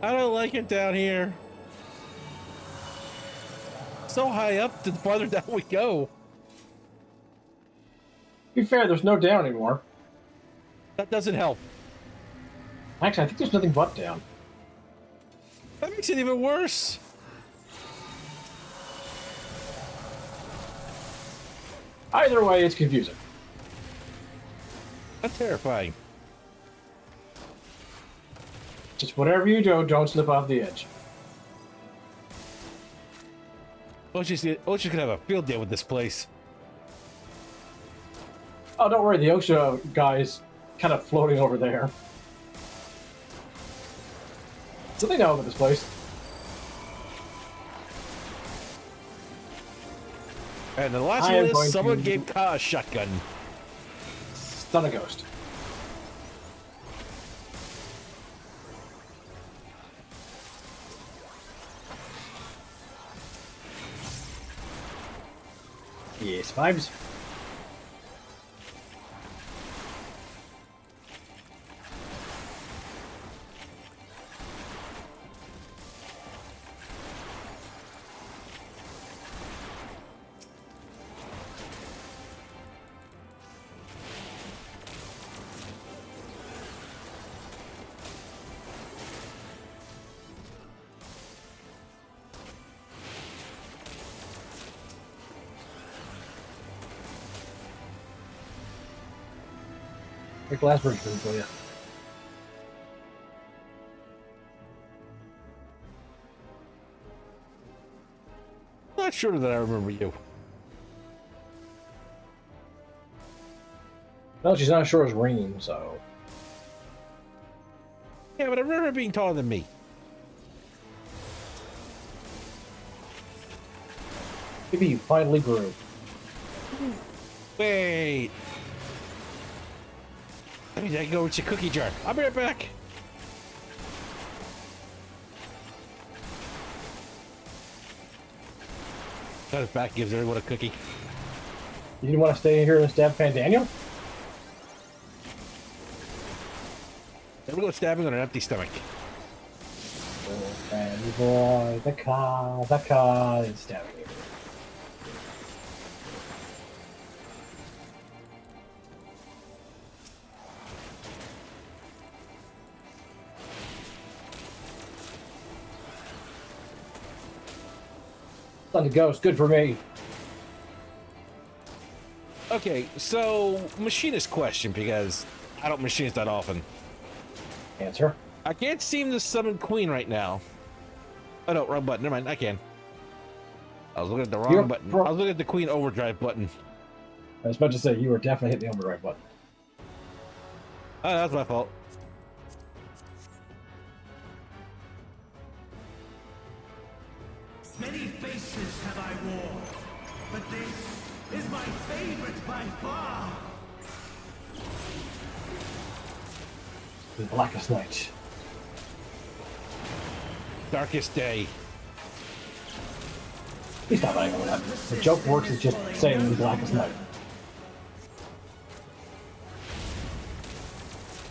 I don't like it down here. So high up, the farther down we go. To be fair, there's no down anymore. That doesn't help. Actually, I think there's nothing but down. That makes it even worse. Either way, it's confusing. That's terrifying. Just whatever you do, don't slip off the edge. Ochi's gonna have a field day with this place. Oh, don't worry, the OSHA guy's kind of floating over there. So they know about this place. And the last I one am going is someone to- gave Ka a shotgun. Stun a ghost. Yes, vibes. Your glass bridge for you. Not sure that I remember you. No, she's not sure it's ringing, so. Yeah, but I remember her being taller than me. Maybe you finally grew. Wait. I mean, I can go reach the cookie jar. I'll be right back. Cut his back, gives everyone a cookie. You didn't want to stay here and stab Fan Daniel? Then we go stabbing on an empty stomach. Oh, Fanny boy, the car is stabbing you. On the ghost, good for me. Okay, so machinist question, because I don't machinist that often. Answer. I can't seem to summon Queen right now. Oh no, wrong button. Never mind, I can. I was looking at the wrong button. I was looking at the Queen overdrive button. I was about to say, you were definitely hitting the overdrive button. Oh, that's my fault. Many faces have I worn, but this is my favorite by far. The blackest night. Darkest day. He's not lying on that. The joke works is just saying the blackest night.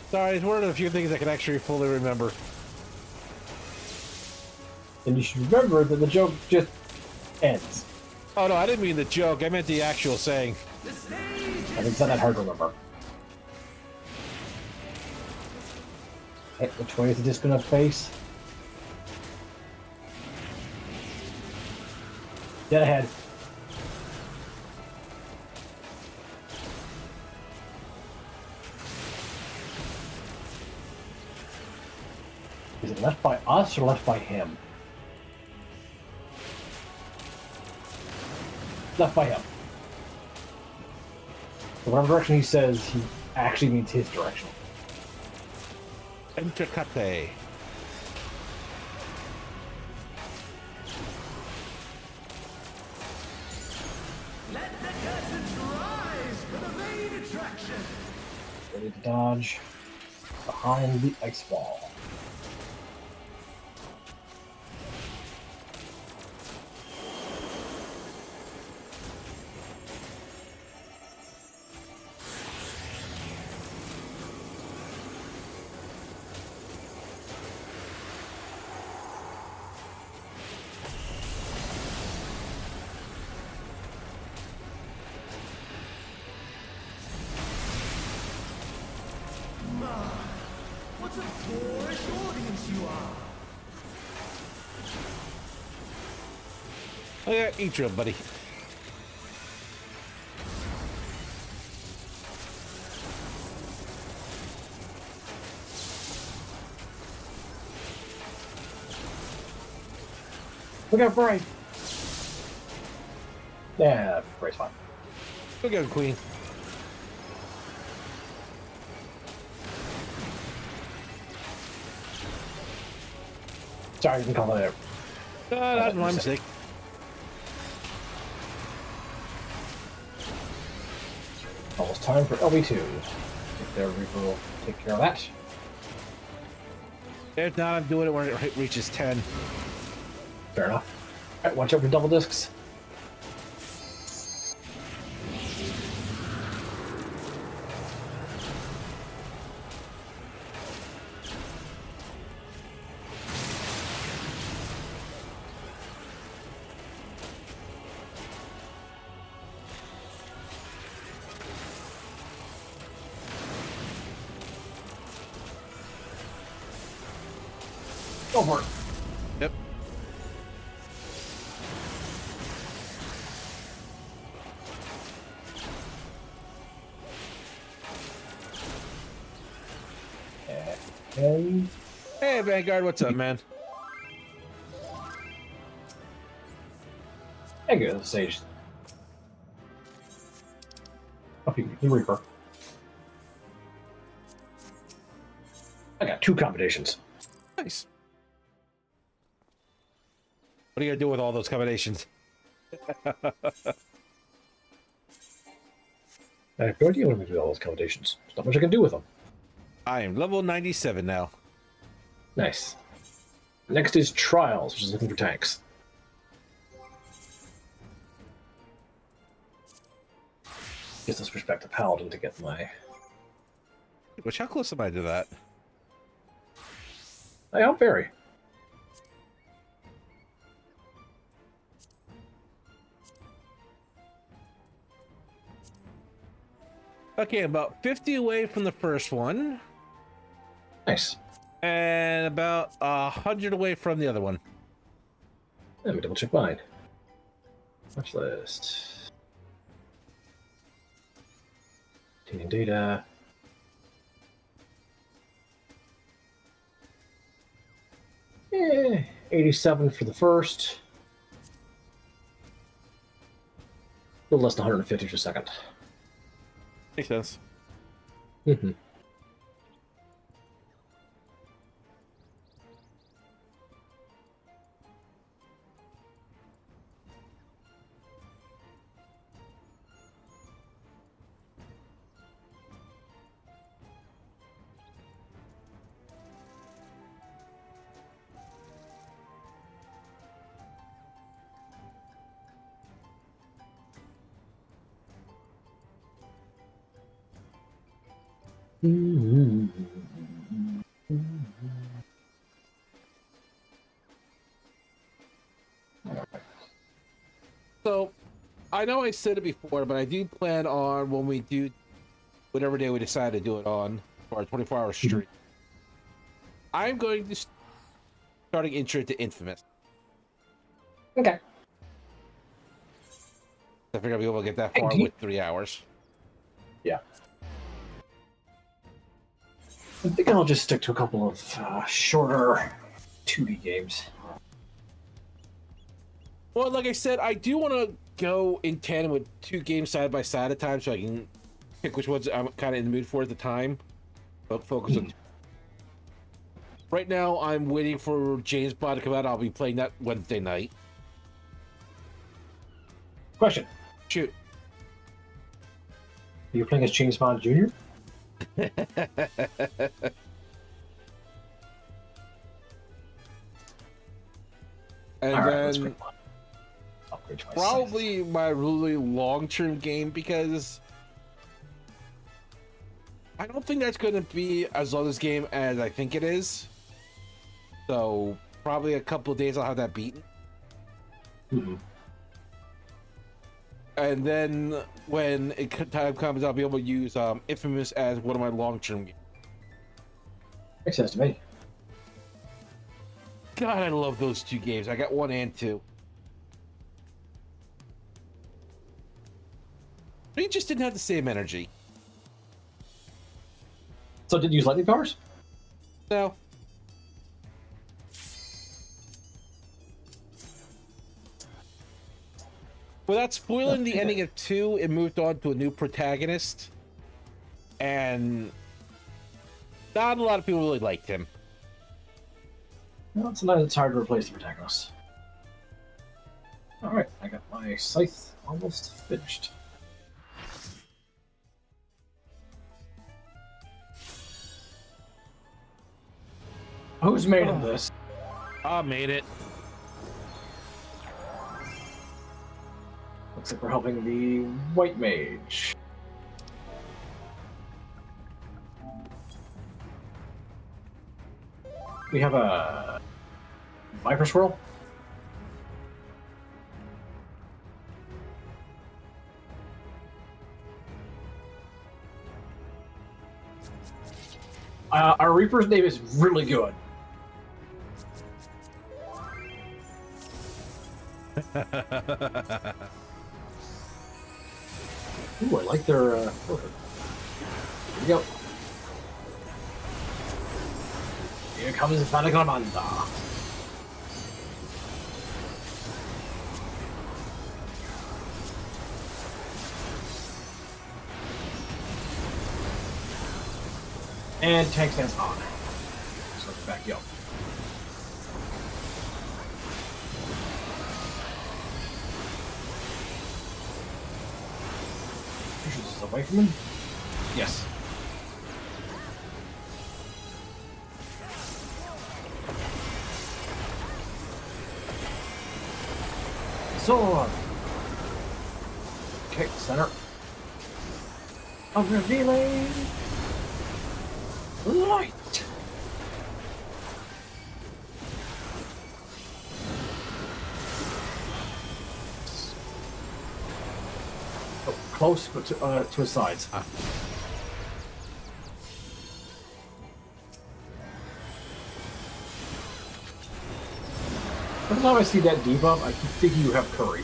Sorry, it's one of the few things I can actually fully remember. And you should remember that the joke just ends. Oh no, I didn't mean the joke. I meant the actual saying. The stage I think it's not that hard to remember. Hey, which way is the disc gonna face? Dead ahead. Is it left by us or left by him? Left by him. So whatever direction he says, he actually means his direction. Intricate. Let the curtains rise for the main attraction. Ready to dodge behind the ice wall. What a boorish audience you are. Oh yeah, eat your buddy. Look out, Bray! Yeah, Bray's fine. Look at Queen. Sorry, you can call it out. That's my mistake. Almost time for LB2. If their Reaper will take care of that. If not, I'm doing it when it reaches 10. Fair enough. Alright, watch out for double discs. Go for it. Yep. And Hey, Vanguard, what's up, man? I go to the stage. Oh, the Reaper. I got 2 combinations. Nice. What are you gonna do with all those combinations? I have no idea what I'm going to do with all those combinations. There's not much I can do with them. I am level 97 now. Nice. Next is Trials, which is looking for tanks. Guess let's switch back to Paladin to get my... Which, how close am I to that? I am very. Okay, about 50 away from the first one. Nice. And about 100 away from the other one. Let me double check mine. Watch list. Obtaining data. Yeah, 87 for the first. A little less than 150 for the second. Makes sense. Mm-hmm. So, I know I said it before, but I do plan on when we do whatever day we decide to do it on for our 24-hour stream. I'm going to starting intro to Infamous. Okay. I figure I'll be able to get that far with 3 hours. Yeah. I think I'll just stick to a couple of shorter 2D games. Well, like I said, I do want to go in tandem with 2 games side by side at a time, so I can pick which ones I'm kind of in the mood for at the time. But focus on. Right now, I'm waiting for James Bond to come out. I'll be playing that Wednesday night. Question. Shoot. You're playing as James Bond Jr.? And All right, then upgrade to my probably my really long-term game, because I don't think that's going to be as long this game as I think it is. So probably a couple of days I'll have that beaten. Mm-hmm. And then when time comes, I'll be able to use Infamous as one of my long-term games. Makes sense to me. God, I love those 2 games. I got 1 and 2. They just didn't have the same energy. So did you use lightning powers? No. Without spoiling the ending of 2, it moved on to a new protagonist, and not a lot of people really liked him. Well, sometimes it's hard to replace the protagonist. Alright, I got my scythe almost finished. Who's made of this? I made it. Looks like we're helping the white mage. We have a Viper Swirl. Our Reaper's name is really good. Ooh, I like their filter. Here we go. Here comes the Fanaclamanda. And tank stands on. So back up. Pushes us away from him. Yes. Sword. Okay, center. Of revealing light. Oh, close, but to his sides. Every time I see that debuff, I keep thinking you have curry.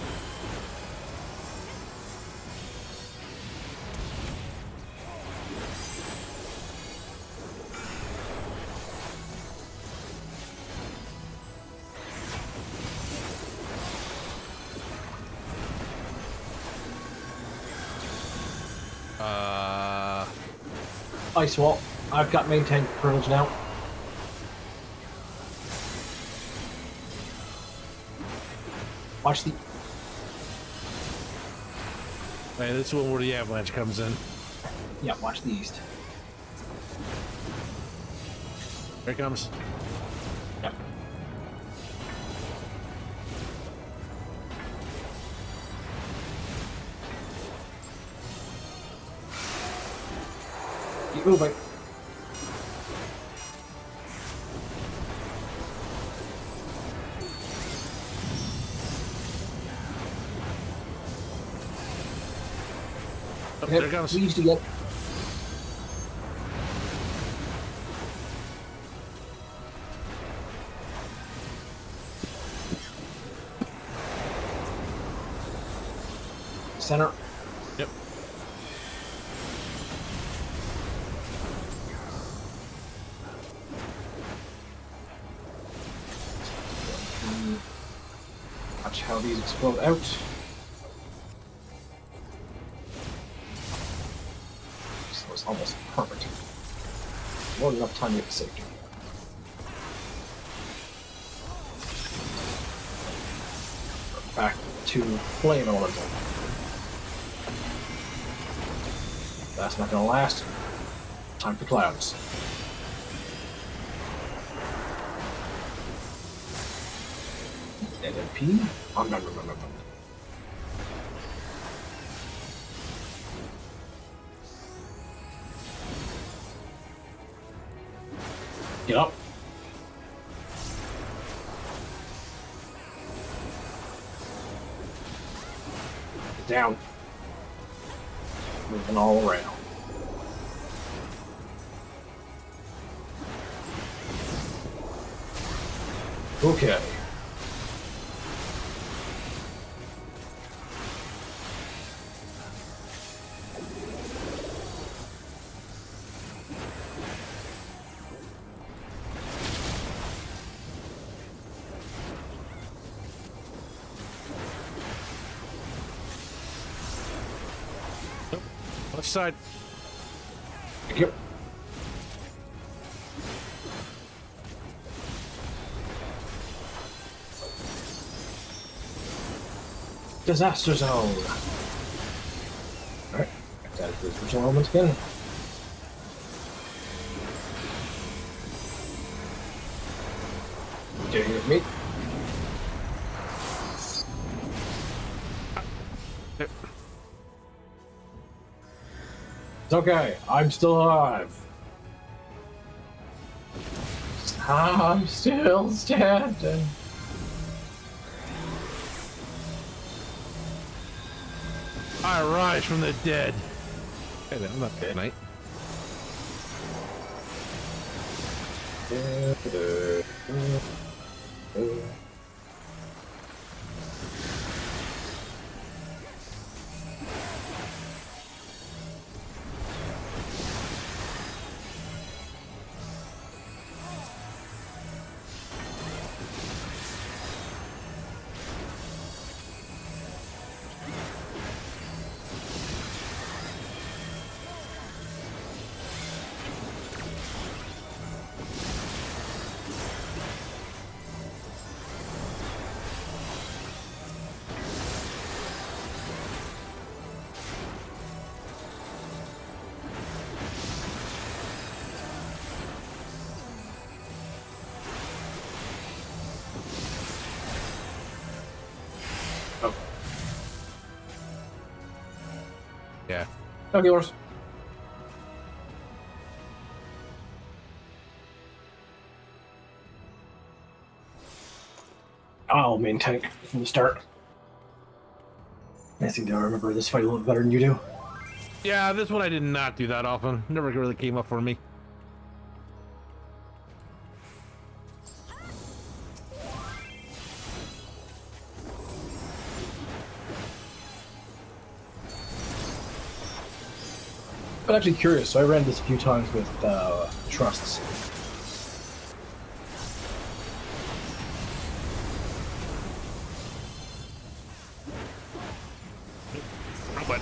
Ice Wall. I've got main tank privilege now. Watch the... Hey, this is one where the avalanche comes in. Yeah, watch the east. Here it comes. Yep. Keep moving. Oh, there it comes. We used to get... Center. Yep. Watch how these explode out. So it's almost perfect. More than enough time to get to safety. Back to flame elemental. That's not gonna last. Time for clouds. NMP? Oh, no. Get up. Get down. Moving all around. Okay. Left side. Yep. Disaster zone. Alright, that's the original element again. Getting with me. It's okay, I'm still alive. I'm still standing. I rise from the dead. Hey, I'm not dead, mate. Oh. Yeah. No healers. I'll main tank from the start. I think I remember this fight a little better than you do. Yeah, this one I did not do that often. Never really came up for me. But actually curious, so I ran this a few times with trusts. But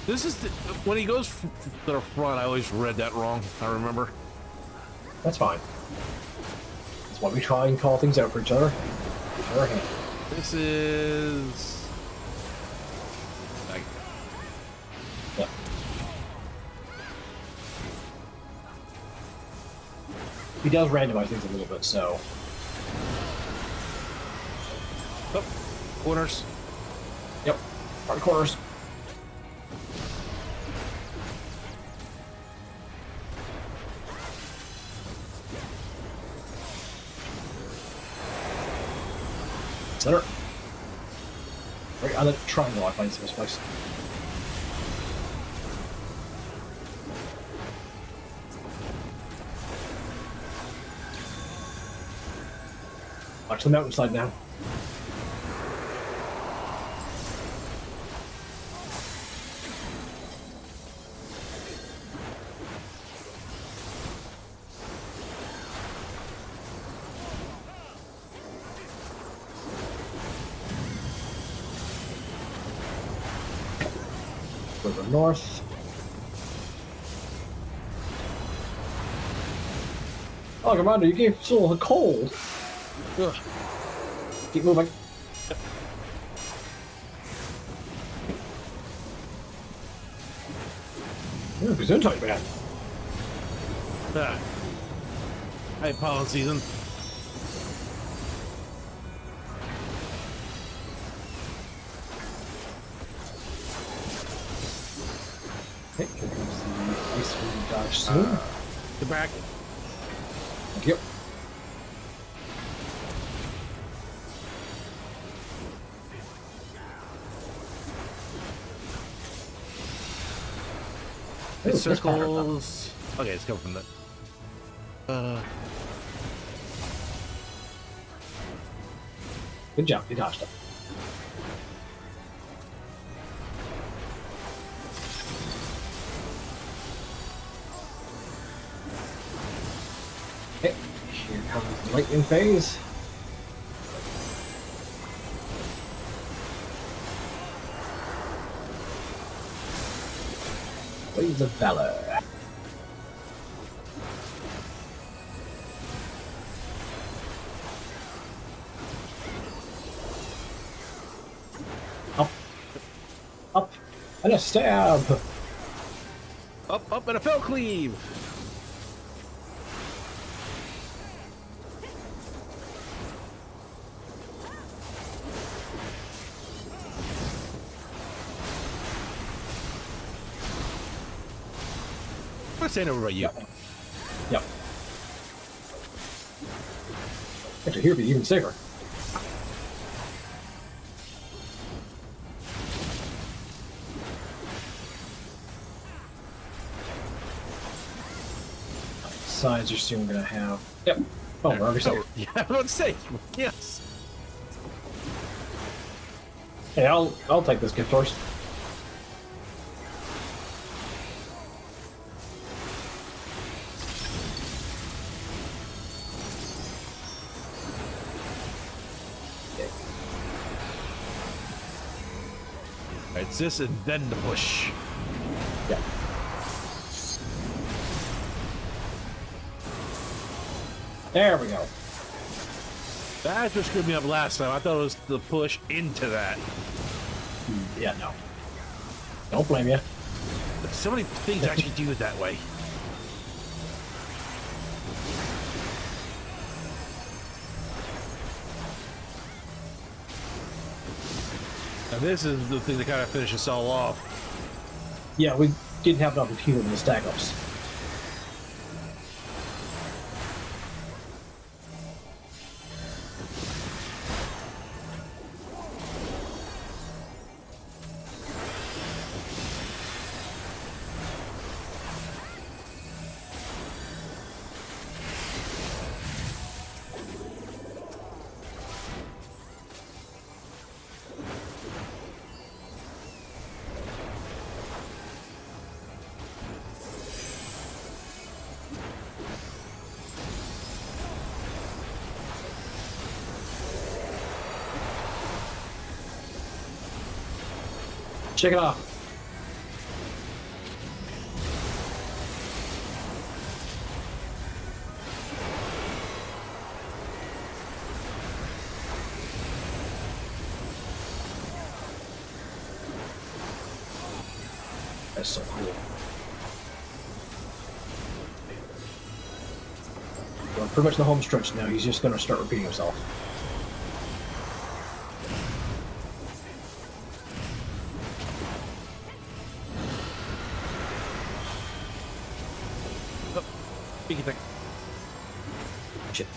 this is the, when he goes to the front. I always read that wrong. I remember. That's fine. That's why we try and call things out for each other. Give her a hand. This is like Yep. He does randomize things a little bit, so. oh, corners. Yep. Front corners. Center. Right on the triangle, I find this place. Watch the mountainside now. Further north. Oh, Commander, you gave Soul a cold. Ugh. Keep moving. Ooh, Gesundheit, man. Ah. Hey, pollen season. Okay, here comes the ice wind dodge soon. Get back. Thank you. It Ooh, this pattern. circles. Okay, let's go from that. Good job, you dodged it. Okay, Here comes the lightning phase. Waves of Valor. Up. Up. And a stab. Up, and a fell cleave. I'm saying over by you. Yep. Actually, here would be even sicker. Sides you're soon gonna have. Yep. Oh, we're already safe. Yeah, I was about to say, yes. Hey, I'll take this gift horse. It's this and then the push. Yeah. There we go. That's what screwed me up last time. I thought it was the push into that. Yeah, no. Don't blame you. So many things actually do it that way. And this is the thing that kind of finishes us all off. Yeah, we didn't have enough healing in the stack ups. Check it off. That's so cool. We're pretty much in the home stretch now. He's just going to start repeating himself. Biggie thing. Shit.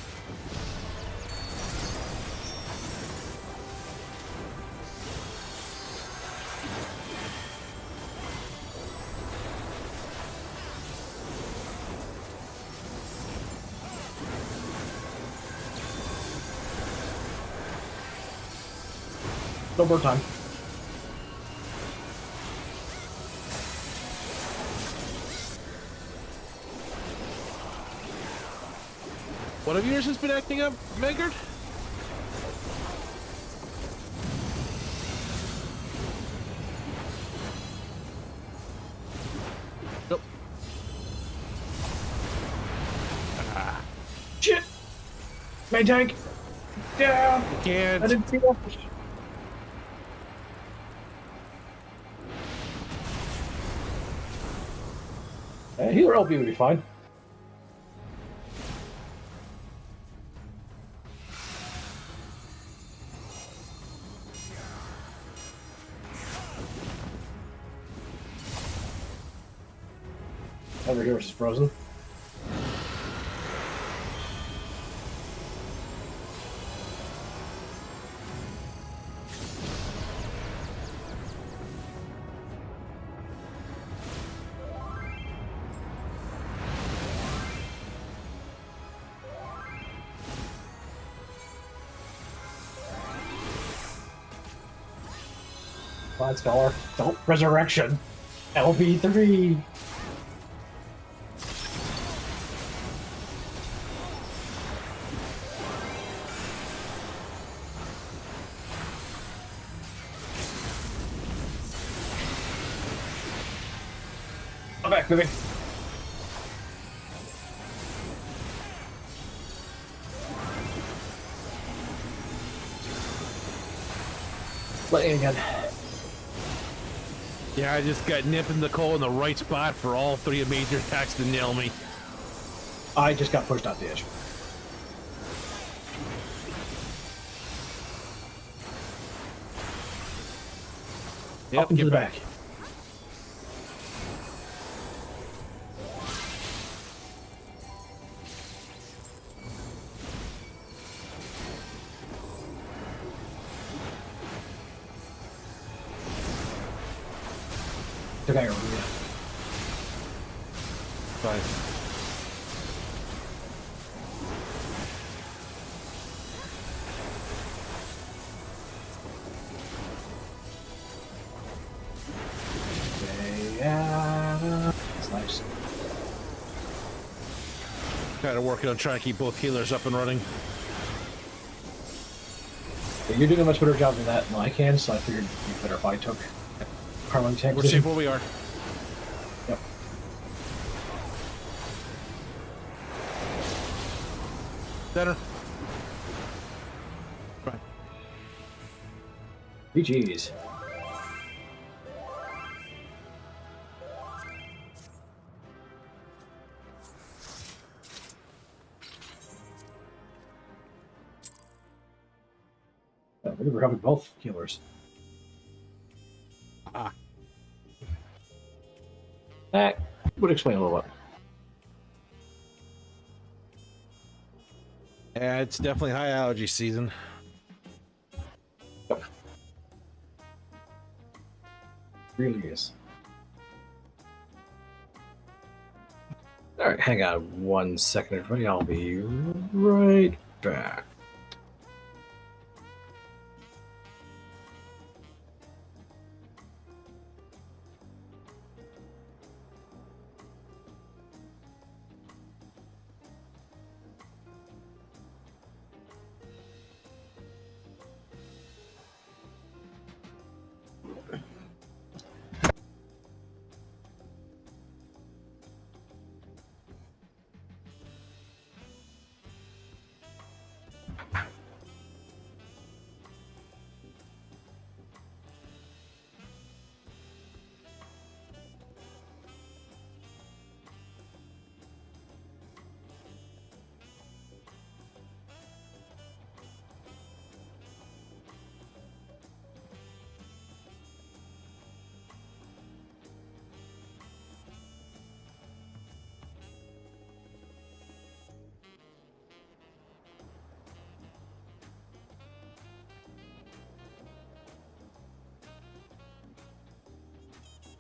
No more time. One of yours has been acting up, Vanguard? Nope. Shit! Main tank! Down! You can't. I didn't see that. Healer LP would be fine. Over here is frozen. Fine, Scholar. Don't resurrection. LB3. moving. Lightning again. Yeah, I just got Nip and Nicole in the right spot for all 3 major attacks to nail me. I just got pushed off the edge. Yep, Up into the back. The guy over here. Fine. Yeah, that's nice. Kind of working on trying to keep both healers up and running. Yeah, you're doing a much better job than that than I can, so I figured it'd be better if I took Carling tank We're position. safe where we are. Yep. Center. Right. GG's. I think we're having both healers. Ah. That would explain a little bit. Yeah, it's definitely high allergy season. Yep. Really is. Alright, hang on 1 second, everybody. I'll be right back.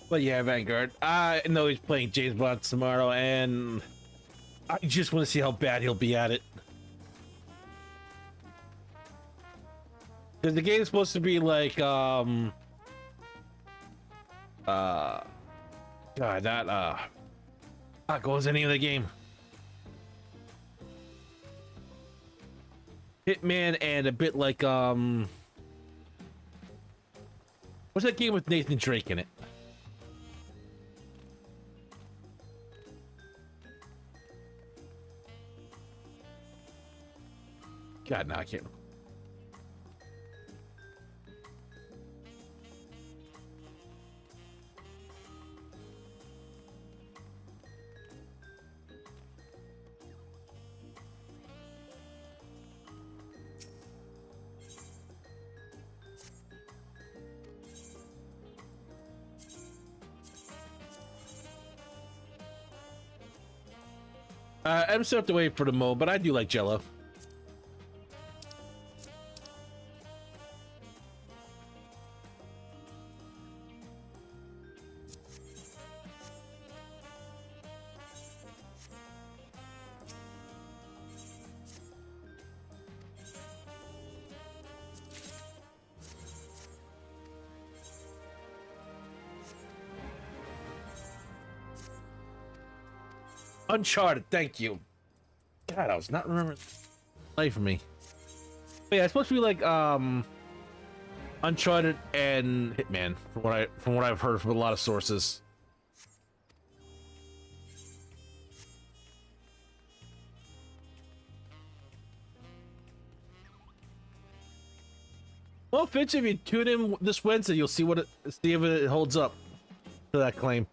But yeah, Vanguard. I know he's playing James Bond tomorrow, and I just want to see how bad he'll be at it. Because the game's supposed to be like, God, that, what was the name of the game? Hitman, and a bit like, what's that game with Nathan Drake in it? God, no, I can't. I'm still have to wait for the mo, but I do like Jello. Uncharted, thank you. God, I was not remembering. Play for me. But yeah, it's supposed to be like Uncharted and Hitman, from what I've heard from a lot of sources. Well, Fitch, if you tune in this Wednesday, you'll see see if it holds up to that claim.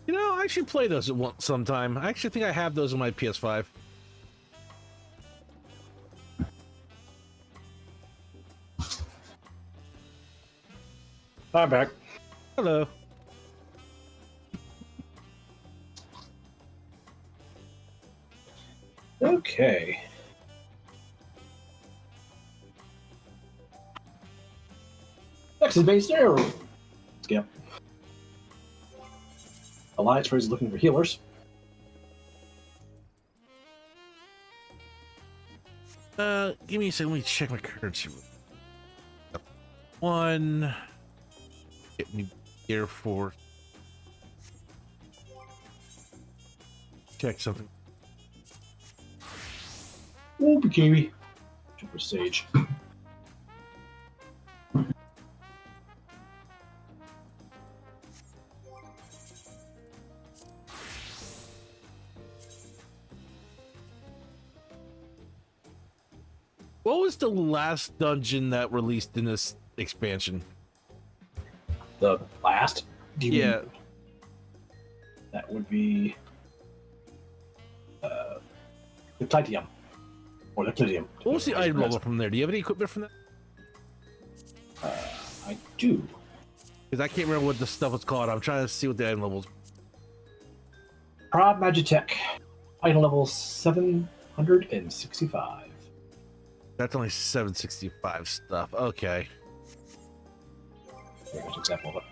You know, I should play those sometime. I actually think I have those on my PS5. I'm back. Hello. Okay. Next is base air. Skip. Alliance Race is looking for healers. Give me a second. Let me check my currency. One. Get me Air Force. Check something. Ooh, bikini. Super Sage. What was the last dungeon that released in this expansion? The last? Do you Yeah. mean that would be the Titium. Or the Clitium. What was the item level from there? Do you have any equipment from that? I do. Because I can't remember what the stuff was called. I'm trying to see what the item levels. Prob Magitech. Item level 765. That's only 765 stuff. Okay. Here's an example of it.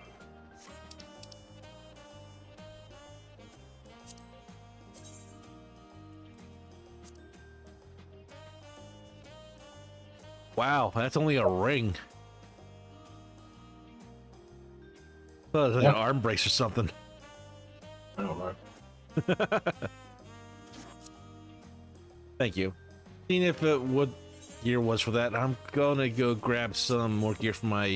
Wow, that's only a ring. Oh, it's like Yeah. an arm brace or something. I don't know. Thank you. Seeing if what gear was for that, I'm gonna go grab some more gear for my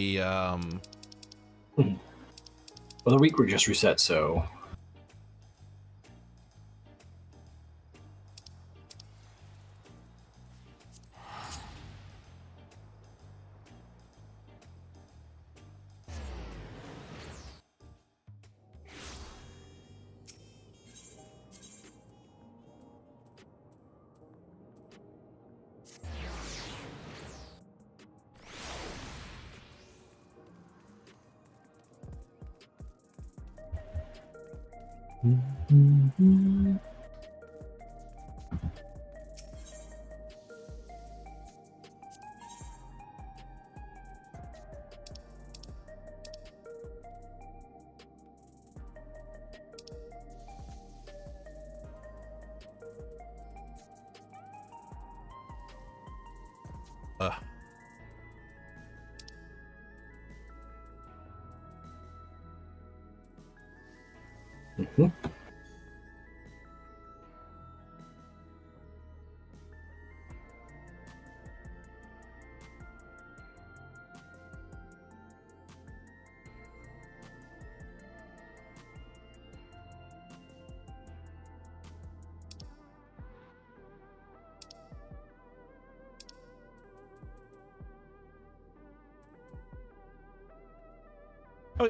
Well, the week were just reset, so uh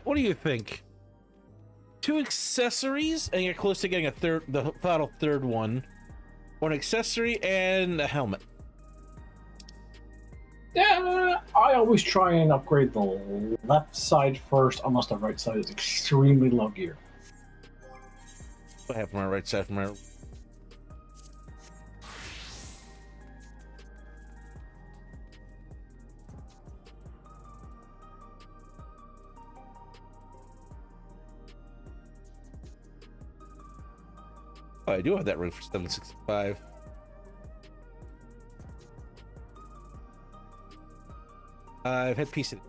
what do you think? 2 accessories and you're close to getting the final third one, or an accessory and a helmet. yeah, I always try and upgrade the left side first, unless the right side is extremely low gear. What I have for my right side, for my Oh, I do have that ring for 765. I've had peace in it.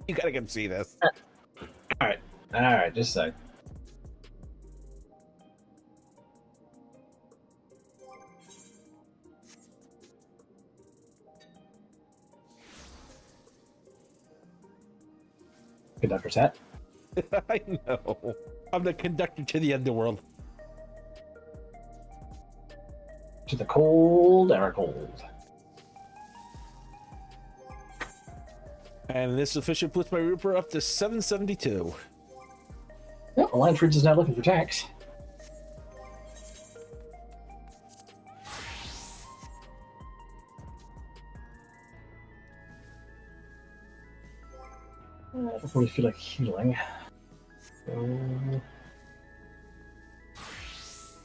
You gotta come see this. All right, just a sec. Conductor's hat. I know. I'm the conductor to the underworld. To the cold, ever cold. And this officially puts my Reaper up to 772. Yep, Alliance Ridge is now looking for tax. I don't really feel like healing. So...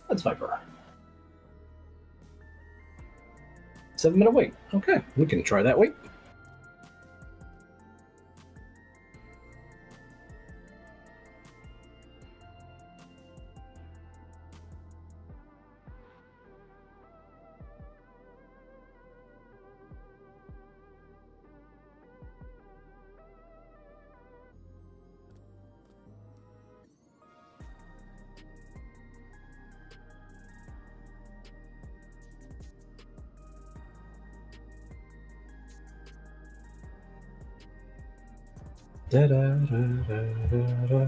Let's Viper. 7-minute wait. Okay, we can try that wait. Da, da, da, da, da, da.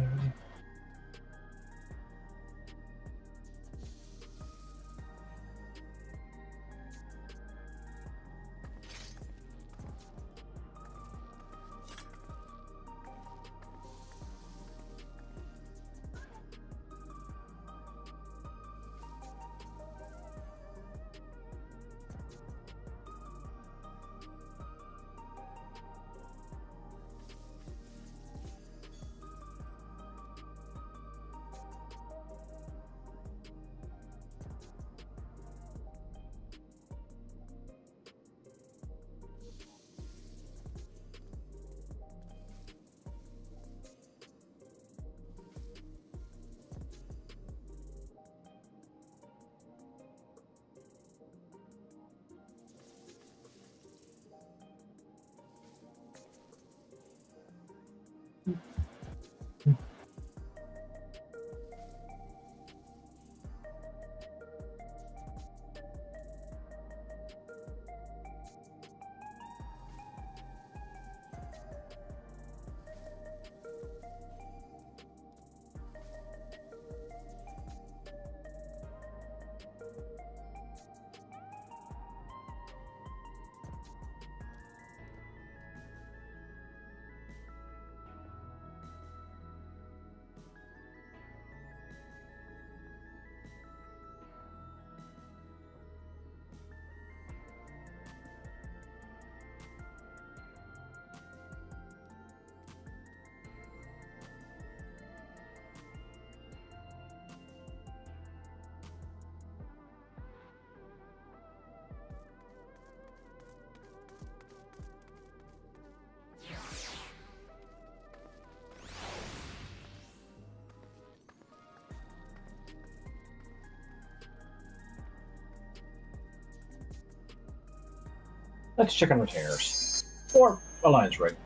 Let's check on retainers. Or Alliance Raid.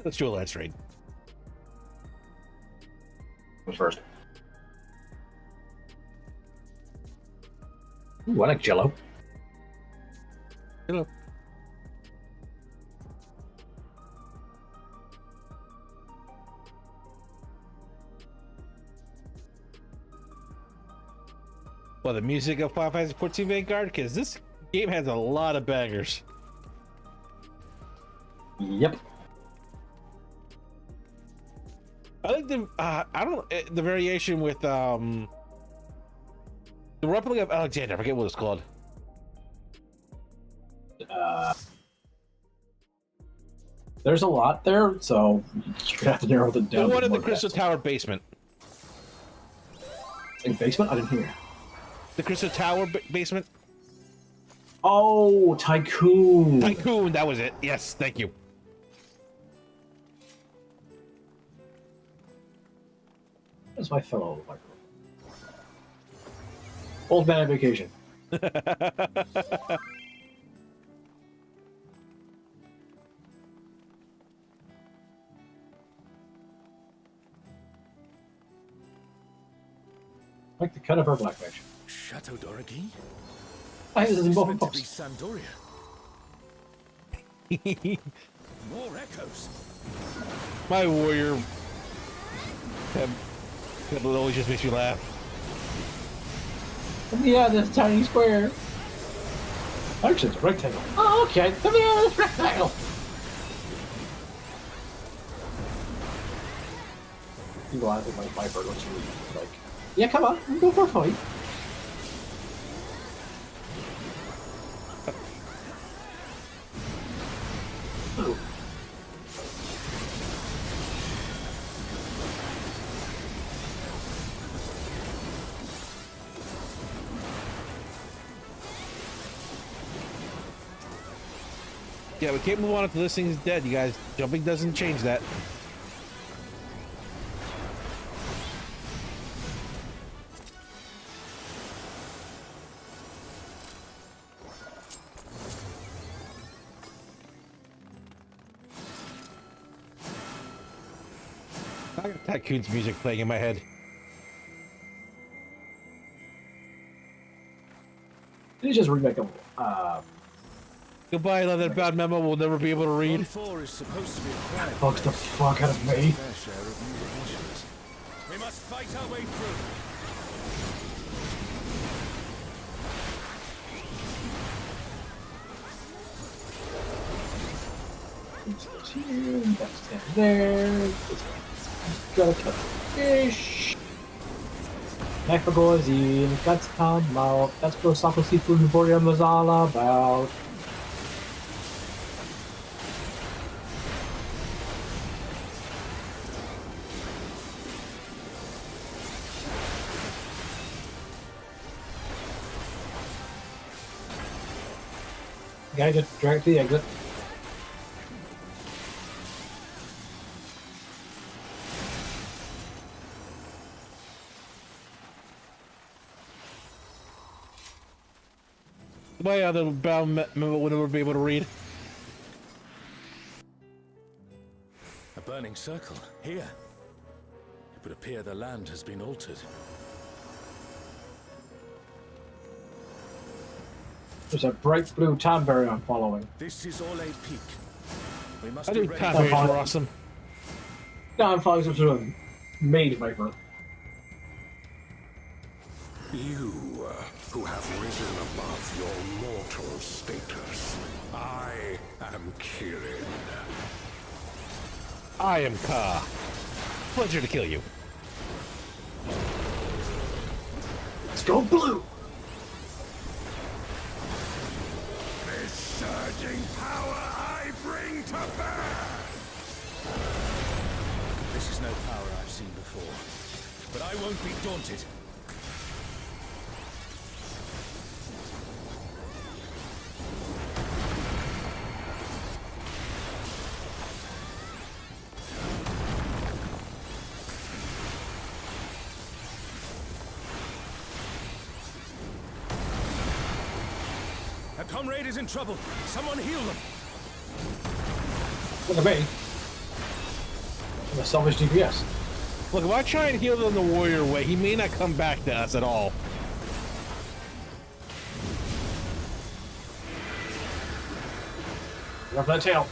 Let's do a Alliance Raid. Who's first? Ooh, I like Jello. Hello. Well, the music of Final Fantasy 14 Vanguard, because this game has a lot of bangers. Yep. I like the the variation with the replica of Alexander. I forget what it's called. There's a lot there, so you're gonna have to narrow it down. The one in the more Crystal fast. Tower basement. In basement? I didn't hear. The Crystal Tower basement? Oh, Tycoon. Tycoon, that was it. Yes, thank you. That's my fellow Viper. Old man on vacation. Like the cut of her black mage. Chateau d'Origny? I think this is in both Meant to be books. Sandoria. More echoes. My warrior. That always just makes me laugh. Yeah, this tiny square. Actually, it's a rectangle. Oh, okay. Come here, this rectangle. People ask if my Viper looks really like, yeah, come on, we'll go for a fight. Ooh. Yeah, we can't move on until this thing's dead, you guys. Jumping doesn't change that. I got Tycoon's music playing in my head. Did you just remake them? Goodbye, another bad memo we'll never be able to read. 4 is supposed to be acquired. Bugs the fuck out of me. Fair share of new adventures. We must fight our way through. That's here, that's down there. Gotta cut fish. Macragorzi, guts come out. That's what Sako Seafood Emporium was all about. Guy just dragged to the exit. Goodbye, other bad memo we'll never be able to read. A burning circle, here. It would appear the land has been altered. There's a bright blue Tamberry I'm following. This is Orlade Peak. We must I be think ready. Tamberries are awesome. Now I'm following some sort of maid Viper. You, who have risen above your mortal status. I am Kirin. I am Ka. Pleasure to kill you. Let's go blue! This surging power I bring to bear! This is no power I've seen before. But I won't be daunted. A comrade is in trouble. Someone heal them. Look at me. I'm a selfish DPS. Look, if I try and heal them the warrior way, he may not come back to us at all. Run for that tail.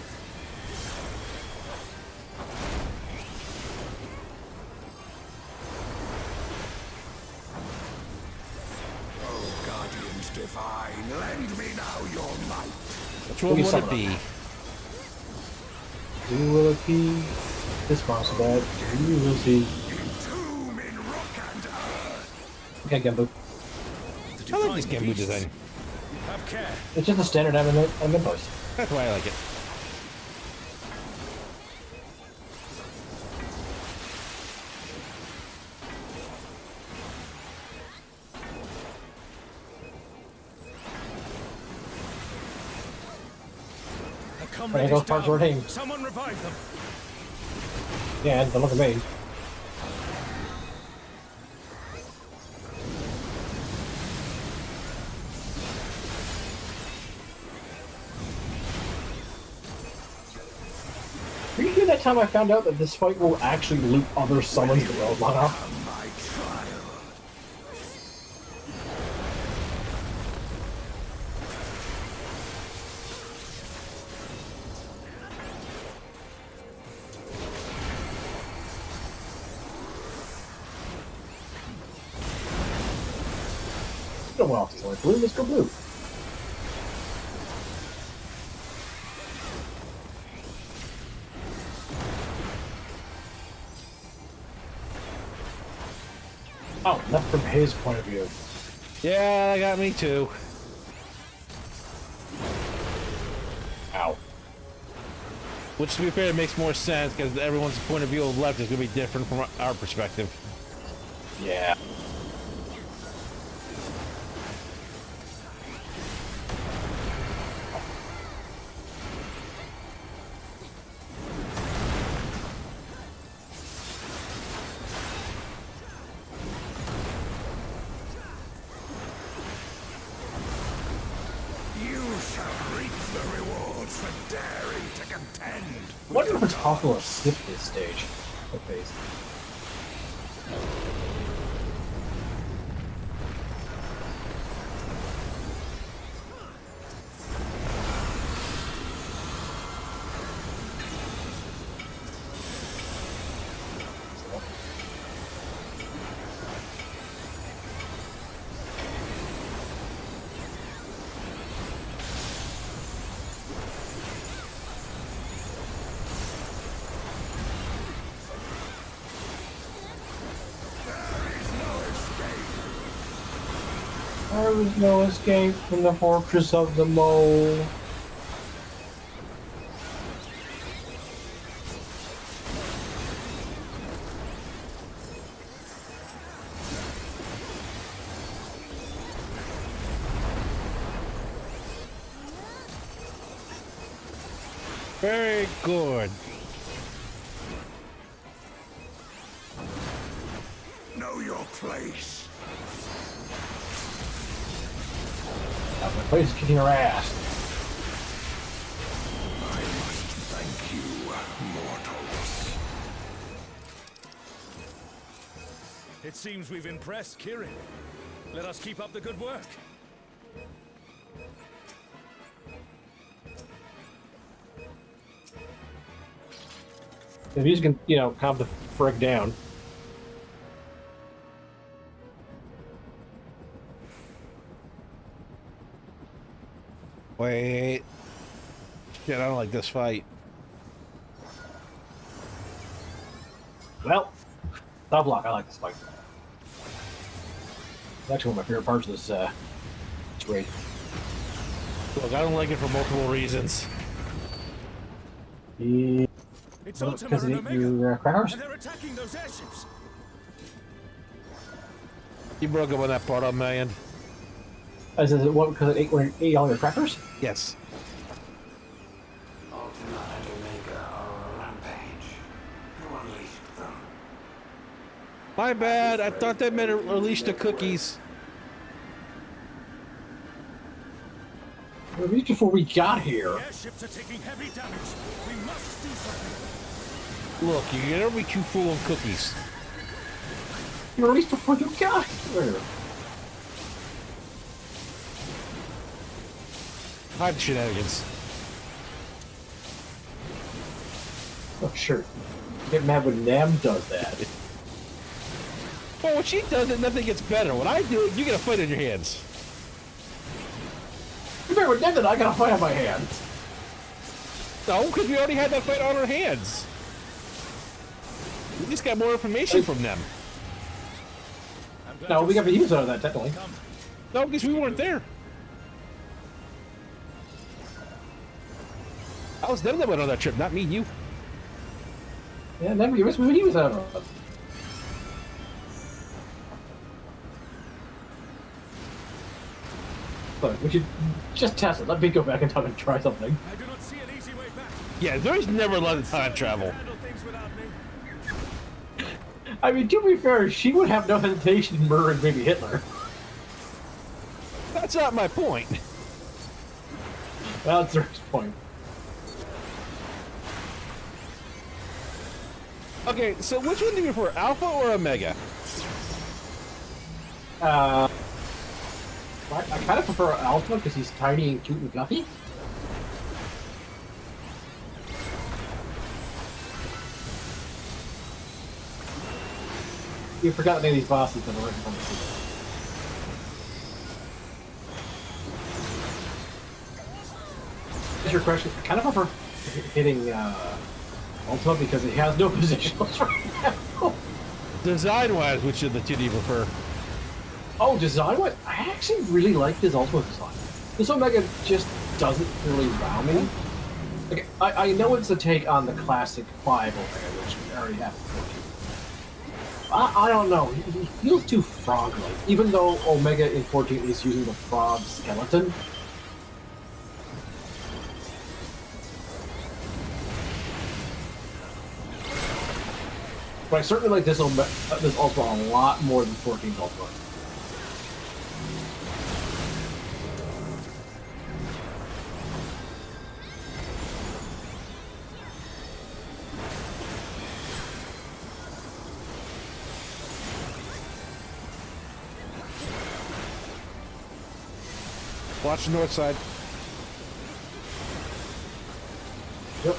Oh, guardians divine, lend me now your might. Which one Please would summon it be? You will appease this monster bed. You will see. Entomb in rock and earth. Okay, Gembu. I like this Gambu design. Have care. It's just a standard MMA voice. That's why I like it. There goes parts of our team. Someone revive them. Yeah, don't look at me. Are you sure that time I found out that this fight will actually loop other summons that will run up? My trial. No one else is like blue, let's go blue. Oh, that's from his point of view. Yeah, that got me too. Ow. Which, to be fair, makes more sense because everyone's point of view of left is going to be different from our perspective. Yeah. You shall reap the rewards for daring to contend. I wonder if it's possible to skip this stage. What phase? There was no escape from the fortress of the mole. Very good. Know your place. Now, my place is kicking her ass. I must thank you, mortals. It seems we've impressed Kirin. Let us keep up the good work. If you can, you know, calm the frick down. Wait. Shit, I don't like this fight. Well, top block. I like this fight. It's actually one of my favorite parts of this raid. Look, I don't like it for multiple reasons. Yeah. It's Well, Ultima because and of Omega, your crackers? and they're attacking those airships. You broke up on that part, on my end. Is it what? Because it ate all your crackers? Yes. Ultima and Omega are on a rampage. Who unleashed them? My bad. I thought that meant release the cookies. At least before we got here. Airships are taking heavy damage. We must do something. Look, you can never be too full of cookies. You released before you got here. Hide the shenanigans. Oh, sure. Get mad when Nam does that. Well, when she does it, nothing gets better. When I do it, you get a fight on your hands. If I were dead, then I got a fight on my hands. No, because we already had that fight on our hands. We just got more information from them. I'm glad No, you we got the said use out of that, technically. come. No, because we weren't there. I was them that went on that trip, not me, you. Yeah, never give us what he was out of. Look, we should just test it. Let me go back in time and try something. I do not see an easy way back. Yeah, Zoe's never allowed to time travel. Handle things without me. I mean, to be fair, she would have no hesitation in murdering baby Hitler. That's not my point. That's her point. Okay, so which one do you prefer, Alpha or Omega? I kind of prefer Alpha because he's tiny and cute and fluffy. You forgot the name of these bosses that are right from the sequel. Is your question? I kind of prefer hitting Ultima because he has no positionals right now. Design-wise, which of the two do you prefer? Oh, design-wise, I actually really like his Ultima design. This Omega just doesn't really wow me. Like, I know it's a take on the classic 5 Omega, which we already have in 14. I don't know. He feels too frog-like, even though Omega in 14 is using the frog skeleton. But I certainly like this Ultima a lot more than 14 Ultima. Watch the north side. Yep.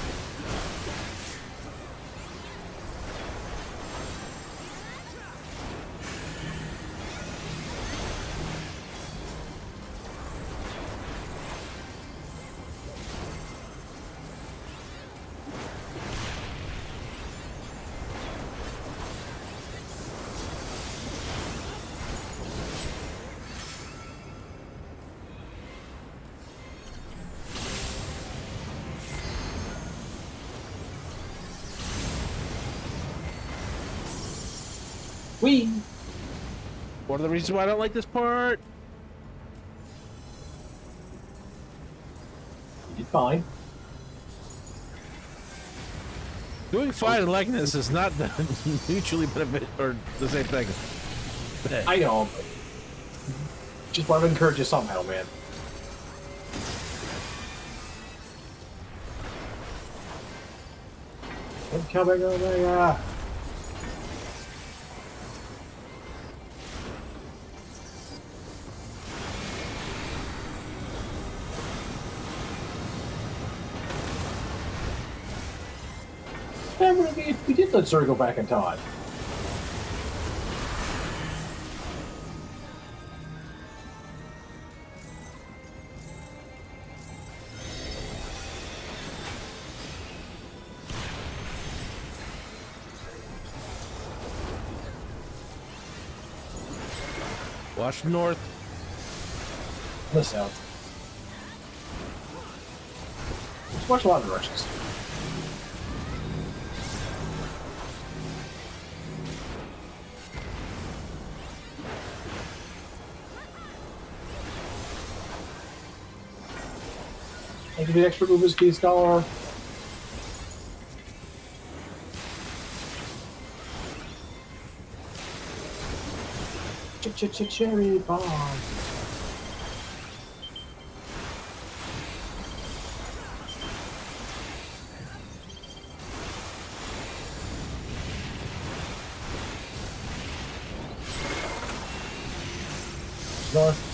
Whee! One of the reasons why I don't like this part. You did fine. Doing fine and liking this is not mutually benefit or the same thing. I know, but just want to encourage you somehow, man. I'm coming over. Remember, we did let Zuri go back in time. Watch the north. The south. Let's watch a lot of directions. Thank you for the extra movement speed, Scholar. Cherry bomb. North.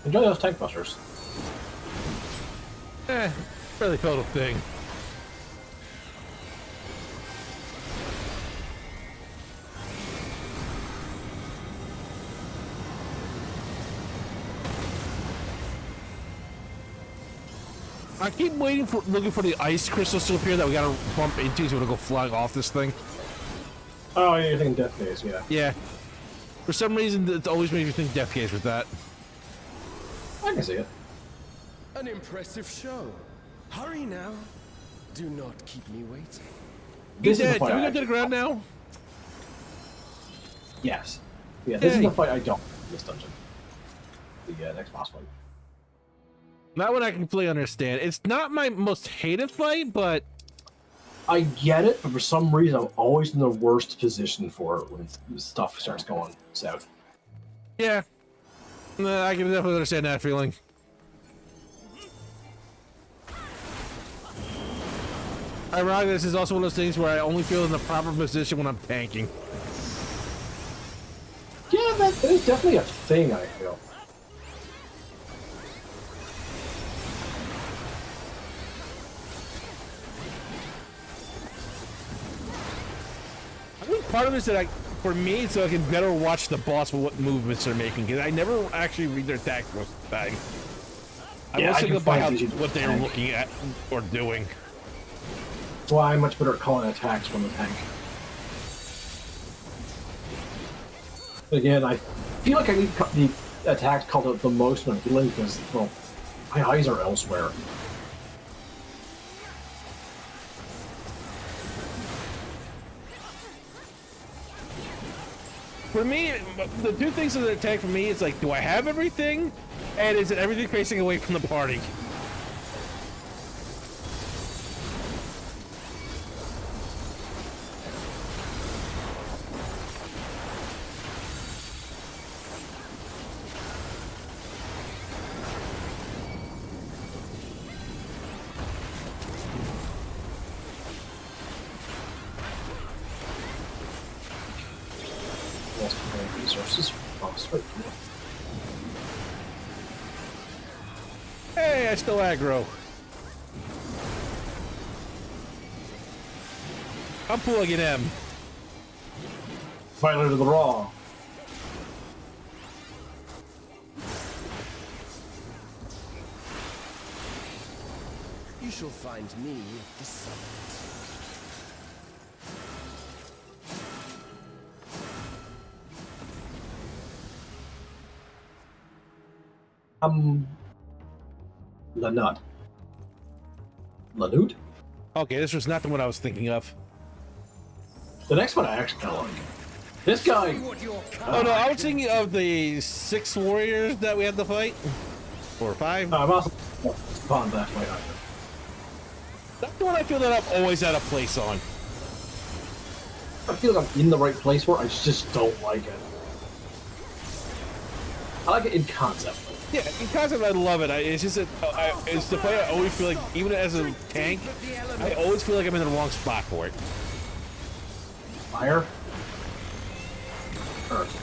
Enjoy those tank busters. Really felt a thing. I keep looking for the ice crystals to appear that we gotta bump into so it'll go flying off this thing. Oh, you're thinking Death Gaze, yeah. Yeah. For some reason, it always makes me think Death Gaze with that. I can see it. An impressive show. Hurry now. Do not keep me waiting. This is the Can fight we I go to the ground now? Yes. Yeah, this is Yay. the fight I don't in this dungeon. The next boss fight. That one I completely understand. It's not my most hated fight, but I get it, but for some reason I'm always in the worst position for it when stuff starts going south. yeah. I can definitely understand that feeling. Ironically, this is also one of those things where I only feel in the proper position when I'm tanking. Yeah, that is definitely a thing, I feel. I think part of it is that for me, so I can better watch the boss for what movements they're making, because I never actually read their attacks most of the time. Yeah, I I was can thinking about find what they're looking at or doing. That's why I'm much better at calling attacks from the tank. But again, I feel like I need the attacks called out the most when I'm healing because, well, my eyes are elsewhere. For me, the two things of the attack for me is like, do I have everything? And is it everything facing away from the party? Lost my resources. Boss fight. Hey, I still aggro. I'm plugging M. Finally to the raw. You shall find me at the summit. Lanut. Lanut? Okay, this was not the one I was thinking of. The next one I actually kind of like. This guy. Oh no, I was thinking of the 6 warriors that we had to fight. 4 or 5. I'm also fond of that fight either. That's the one I feel that I'm always out of place on. I feel like I'm in the right place for it, I just don't like it. I like it in concept. Yeah, in concept I love it. It's just it's the play I always feel like, even as a tank, I always feel like I'm in the wrong spot for it. Fire. Earth.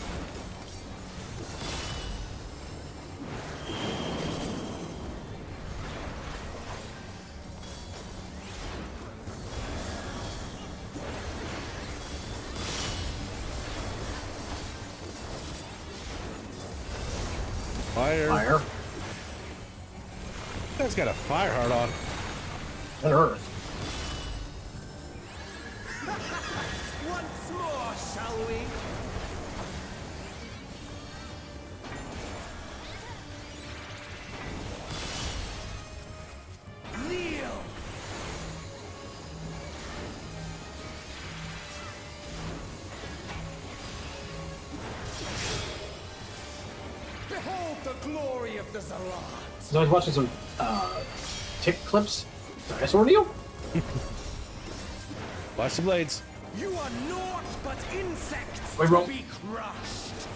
Fire. Fire. That's got a fire heart on. And earth. Once more, shall we? Kneel! Behold the glory of the Zalat! So I was watching some tick clips. Dinosaur Neo? Watch the blades. You are naught but insects Wait, to wrong. be crushed!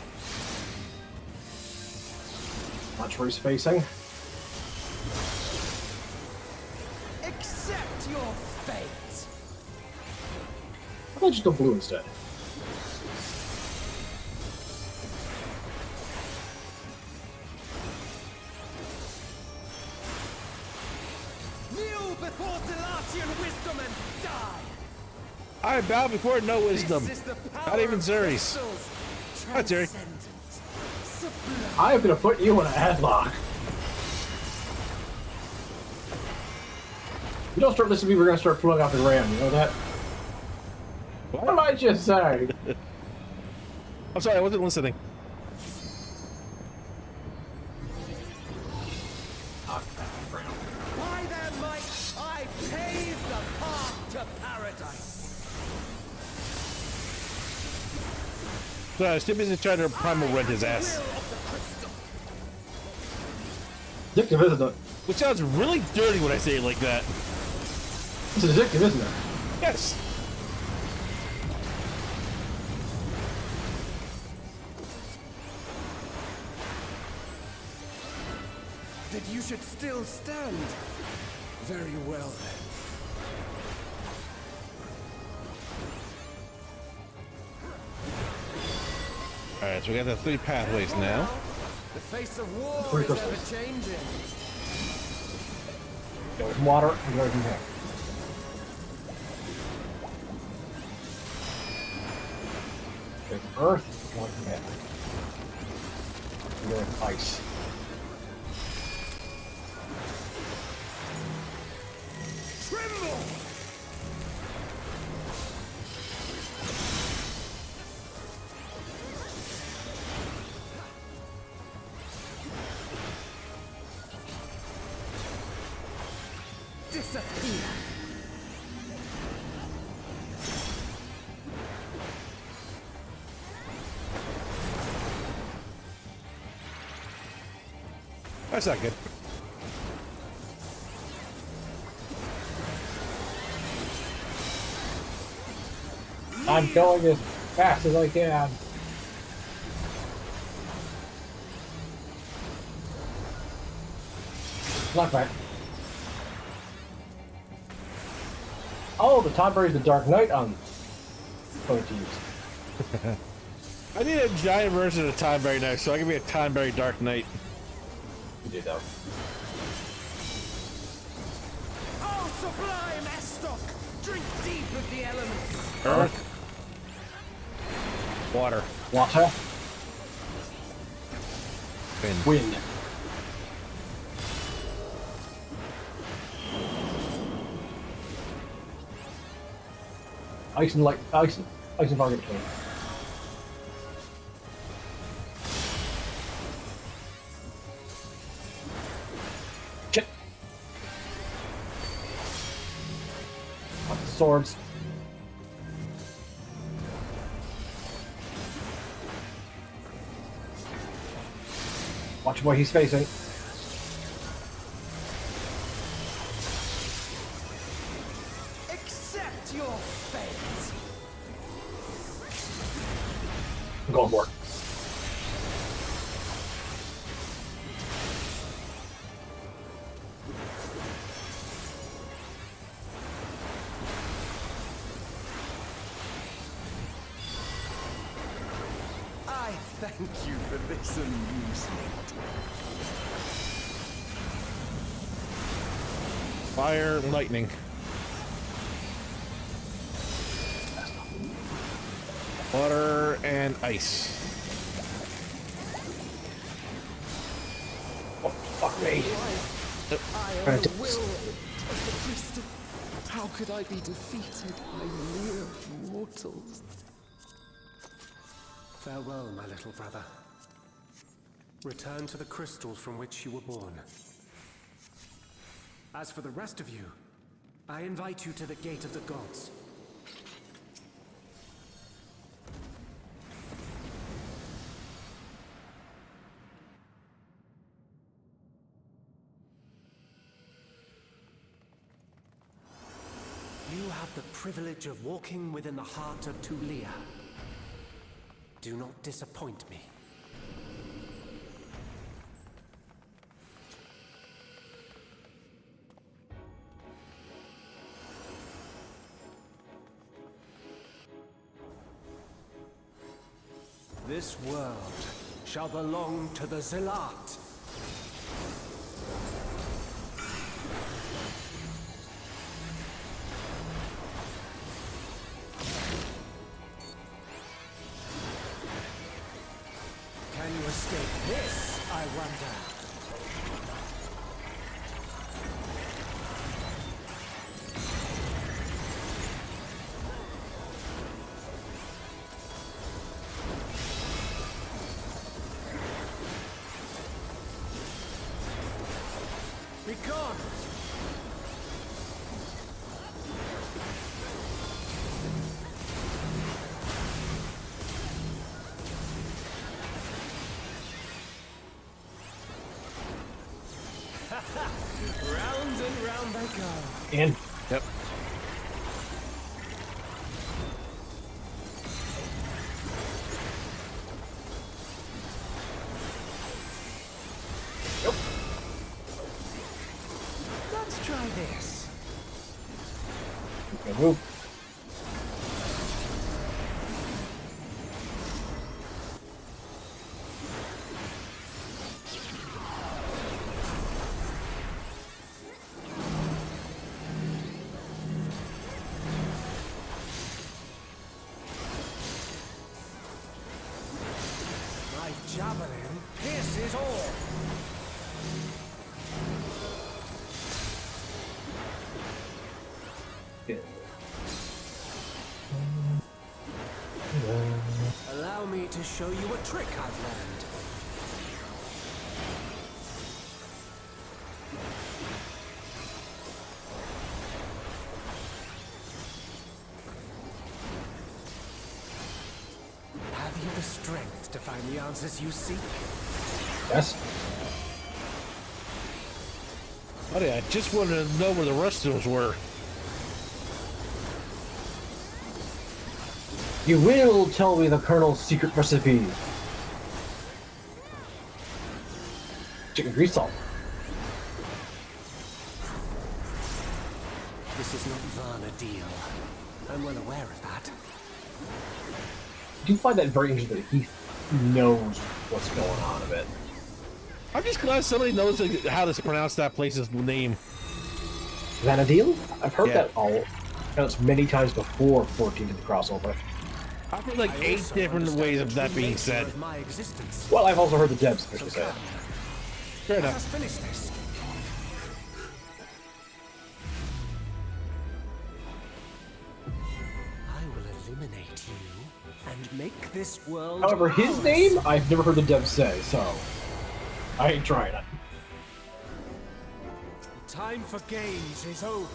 Watch where he's facing. Accept your fate! How about just go blue instead? Kneel before Zalatian wisdom and die! I bow before no wisdom. This is the power Not even of Zuri's. crystals. Hi, Zuri. Transcendent. Sublime. I am gonna put you in a headlock. You don't start listening to me, we're gonna start floating off the ground. You know that? What did I just say? I'm sorry, I wasn't listening. By their might, I pave the path to paradise. So, Stimpy's just trying to primal rent his ass. Addictive, isn't it? Which sounds really dirty when I say it like that. It's addictive, isn't it? Yes. That you should still stand. Very well then. Alright, so we got the 3 pathways now. The face of war Three is crystals. ever changing. Go with water and go from here. Go with earth, go from here. And go with ice. Tremble! Disappear. That's not good. I'm going as fast as I can. Not back. Oh, the time berry's the Dark Knight on going to use. I need a giant version of Timeberry next, so I can be a Timeberry Dark Knight. You do though. Oh, sublime Estoc! Drink deep of the elements. Earth. Water. Water. Wind. Wind. Ice and light. Ice and fire between. Shit. Lots of swords. Watch where he's facing. Accept your fate. I'm going for it. I thank you for this amusement. Fire and lightning. Water and ice. Oh, fuck me. I am the will of the crystal. How could I be defeated by mere mortals? Farewell, my little brother. Return to the crystal from which you were born. As for the rest of you, I invite you to the Gate of the Gods. You have the privilege of walking within the heart of Tulia. Do not disappoint me. This world shall belong to the Zealot. Can you escape this, I wonder? Begone! Round and round they go. And Yep. Let's try this. good move. My javelin pierces all. Allow me to show you a trick I've learned. Have you the strength to find the answers you seek? Yes. Buddy, I just wanted to know where the rest of those were. You will tell me the Colonel's secret recipe. Chicken grease salt. This is not Varna deal. I'm well aware of that. I do find that very interesting that he knows what's going on a bit. I'm just glad somebody knows how to pronounce that place's name. Vanadil? I've heard Yeah. that all pronounced many times before 14 in the crossover. I've heard like I 8 also different understand ways the of that true being nature said. of my existence. Well, I've also heard the devs So officially say it. come, Fair let enough. us finish this. I will eliminate you and make this world. However, his ours. name, I've never heard the devs say, so I ain't trying it. Time for games is over.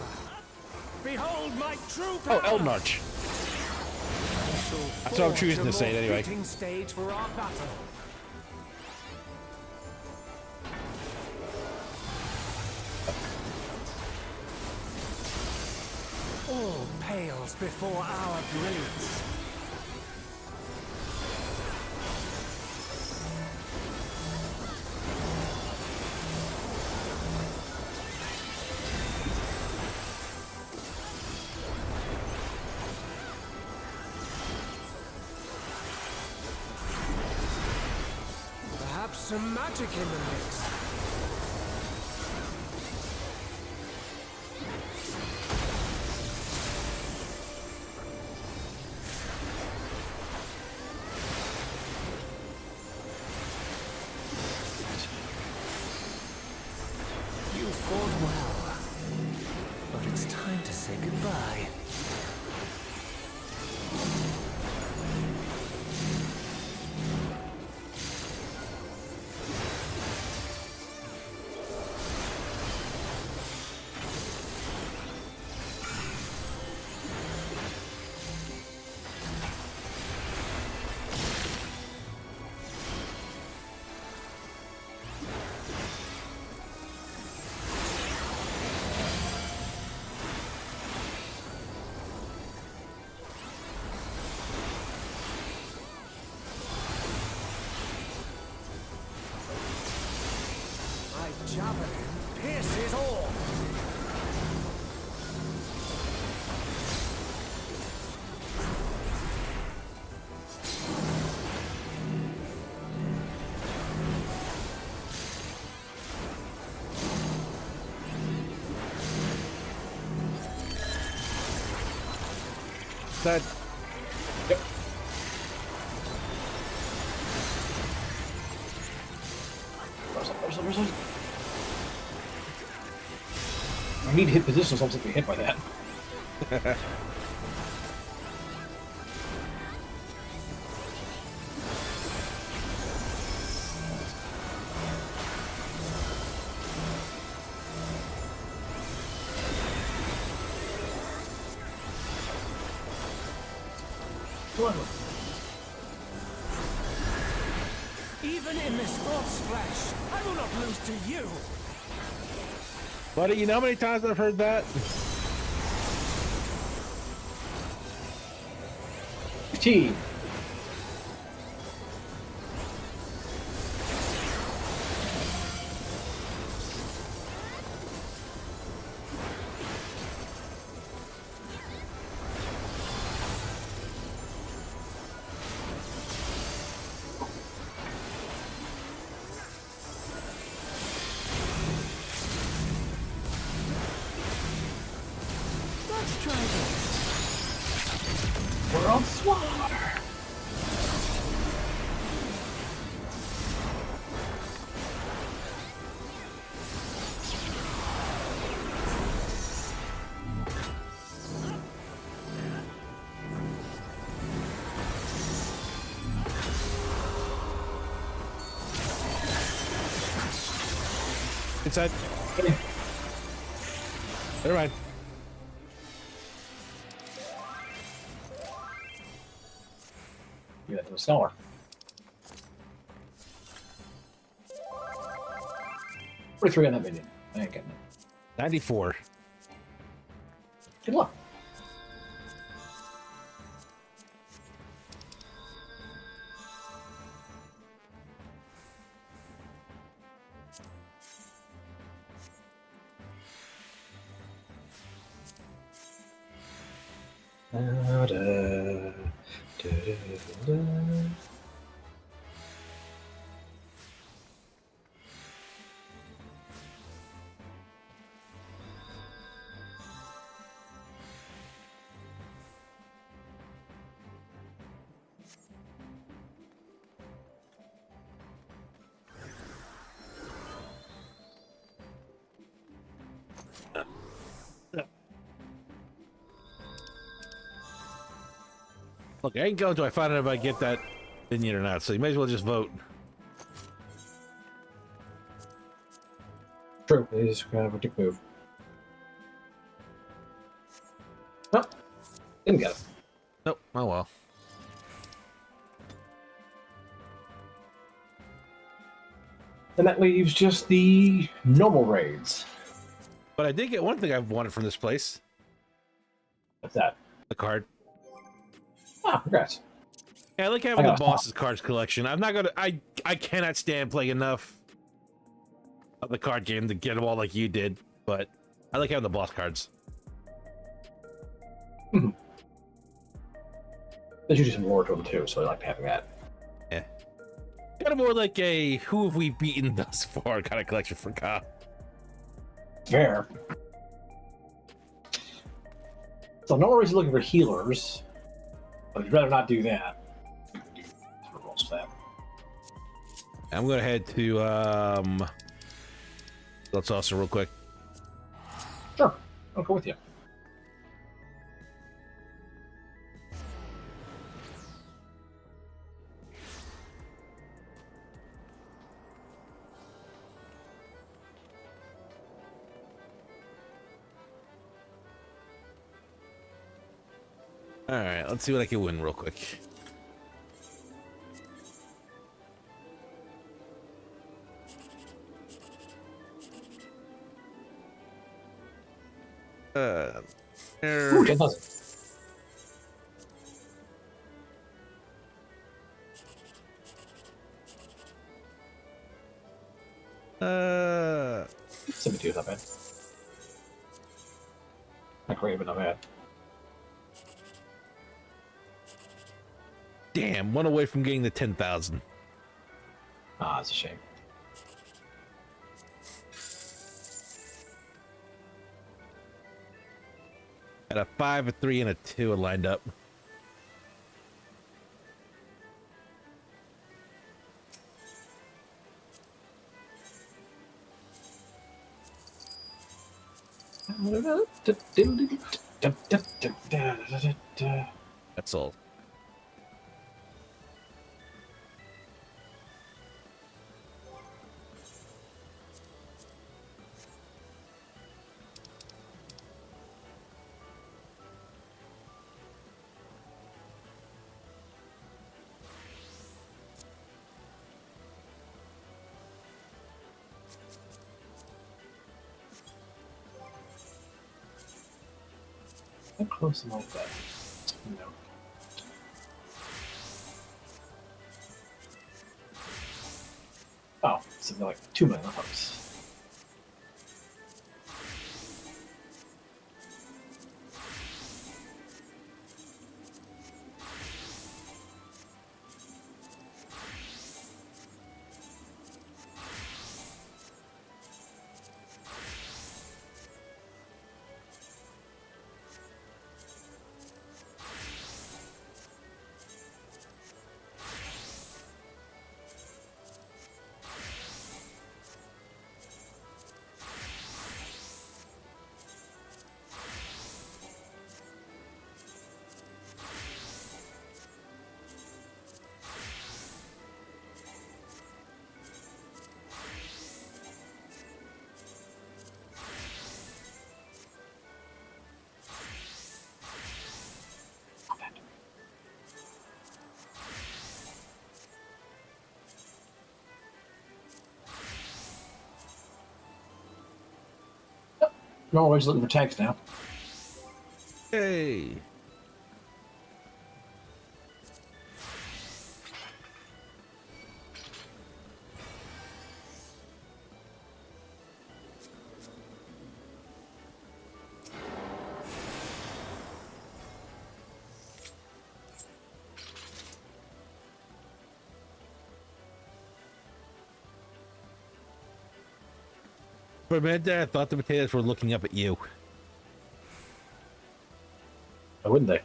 Behold my true Oh, power. Eldnarch. That's what I'm choosing to say it anyway. Fitting stage for our battle. All pales before our brilliance. Perhaps some magic in the mix. You fought well, but it's time to say goodbye. My javelin pierces all. That I need to hit position so I'm not get hit by that. Even in this false flesh, I will not lose to you. Buddy, you know how many times I've heard that? 15. Let's try this. We're on slaughter. Inside. Never mind. You got to a scholar. $43 on that minion. I ain't getting it. 94. Good luck. Look, I ain't going until I find out if I get that minion or not, so you may as well just vote. True, it is kind of a dick move. Nope. Didn't get it. Nope. Oh well. And that leaves just the normal raids. But I did get one thing I've wanted from this place. What's that? A card. Ah, congrats. Yeah, I like having the boss's cards collection. I'm not gonna. I cannot stand playing enough of the card game to get them all like you did. But I like having the boss cards. Mm-hmm. There's usually some lore to them too, so I like having that. Yeah. Kind of more like a who have we beaten thus far kind of collection for Ka. Fair. So no worries looking for healers, but you'd rather not do that. I'm gonna head to let's also real quick. Sure, I'll go with you. All right, let's see what I can win real quick. Ooh, 10,000. Uh, 72 is not bad. Not great, but not bad. Damn, one away from getting the 10,000. Ah, that's a shame. At a 5, a 3, and a 2 lined up. That's all. How close am I with that? No. Oh, something like 2 million hours. No, always looking for tanks now. Hey. For a minute there, I thought the potatoes were looking up at you. Why wouldn't they?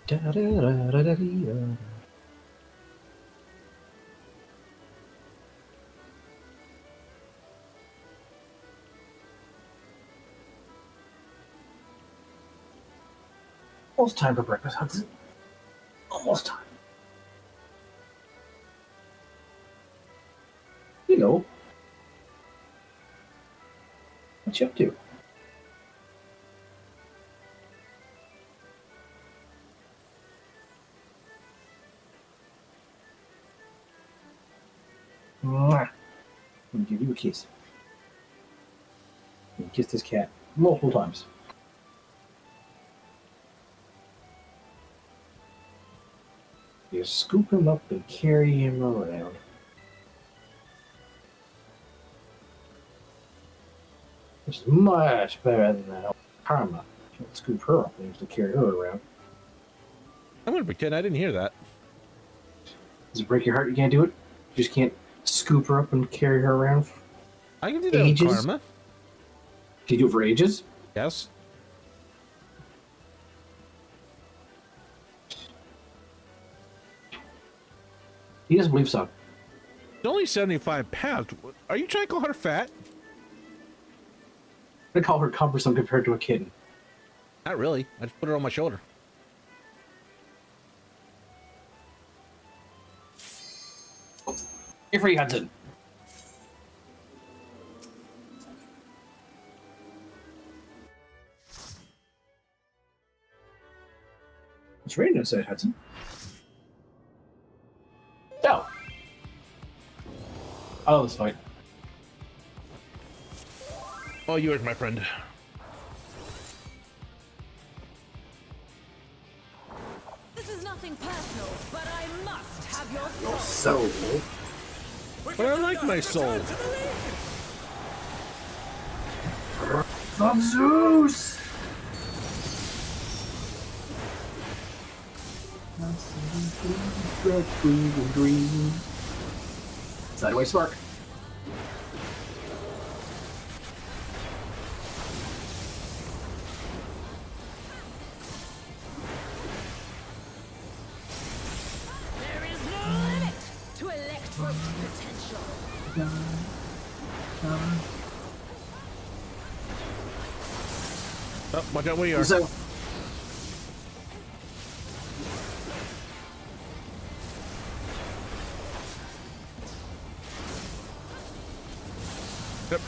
Da-da-da-da-da-da. Almost time for breakfast, Hudson. Almost time. You know. What you up to? Mwah. I'm gonna give you a kiss. I'm gonna kiss this cat multiple times. You scoop him up and carry him around. This is much better than that Karma. You can't scoop her up and you have to carry her around. I'm gonna pretend I didn't hear that. Does it break your heart you can't do it? You just can't scoop her up and carry her around for I can do that ages? with Karma. Can you do it for ages? Yes. He doesn't believe so. She's only 75 pounds. Are you trying to call her fat? I call her cumbersome compared to a kitten. Not really. I just put her on my shoulder. You're free, Hudson. It's raining outside, Hudson. No. I love this fight. Oh, yours, my friend. This is nothing personal, but I must have your So But I like my soul. of Zeus. Sideways spark. There is no limit to electrode potential. Oh, watch out where you are. So,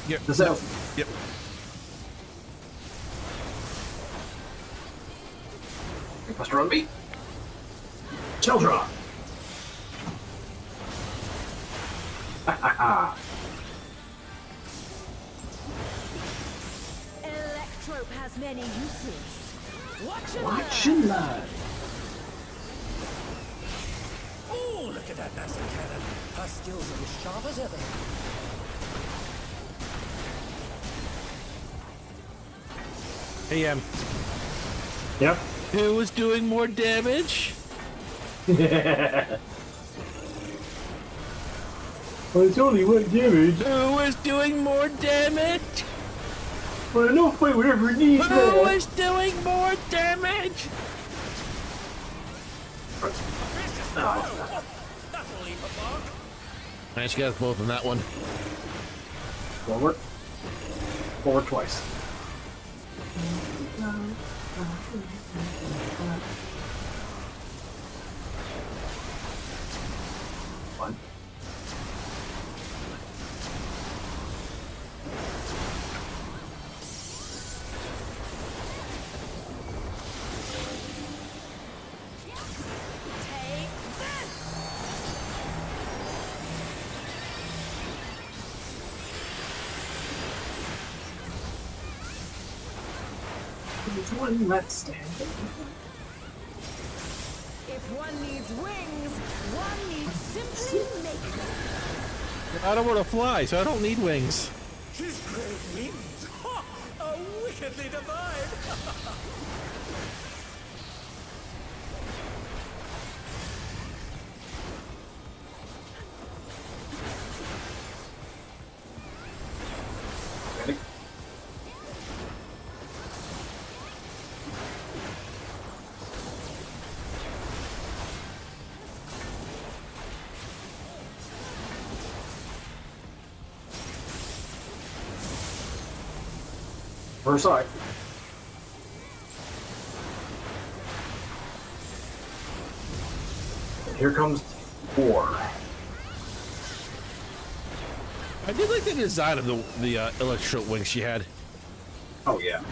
Yep. The south. Yep. Buster on me. Chill draw. Ha ha ha. Electrope has many uses. Watch and Watch learn. and learn. Oh, look at that nasty cannon. Her skills are as sharp as ever. Hey, Yep. who is doing more damage? Well, it's only one damage. Who is doing more damage? Well, no fight whatever it needs. Who is doing more damage? Nice, you guys both on that one. Forward. Forward twice. One. Take this. There's one left standing. If one needs wings, one needs simply make them. I don't want to fly, so I don't need wings. She's great wings. Ha! A wickedly divine. Ready? First side. And here comes 4. I did like the design of the electro wings she had. Oh yeah. It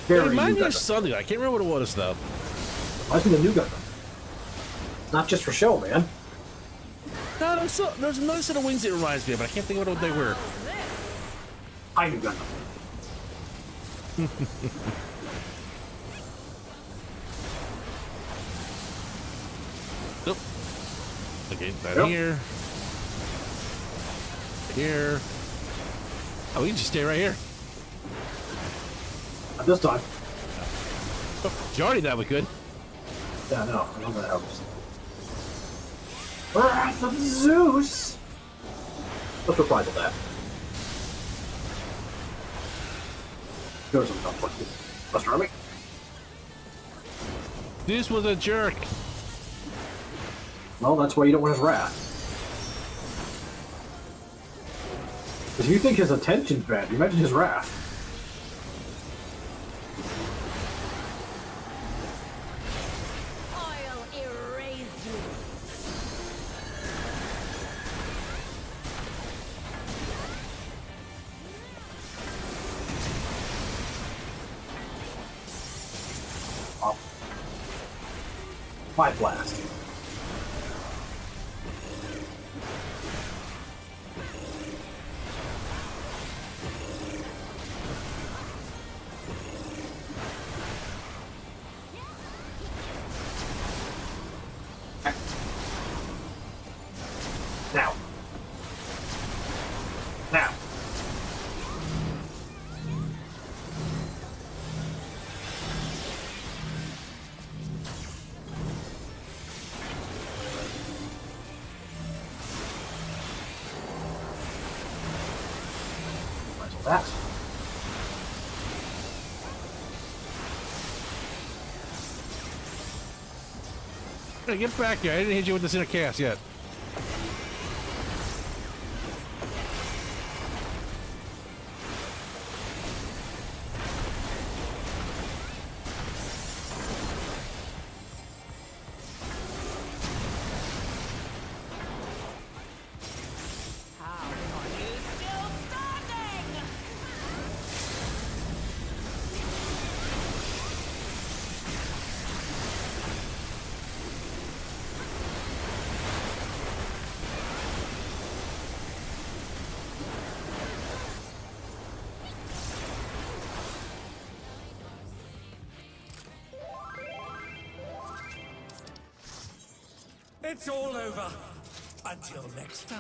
Very reminded new me of Gundam. something. I can't remember what it was though. Reminds me of the new Gundam. Not just for show, man. No, there's another set of wings that reminds me of, but I can't think of what they were. I new Gundam. Nope. Okay, not Yep. here. Here. Oh, we can just stay right here. Not this time. Majority that we could. Yeah, no. I know that helps. Wrath of Zeus! Let's reply to that. Here's some tough one. Buster Army. This was a jerk. Well, that's why you don't want his wrath. Because if you think his attention's bad, you imagine his wrath. I'll erase you. Up. Five blast. Now. Now. Cancel that. Hey, get back here. I didn't hit you with this in a cast yet. How are you still standing? It's all over. Until next time.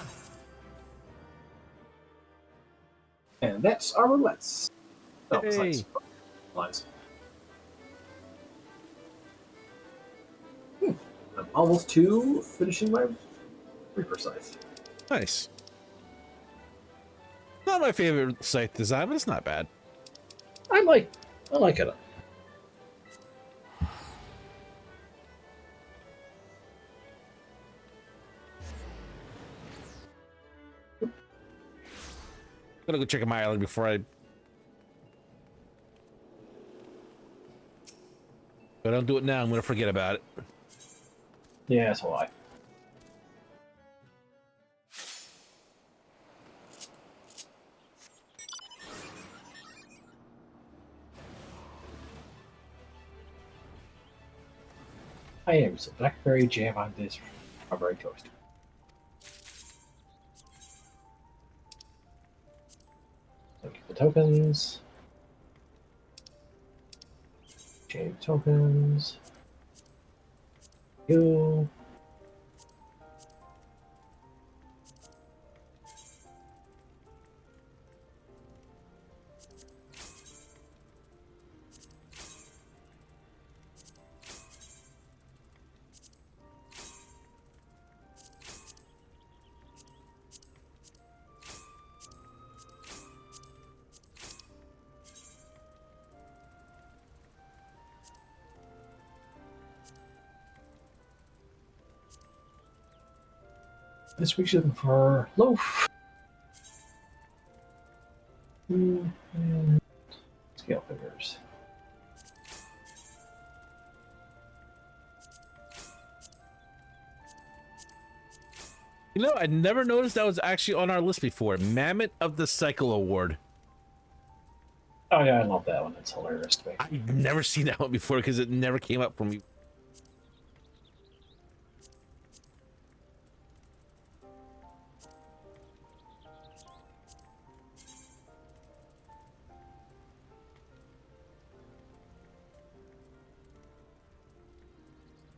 And that's our roulettes. Oh, Hey. sites. Lines. I'm almost to finishing my Reaper scythe. Nice. Not my favorite scythe design, but it's not bad. I like it. Gotta go check my island before I. If I don't do it now, I'm gonna forget about it. Yeah, so I. I am some blackberry jam on this strawberry toast. Look at the tokens. Change tokens. You. This week's looking for loaf. And scale figures. You know, I never noticed that was actually on our list before. Mammoth of the Cycle Award. Oh yeah, I love that one. It's hilarious to me. I've never seen that one before because it never came up for me.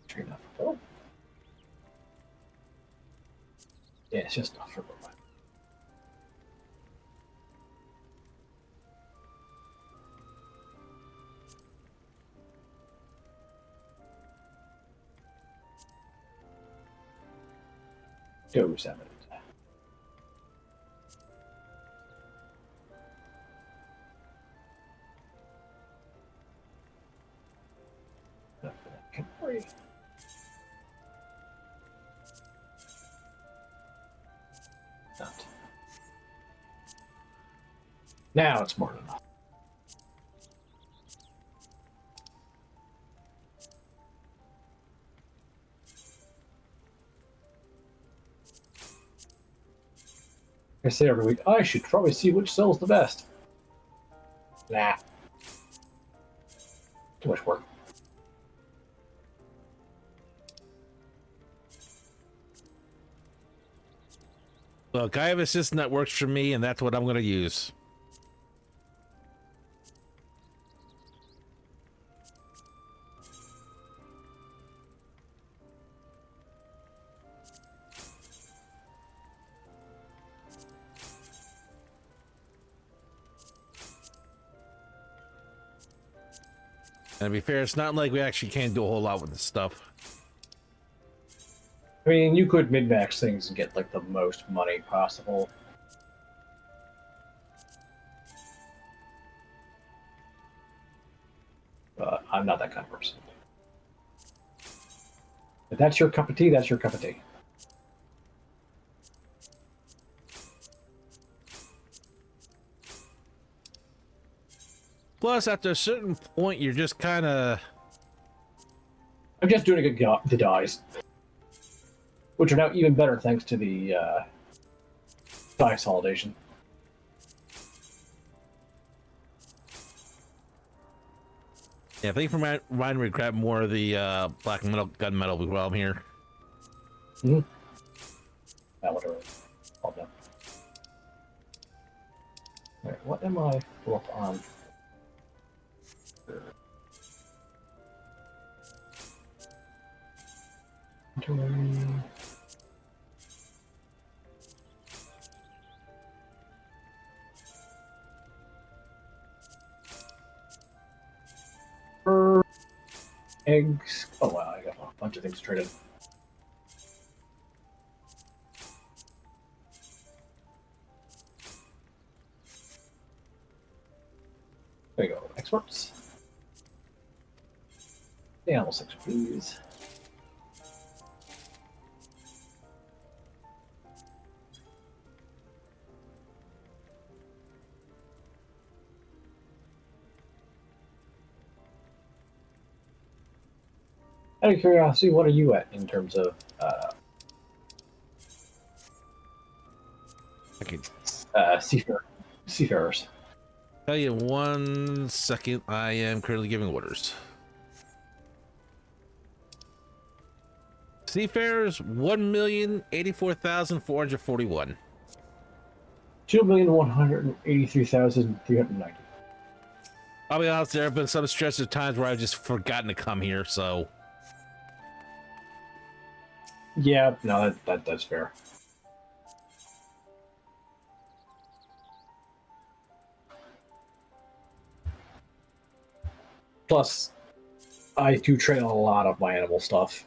Tree enough. Oh. Yeah, it's just not for one. Go 7. Not. Now it's more than enough. I say every week, I should probably see which sells the best. Nah. Too much work. Look, I have a system that works for me, and that's what I'm going to use. And to be fair, it's not like we actually can't do a whole lot with this stuff. I mean, you could min-max things and get like the most money possible. But I'm not that kind of person. If that's your cup of tea, that's your cup of tea. Plus, after a certain point, you're just kind of... I'm just doing the dies. Which are now even better thanks to the die consolidation. Yeah, I think for mine, we grab more of the black metal, gunmetal while I'm here. Mm-hmm. Whatever. All done. Alright, what am I up on? Inventory. Eggs. Oh wow, I got a bunch of things traded. There you go. Exports. The animal section, please. Out of curiosity, what are you at in terms of Okay. seafarers? Tell you 1 second. I am currently giving orders. Seafarers 1,084,441. 2,183,390. I'll be honest, there have been some stressful times where I've just forgotten to come here, so. Yeah, no, that's fair. Plus, I do trade a lot of my animal stuff.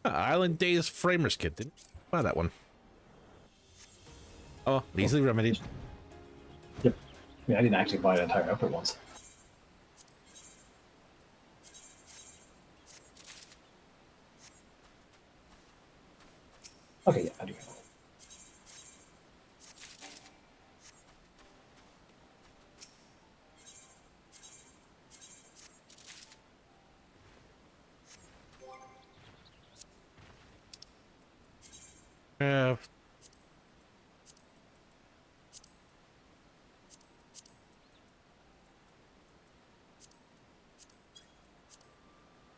Island Days Framers Kit. Didn't buy that one. Oh, easily remedied. Yep. I mean, I didn't actually buy an entire outfit once. Okay, yeah, I do. Yeah.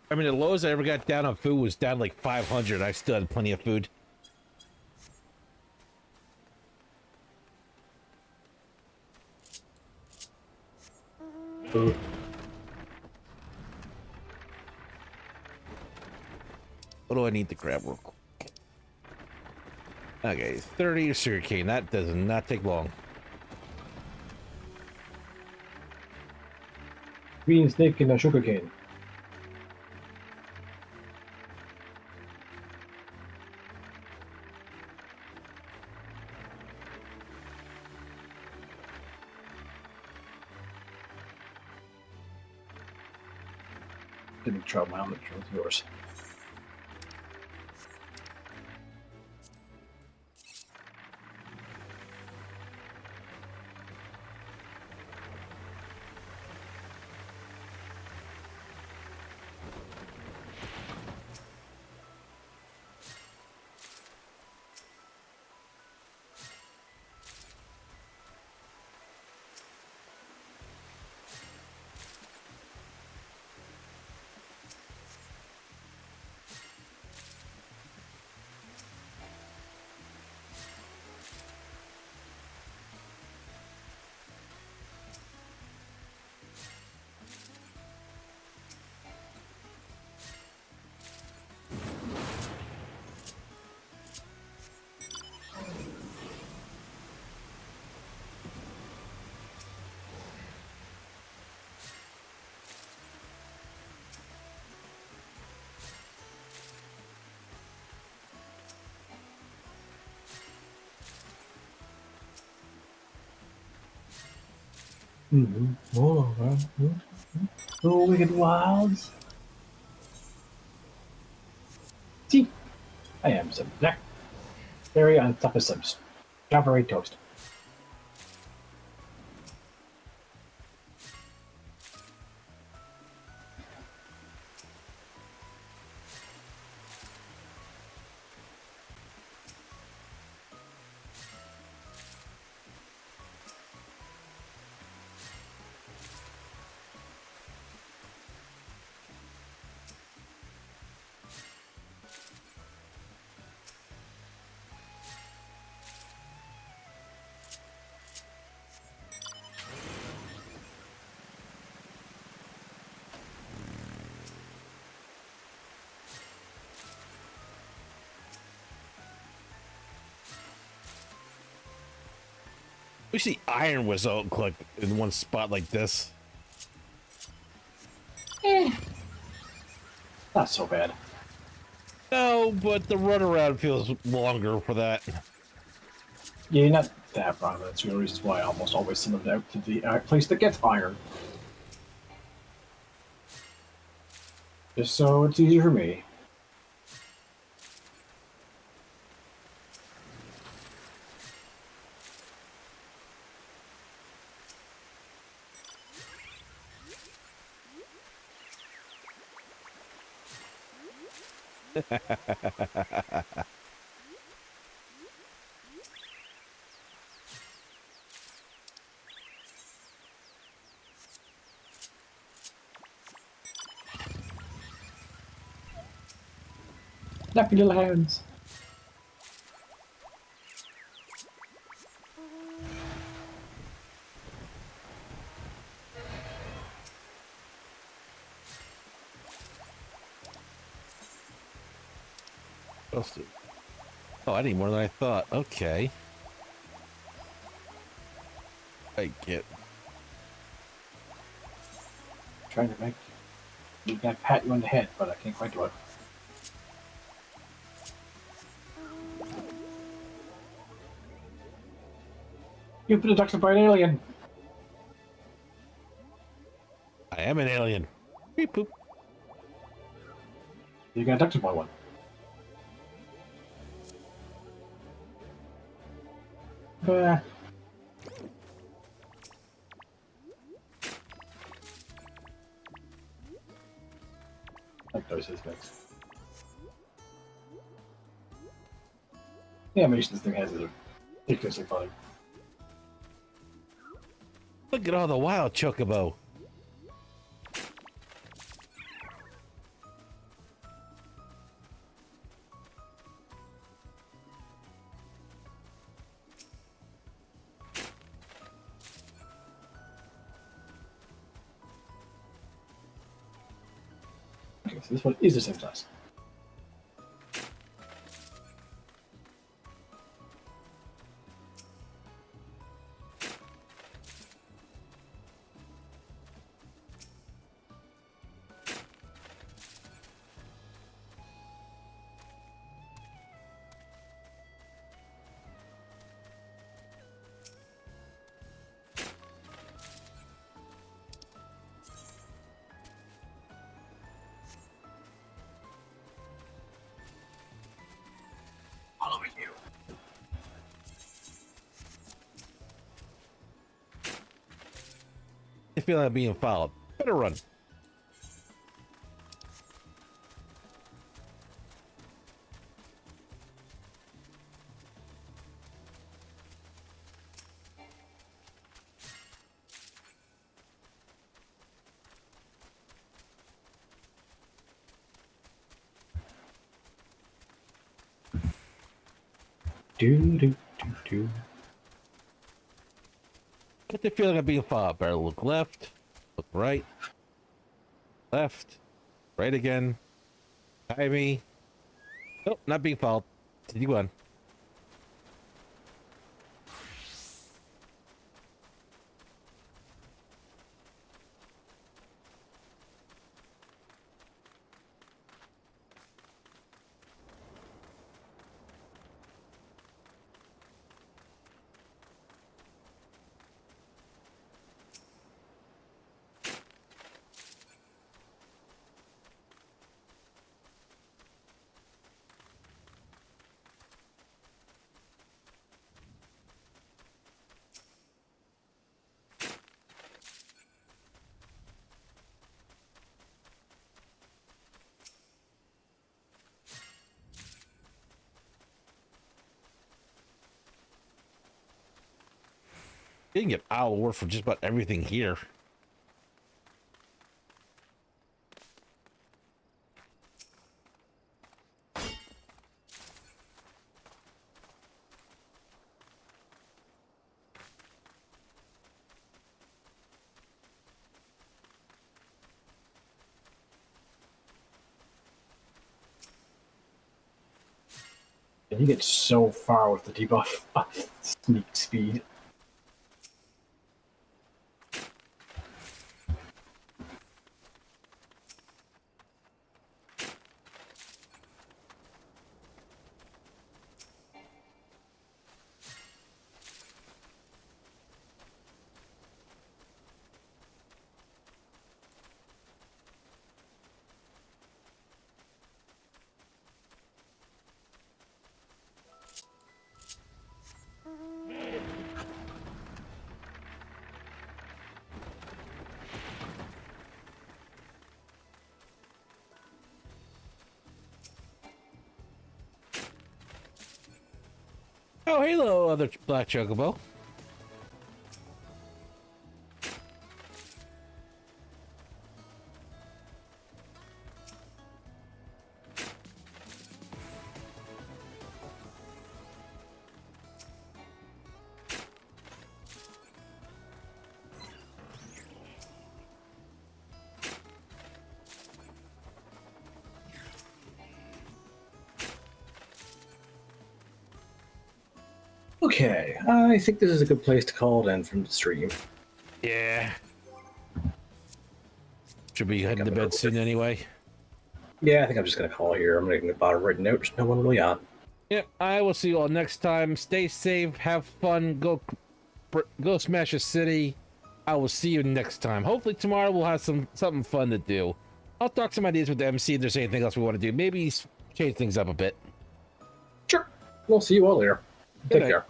I mean, the lowest I ever got down on food was down like 500. I still had plenty of food. Food. What do I need to grab real quick? Okay, 30 sugarcane. That does not take long. Green snake and a sugarcane. Didn't try my own with yours. Oh, wicked wilds. See, I am some blackberry on top of some strawberry toast. We see iron was out click in one spot like this. Not so bad. No, but the runaround feels longer for that. Yeah, not that wrong. That's one of the reasons why I almost always send them out to the place that gets iron. Just so it's easier for me. Snappy little hands. Oh, I need more than I thought. Okay. I get. Trying to make you can pat you on the head, but I can't quite do it. You've been abducted by an alien. I am an alien. Beep boop. You got abducted by one. Like those his mix. The animation this thing has is ridiculously funny. Look at all the wild chocobo. Okay, so this one is the same size. Following you. I feel like I'm being followed. Better run. Do. Get the feeling I'm being followed. Better look left, look right, left, right again. Hi me. Nope, not being followed. Continue on. You can get owl work for just about everything here. And you get so far with the debuff of sneak speed. Oh, hello, other black chocobo. Okay, I think this is a good place to call it in from the stream. Yeah. Should be heading to bed soon anyway. Yeah, I think I'm just gonna call here. I'm making about a written note. There's no one really on. Yep, I will see you all next time. Stay safe, have fun, go smash a city. I will see you next time. Hopefully tomorrow we'll have something fun to do. I'll talk some ideas with the MC if there's anything else we want to do. Maybe change things up a bit. Sure. We'll see you all later. Good Take night. care.